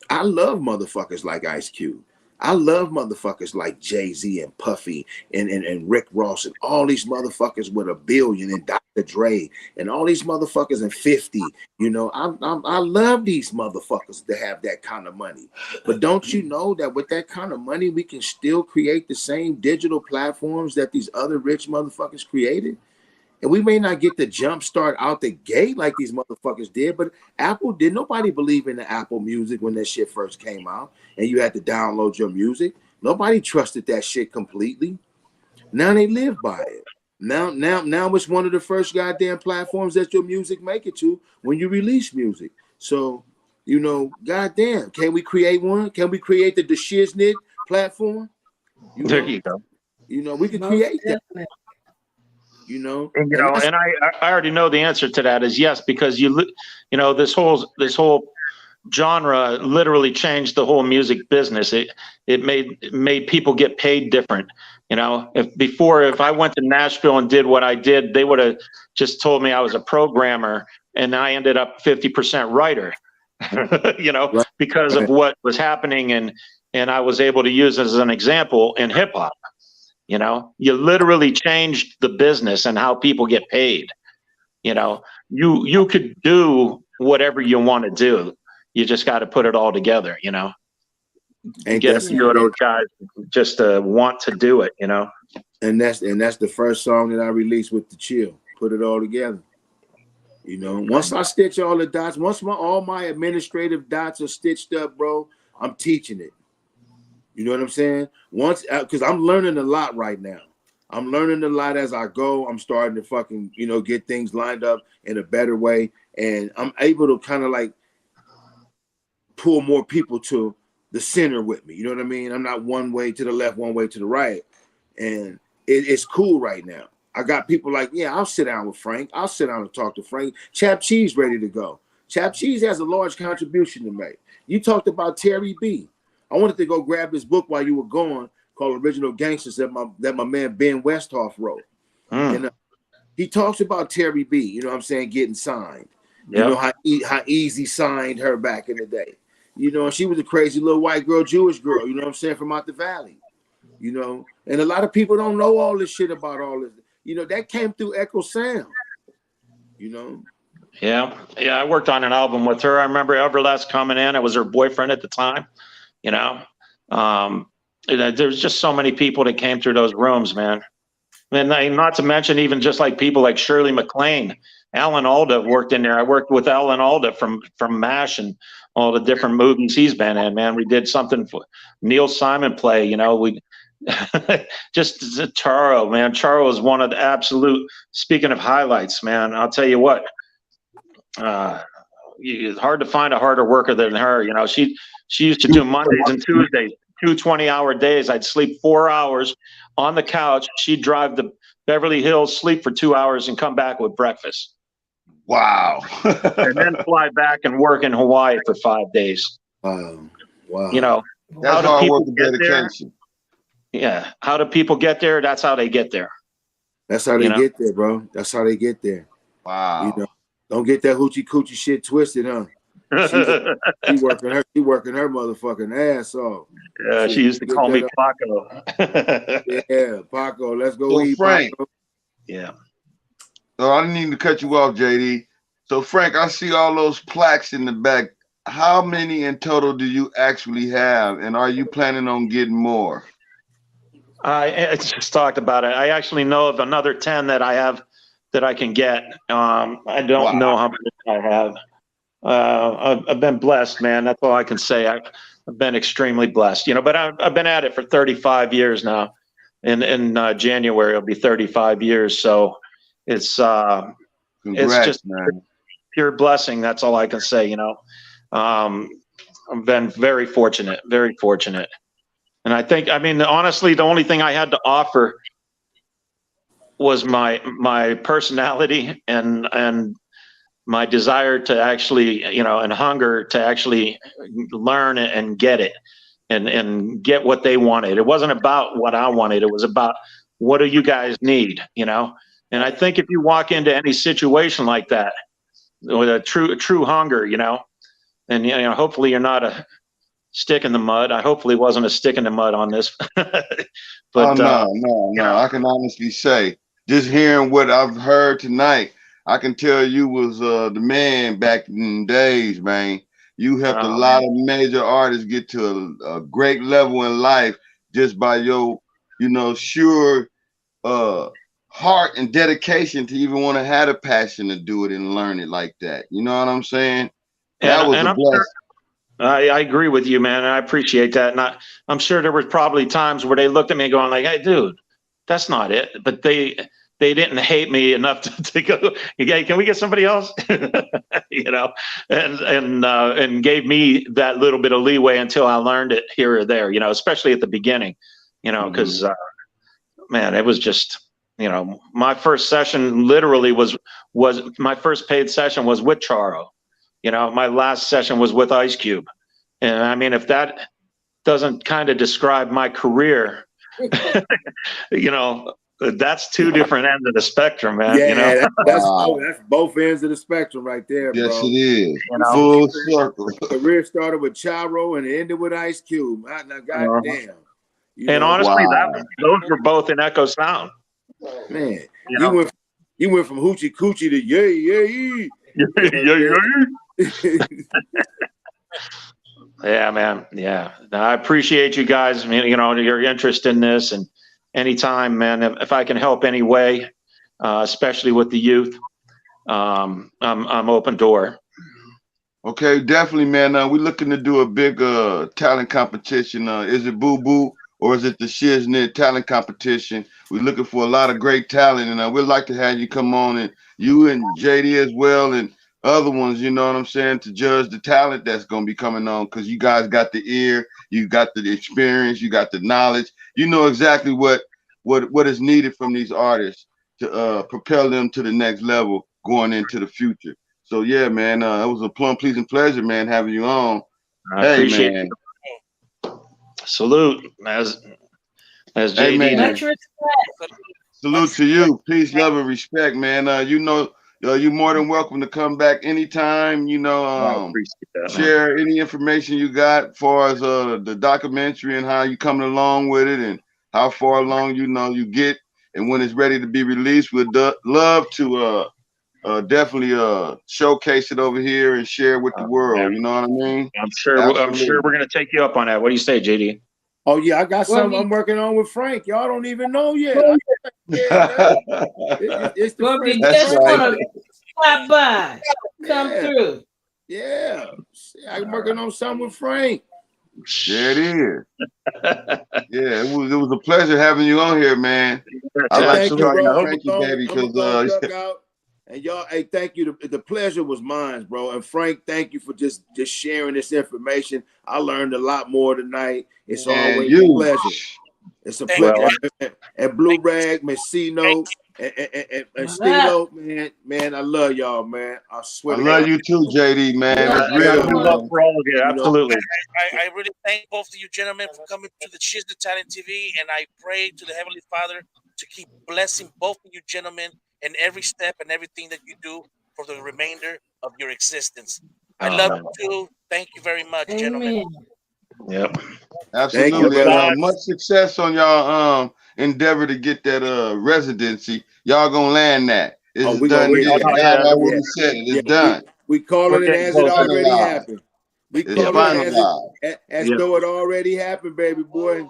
I love motherfuckers like Ice Cube. I love motherfuckers like Jay-Z and Puffy and Rick Ross and all these motherfuckers with $1 billion and Dr. Dre and all these motherfuckers and 50. You know, I love these motherfuckers to have that kind of money. But don't you know that with that kind of money, we can still create the same digital platforms that these other rich motherfuckers created? And we may not get the jump start out the gate like these motherfuckers did, but Apple did. Nobody believed in the Apple Music when that shit first came out and you had to download your music. Nobody trusted that shit completely. Now they live by it. Now it's one of the first goddamn platforms that your music make it to when you release music. So, you know, goddamn, can we create one? Can we create the Shiznit platform? There you go. You know, we could Most create that. definitely. You know, And I already know the answer to that is yes, because you know this whole genre literally changed the whole music business. It made people get paid different. You know, if I went to Nashville and did what I did, they would have just told me I was a programmer, and I ended up 50% writer. You know, right. because of what was happening, and I was able to use as an example in hip hop. You know, you literally changed the business and how people get paid. You know, you could do whatever you want to do. You just got to put it all together, you know. And get a few of those guys just to want to do it, you know. And that's the first song that I released with the Chill. Put it all together. You know, once I stitch all the dots, once all my administrative dots are stitched up, bro, I'm teaching it. You know what I'm saying? Once, because I'm learning a lot right now. I'm learning a lot as I go. I'm starting to fucking, you know, get things lined up in a better way. And I'm able to kind of like pull more people to the center with me. You know what I mean? I'm not one way to the left, one way to the right. And it's cool right now. I got people like, yeah, I'll sit down with Frank. I'll sit down and talk to Frank. Chap Cheese ready to go. Chap Cheese has a large contribution to make. You talked about Terry B. I wanted to go grab this book while you were gone called Original Gangsters that my man Ben Westhoff wrote. And he talks about Terry B, you know what I'm saying, getting signed. Yep. You know how Easy signed her back in the day. You know, she was a crazy little white girl, Jewish girl, you know what I'm saying, from out the valley. you know. And a lot of people don't know all this shit about all this. You know, that came through Echo Sound, you know. Yeah, I worked on an album with her. I remember Everlast coming in. I was her boyfriend at the time, you know. There was just so many people that came through those rooms, man. And not to mention even just like people like Shirley MacLaine, Alan Alda worked in there. I worked with Alan Alda from MASH and all the different movies he's been in, man. We did something for Neil Simon play, you know, we just Charo, man. Charo is one of the absolute, speaking of highlights, man, I'll tell you what, it's hard to find a harder worker than her. You know, she used to do Mondays and Tuesdays, 2 20-hour days. I'd sleep 4 hours on the couch. She'd drive to Beverly Hills, sleep for 2 hours, and come back with breakfast. Wow. And then fly back and work in Hawaii for 5 days. Wow. You know, that's how do hard people work and get dedication. there? Yeah. How do people get there? That's how they get there. That's how they get there, bro. That's how they get there. Wow. You know, don't get that hoochie coochie shit twisted, huh? She working her motherfucking ass off. Yeah, she used to call me Paco. Yeah, Paco, let's go eat, Frank. Paco. Yeah. Oh, I didn't mean to cut you off, JD. So, Frank, I see all those plaques in the back. How many in total do you actually have, and are you planning on getting more? I just talked about it. I actually know of another 10 that I have that I can get. I don't know how many I have. I've been blessed, man. That's all I can say. I've been extremely blessed, you know, but I've been at it for 35 years now. In January, it'll be 35 years. So it's just man. Pure blessing. That's all I can say, you know. I've been very fortunate. And I think, I mean, honestly, the only thing I had to offer was my personality and my desire to actually, you know, and hunger to actually learn it and get it and get what they wanted. It wasn't about what I wanted. It was about what do you guys need, you know? And I think if you walk into any situation like that with a true hunger, you know, and, you know, hopefully you're not a stick in the mud. I hopefully wasn't a stick in the mud on this. But no. I can honestly say, just hearing what I've heard tonight, I can tell you was the man back in the days, man. You helped a lot of major artists get to a great level in life just by your, you know, sure heart and dedication to even want to have a passion to do it and learn it like that. You know what I'm saying? That was a blessing. I agree with you, man. And I appreciate that. And I'm sure there was probably times where they looked at me going like, hey, dude, that's not it. But they didn't hate me enough to go, hey, can we get somebody else? You know, and gave me that little bit of leeway until I learned it here or there, you know, especially at the beginning, you know, because, man, it was just, you know, my first session literally was my first paid session was with Charo. You know, my last session was with Ice Cube. And I mean, if that doesn't kind of describe my career, you know, that's two different ends of the spectrum, man. Yeah, you know? that's both ends of the spectrum right there, bro. Yes, it is. You know? Full circle. Career started with Charo and it ended with Ice Cube. Now, goddamn. And honestly, those were both in Echo Sound. Man, you went from hoochie coochie to yay. Yeah, man. Yeah. I appreciate you guys. I mean, you know, your interest in this, and anytime, man, if I can help any way, especially with the youth, I'm open door. Okay, definitely, man. We're looking to do a big talent competition. Is it Boo Boo or is it the Shiz-Nit talent competition? We're looking for a lot of great talent, and we'd like to have you come on, and you and JD as well, and other ones, you know what I'm saying, to judge the talent that's going to be coming on, because you guys got the ear, you got the experience, you got the knowledge, you know exactly what is needed from these artists to propel them to the next level going into the future. So yeah, man, it was a plum pleasing pleasure, man, having you on. I appreciate it. Salute, as JD. Hey, man. Much respect. Salute to you. Peace, love, and respect, man. You know, you're more than welcome to come back anytime. You know, share any information you got as far as the documentary and how you coming along with it and how far along you get, and when it's ready to be released, we'd love to definitely showcase it over here and share with the world. You know what I mean? I'm sure Absolutely. we're gonna take you up on that. What do you say, JD? Oh yeah, I got Well, something I'm working on with Frank. Y'all don't even know yet. It's the well, if you Fresh That's just right. want to stop by, come Yeah. through. Yeah, I'm working on something with Frank. There it is. Yeah, it was a pleasure having you on here, man. I like to Thank you, call bro. you I'm Frankie, gonna baby, go because duck out. And y'all, hey, thank you. The pleasure was mine, bro. And Frank, thank you for just sharing this information. I learned a lot more tonight. It's always a pleasure. It's a pleasure. And Blue Rag, Messino, and Stilo, man, I love y'all, man. I swear I to love God. you too, JD, man. It's I got real, new love man. for all of you. Absolutely. I really thank both of you gentlemen for coming to the Shiz-Nit Talent TV, and I pray to the Heavenly Father to keep blessing both of you gentlemen in every step and everything that you do for the remainder of your existence. I love you too. Thank you very much, gentlemen. Yep. Absolutely, and much success on y'all endeavor to get that residency. Y'all gonna land that. It's done deal. God already said it. It's done. We calling it as it already happened. We It's calling it finalized. as though it already happened, baby boy.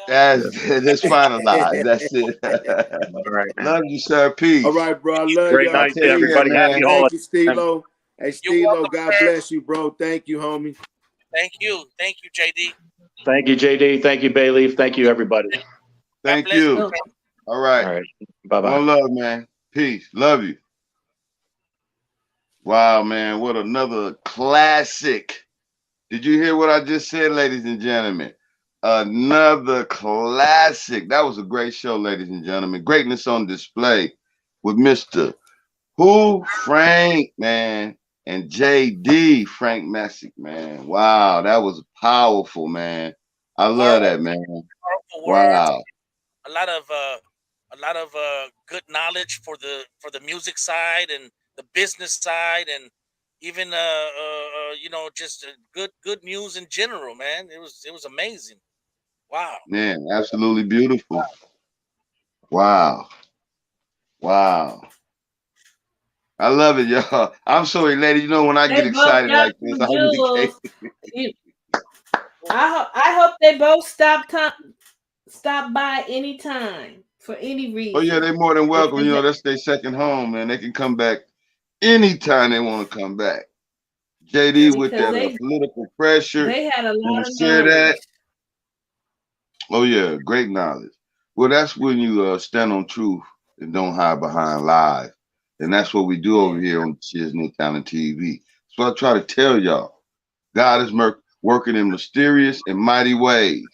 It's finalized. That's it. All right, man. Love you, sir. Peace. All right, bro. I love Great y'all. night to everybody. Happy Thank holidays. you, Stilo. Hey, Stilo, God bless you, bro. Thank you, homie. Thank you, JD. Thank you, JD. Thank you, Bayleaf. Thank you, everybody. Thank you. All right. All right. Bye-bye. One love, man. Peace. Love you. Wow, man. What another classic. Did you hear what I just said, ladies and gentlemen? Another classic. That was a great show, ladies and gentlemen. Greatness on display with Mr. Frank, man, and JD, Frank MACEK, man. Wow, that was powerful, man. I love that, man. Wow. A lot of good knowledge for the music side and the business side, and even just good news in general, man. It was amazing. Wow. Man, absolutely beautiful. Wow. Wow. I love it, y'all. I'm so elated. You know, when I get excited like this, I indicate. I hope they both stop by anytime for any reason. Oh yeah, they're more than welcome. You know, that's their second home, man. They can come back anytime they want to come back. JD with that political pressure. They had a lot of share knowledge. that. Oh yeah, great knowledge. Well, that's when you stand on truth and don't hide behind lies, and that's what we do over here on Shiz-Nit Talent TV. So I try to tell y'all, God is working in mysterious and mighty ways.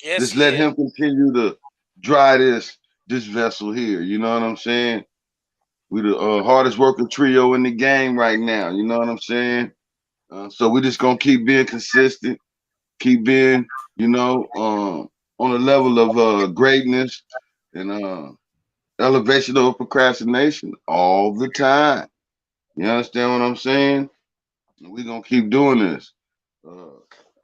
Yes, just let Him continue to dry this vessel here. You know what I'm saying? We the hardest working trio in the game right now. You know what I'm saying? So we just gonna keep being consistent, keep being, on a level of greatness and elevation over procrastination all the time. You understand what I'm saying? We're gonna keep doing this.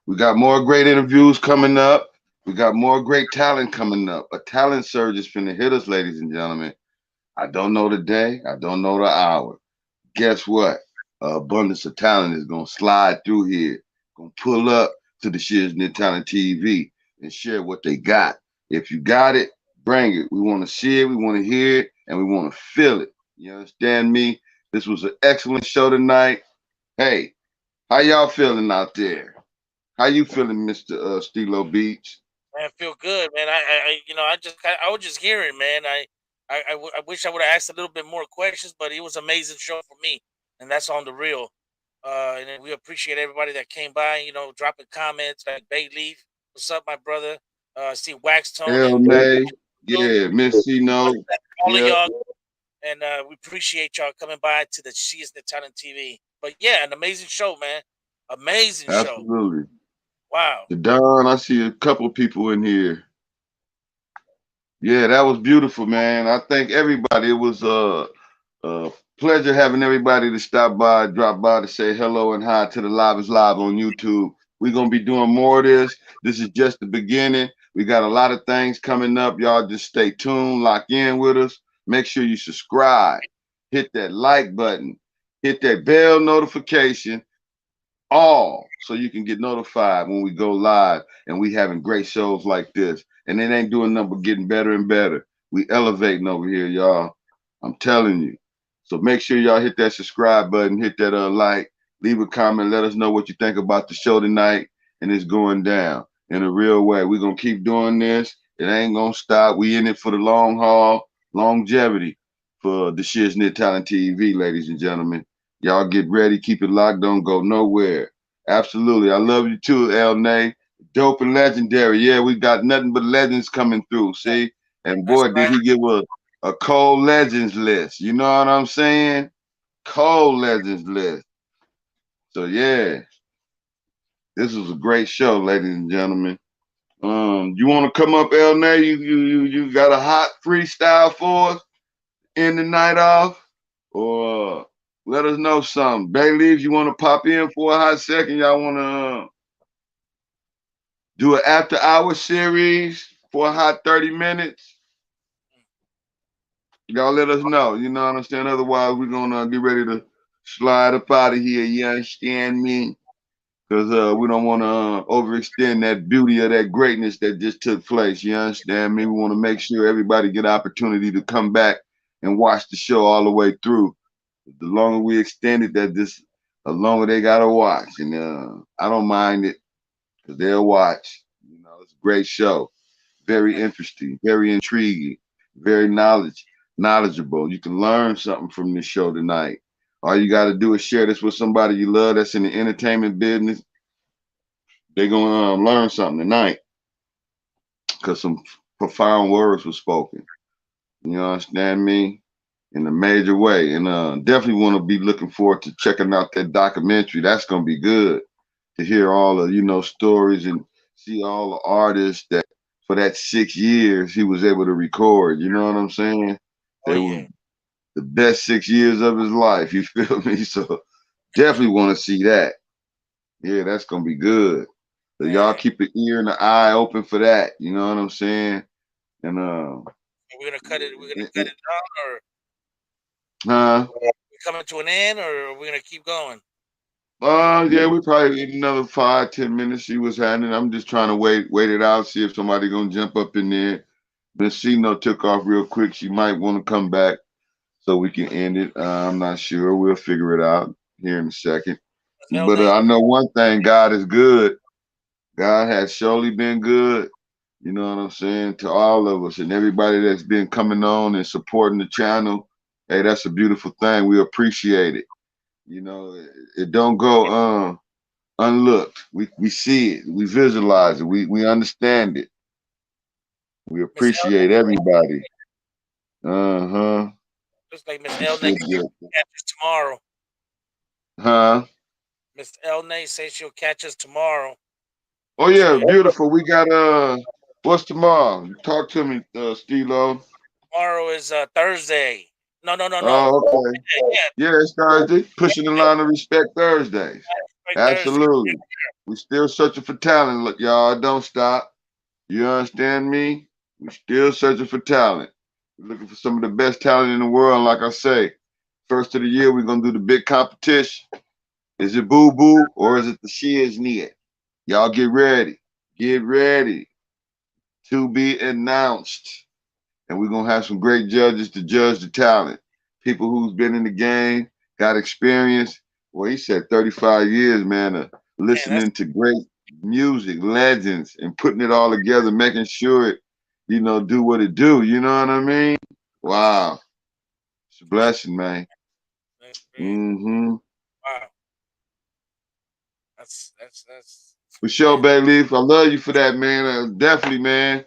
We got more great interviews coming up. We got more great talent coming up. A talent surge is finna hit us, ladies and gentlemen. I don't know the day. I don't know the hour. Guess what? Abundance of talent is gonna slide through here, gonna pull up to the Shiz-Nit Talent TV and share what they got. If you got it, bring it. We want to see it, we want to hear it, and we want to feel it. You understand me? This was an excellent show tonight. Hey, how y'all feeling out there? How you feeling, Mr. Stilo Beach? Man, I feel good, man. I was just hearing, man. I wish I would have asked a little bit more questions, but it was an amazing show for me, and that's on the real. And we appreciate everybody that came by, dropping comments like Bay Leaf. What's up, my brother? See Wax Tone and May, yeah, Miss C-No. all of y'all, and we appreciate y'all coming by to the Shiz-Nit Talent TV. But yeah, an amazing show, man. Amazing show. Absolutely. Wow. Don, I see a couple of people in here. Yeah, that was beautiful, man. I thank everybody. It was a pleasure having everybody to stop by, drop by to say hello and hi to the Live is Live on YouTube. We're going to be doing more of this. This is just the beginning. We got a lot of things coming up. Y'all just stay tuned, lock in with us. Make sure you subscribe, hit that like button, hit that bell notification, all so you can get notified when we go live and we having great shows like this. And it ain't doing nothing but getting better and better. We elevating over here, y'all. I'm telling you. So make sure y'all hit that subscribe button, hit that like, leave a comment, let us know what you think about the show tonight. And it's going down in a real way. We're gonna keep doing this. It ain't gonna stop. We in it for the long haul, longevity for the Shiznit Talent TV, ladies and gentlemen. Y'all get ready, keep it locked, don't go nowhere. Absolutely. I love you too, El Nay. Dope and legendary. Yeah, we got nothing but legends coming through. See? And That's boy, did right. he give a cold legends list. You know what I'm saying? Cold legends list. So yeah, this was a great show, ladies and gentlemen. You want to come up, El Nay? You got a hot freestyle for us? End the night off? Or let us know something. Bay Leaves, you want to pop in for a hot second? Y'all want to do an after hour series for a hot 30 minutes? Y'all let us know. You know what I'm saying? Otherwise, we're going to get ready to slide up out of here. You understand me? Because we don't want to overextend that beauty of that greatness that just took place. You understand me? We want to make sure everybody get opportunity to come back and watch the show all the way through. The longer we extend it, the longer they gotta watch, and I don't mind it because they'll watch. You know, it's a great show, very interesting, very intriguing, very knowledgeable. You can learn something from this show tonight. All you got to do is share this with somebody you love that's in the entertainment business. They're gonna learn something tonight because some profound words were spoken. You understand me? In a major way. And definitely want to be looking forward to checking out that documentary. That's gonna be good to hear all the, stories and see all the artists that for that 6 years he was able to record. You know what I'm saying? Oh They yeah. were the best 6 years of his life. You feel me? So definitely want to see that. Yeah, that's gonna be good. So y'all Man, keep an ear and an eye open for that. You know what I'm saying? And we're gonna cut it. We're gonna it, cut it, it down, huh? or we coming to an end, or we're gonna keep going. Yeah, we probably need another 5, 10 minutes. See what's happening. I'm just trying to wait it out, see if somebody gonna jump up in there. Miss Cino took off real quick. She might want to come back so we can end it. I'm not sure. We'll figure it out here in a second. That's El But Nate. I know one thing: God is good. God has surely been good. You know what I'm saying, to all of us and everybody that's been coming on and supporting the channel. Hey, that's a beautiful thing. We appreciate it. You know, it don't go unlooked. We see it. We visualize it. We understand it. We Miss El appreciate everybody. Uh-huh. Looks like Miss It's El good, Nate good. catch us tomorrow. Huh? Miss El Nate says she'll catch us tomorrow. Oh So yeah, yeah, beautiful. We got what's tomorrow? Talk to me, Stilo. tomorrow is Thursday. No. Oh, okay. Yeah, Yeah, it's Thursday. Pushing the yeah, line of respect Thursdays. right, Thursday. Absolutely. We still searching for talent. Look, y'all, don't stop. You understand me? We still searching for talent. We're looking for some of the best talent in the world. Like I say, first of the year, we're gonna do the big competition. Is it Boo Boo or is it the Shiznit? Y'all get ready. Get ready to be announced. And we're gonna have some great judges to judge the talent. People who's been in the game, got experience. Well, he said 35 years, man, of Man, that's listening to great music, legends, and putting it all together, making sure it, do what it do. You know what I mean? Wow. It's a blessing, man. great. Mm-hmm. Wow, that's For sure, man. Bay Leaf. I love you for that, man. Definitely, man.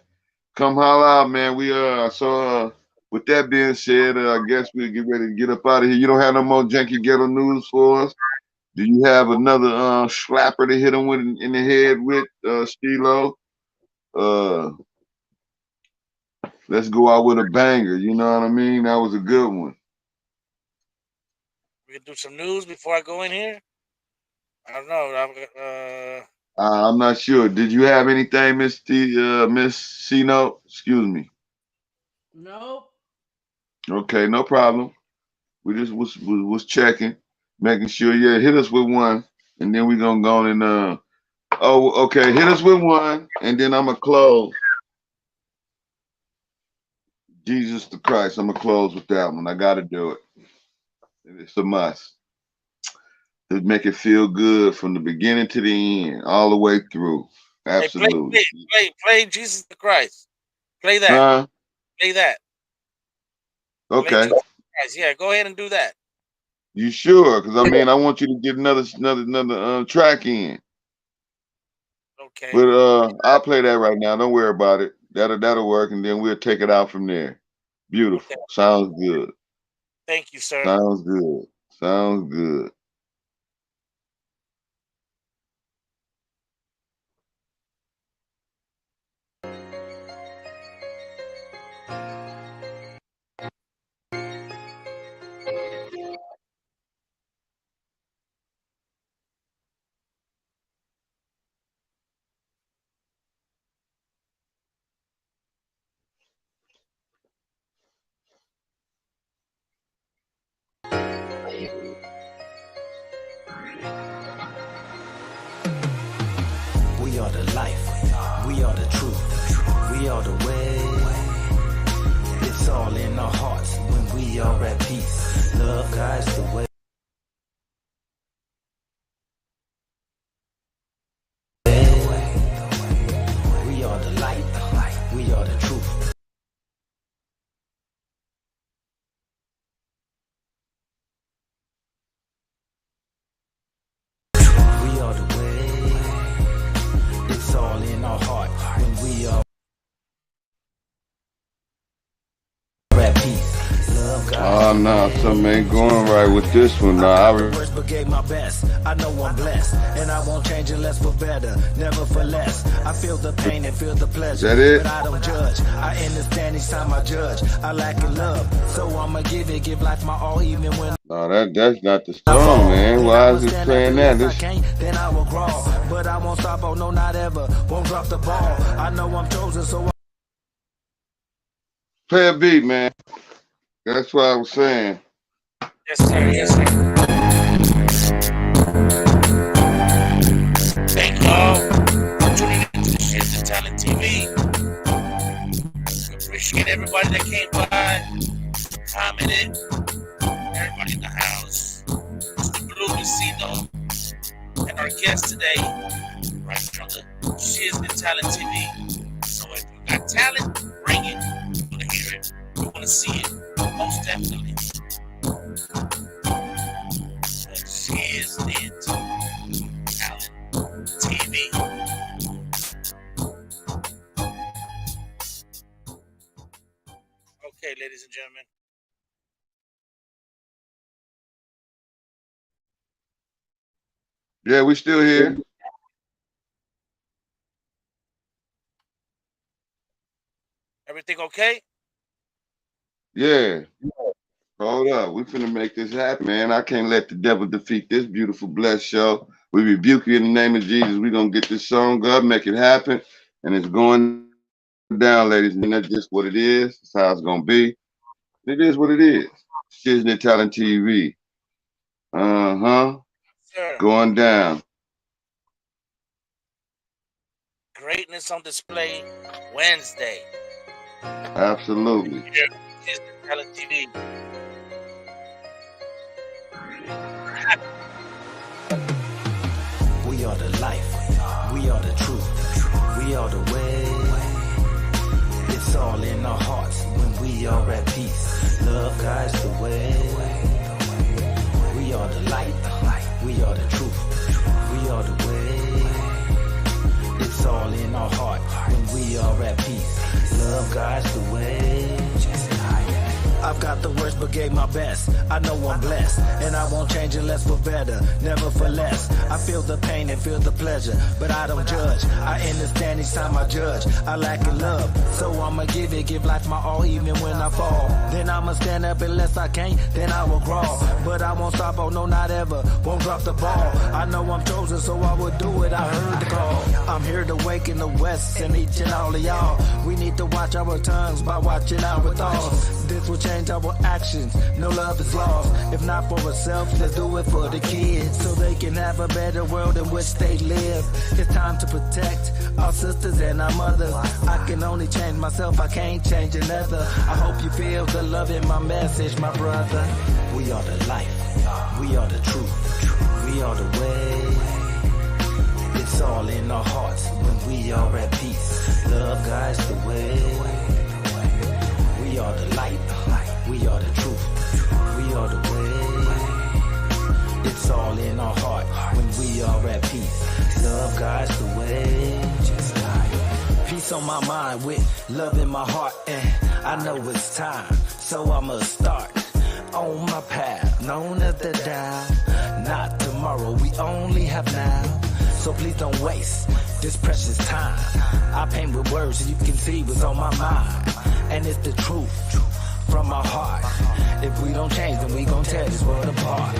Come holler out, man. With that being said, I guess we'll get ready to get up out of here. You don't have no more janky ghetto news for us? Do you have another slapper to hit him with in the head with, Stilo? Uh, let's go out with a banger. You know what I mean? That was a good one. We can do some news before I go in here. I don't know. I'm not sure. Did you have anything, Miss C Note? Excuse me. Nope. Okay, no problem. We just was checking, making sure. Yeah, hit us with one, and then we gonna go on and Oh, okay. Hit us with one, and then I'm gonna close. Jesus the Christ. I'm gonna close with that one. I gotta do it. It's a must to make it feel good from the beginning to the end, all the way through. Hey, Absolutely. play Jesus the Christ. Play that. Huh? Play that. Play Okay. Jesus the Christ. Yeah, go ahead and do that. You sure? Because I mean, I want you to get another track in. Okay. But I'll play that right now. Don't worry about it. That'll work, and then we'll take it out from there. Beautiful. Okay. Sounds good. Thank you, sir. Sounds good. Sounds good. We are the life, we are the truth, we are the way. It's all in our hearts when we are at peace. Love guides the way. We are the light, we are the truth. We are the way. It's all in our heart when we are at peace. Love guides Oh no, something ain't going right with this one. Nah, the worst but gave my best. I know I'm blessed, and I won't change it less for better, never for less. I feel the pain and feel the pleasure, That it? but I don't judge. I understand each time I judge. I lack in love, so I'ma give life my all, even when No, that's not the song, man. Why is it playing that? I can't, then I will crawl, but I won't stop. Oh no, not ever. Won't drop the ball. I know I'm chosen, so Play a beat, man. That's what I was saying. Yes, sir. Yes, sir. Thank y'all for tuning into the Shiznit Talent TV. Appreciate everybody that came by, commented, everybody in the house, Mr. Blue Casino, and our guest today, right here on the Shiznit Talent TV. So if you got talent, bring it. We want to hear it. We want to see it. Most definitely. The Shiznit Talent TV. Okay, ladies and gentlemen. Yeah, we still here. Everything okay? Yeah. Hold up. We finna make this happen, man. I can't let the devil defeat this beautiful, blessed show. We rebuke you in the name of Jesus. We're gonna get this song up, make it happen. And it's going down, ladies. And that's just what it is. That's how it's gonna be. It is what it is. Shiznit Talent TV. Uh-huh. Sir. Going down. Greatness on display Wednesday. Absolutely. Here, Shiznit Talent TV. we are the life, we are the truth, we are the way. It's all in our hearts when we are at peace. Love guides the way. We are the light, we are the truth, we are the way. It's all in our heart when we are at peace. Love guides the way. I I've got the worst but gave my best. I know I'm blessed, and I won't change unless for better, never for less. I feel the pain and feel the pleasure, but I don't judge. I understand each time I judge. I lack in love, so I'ma give life my all even when I fall. Then I'ma stand up unless I can't, then I will crawl. But I won't stop, oh no, not ever, won't drop the ball. I know I'm chosen, so I will do it, I heard the call. I'm here to waken the West and each and all of y'all. We need to watch our tongues by watching our thoughts. This will change our actions, no love is lost. If not for ourselves, let's do it for the kids, so they can have a better world in which they live. It's time to protect our sisters and our mothers. I can only change myself, I can't change another. I hope you feel the love in my message, my brother. We are the life, we are the truth, we are the way. It's all in our hearts when we are at peace. Love guides the way. We are the light, we are the truth, we are the way. It's all in our heart when we are at peace. Love guides the way. Peace on my mind with love in my heart, and I know it's time, so I must start on my path, known as the down. Not tomorrow, we only have now. So please don't waste this precious time. I paint with words so you can see what's on my mind, and it's the truth from my heart. If we don't change, then we gon' tear this world apart.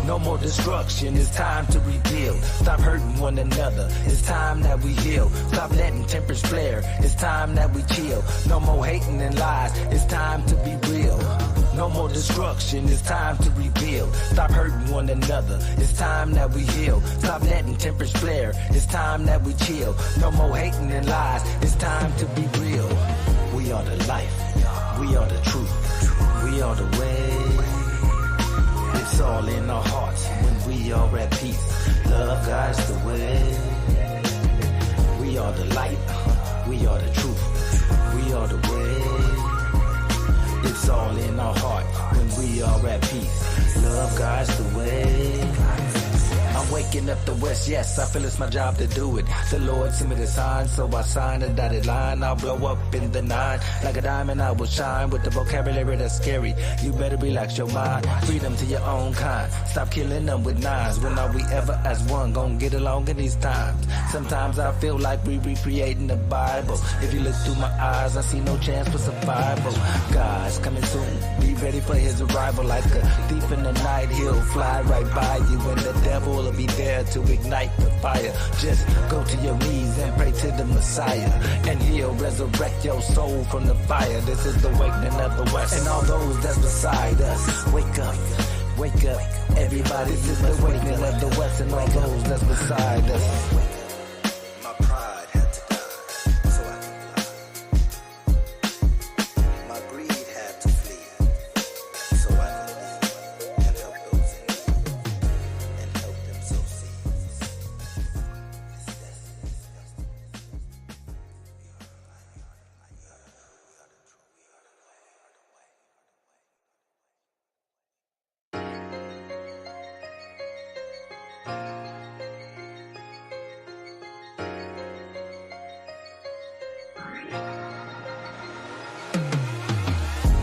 No more destruction, it's time to rebuild. Stop hurting one another, it's time that we heal. Stop letting tempers flare, it's time that we chill. No more hating and lies, it's time to be real. No more destruction, it's time to rebuild. Stop hurting one another, it's time that we heal. Stop letting tempers flare, it's time that we chill. No more hating and lies, it's time to be real. We are the life, we are the truth, we are the way. It's all in our hearts when we are at peace. Love guides the way. We are the light, we are the truth, we are the way. It's all in our heart when we are at peace. Love guides the way. I'm waking up the West, yes, I feel it's my job to do it. The Lord sent me the sign, so I signed a dotted line. I'll blow up in the nine, like a diamond I will shine. With the vocabulary that's scary, you better relax your mind. Freedom to your own kind, stop killing them with knives. When are we ever as one, gonna get along in these times? Sometimes I feel like we recreating the Bible. If you look through my eyes, I see no chance for survival. God's coming soon, be ready for his arrival. Like a thief in the night, he'll fly right by you, and the devil will be there to ignite the fire. Just go to your knees and pray to the Messiah, and he'll resurrect your soul from the fire. This is the awakening of the West, and all those that's beside us. Wake up, wake up, everybody. This is the awakening of the West, and all those that's beside us. My pride had to die so I could fly. My greed had to flee so I could live and help those in need and help them sow seeds.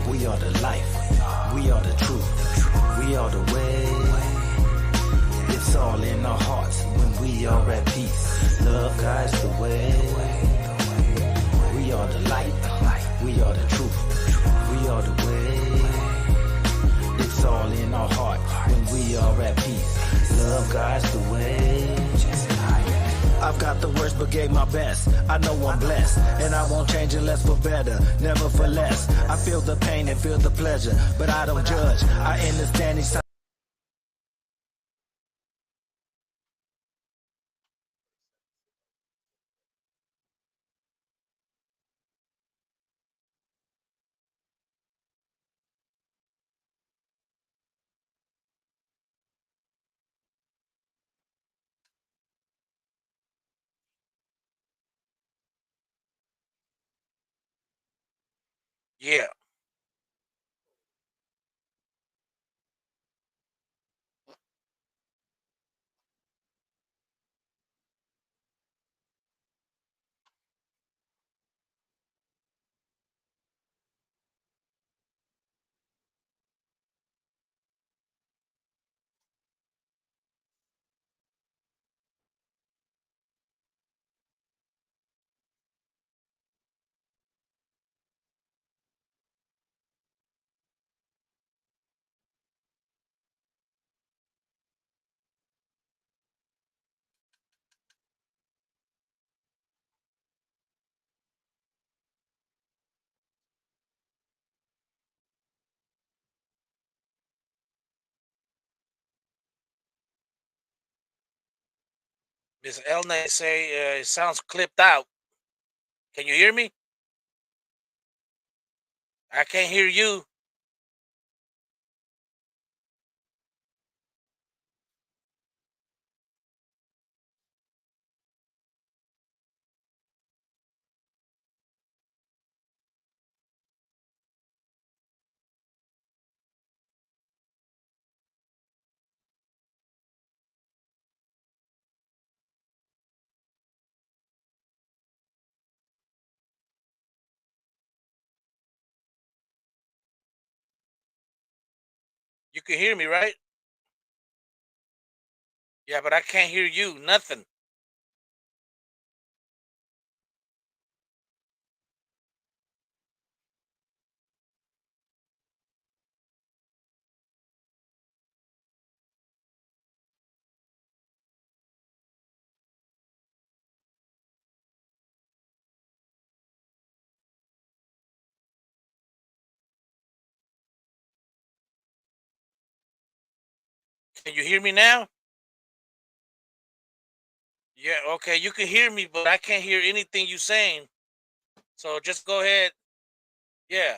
We are the life, we are the truth, we are the way. It's all in our hearts when we are at peace. Love guides the way. We are the light, we are the truth, we are the way. It's all in our heart when we are at peace. Love guides the way. I've got the worst but gave my best. I know I'm blessed, and I won't change unless for better, never for less. I feel the pain and feel the pleasure, but I don't judge. I understand each time. Yeah. Miss Elna say it sounds clipped out. Can you hear me? I can't hear you. You can hear me, right? Yeah, but I can't hear you. Nothing. Can you hear me now? Yeah, okay. You can hear me, but I can't hear anything you saying. So just go ahead. Yeah.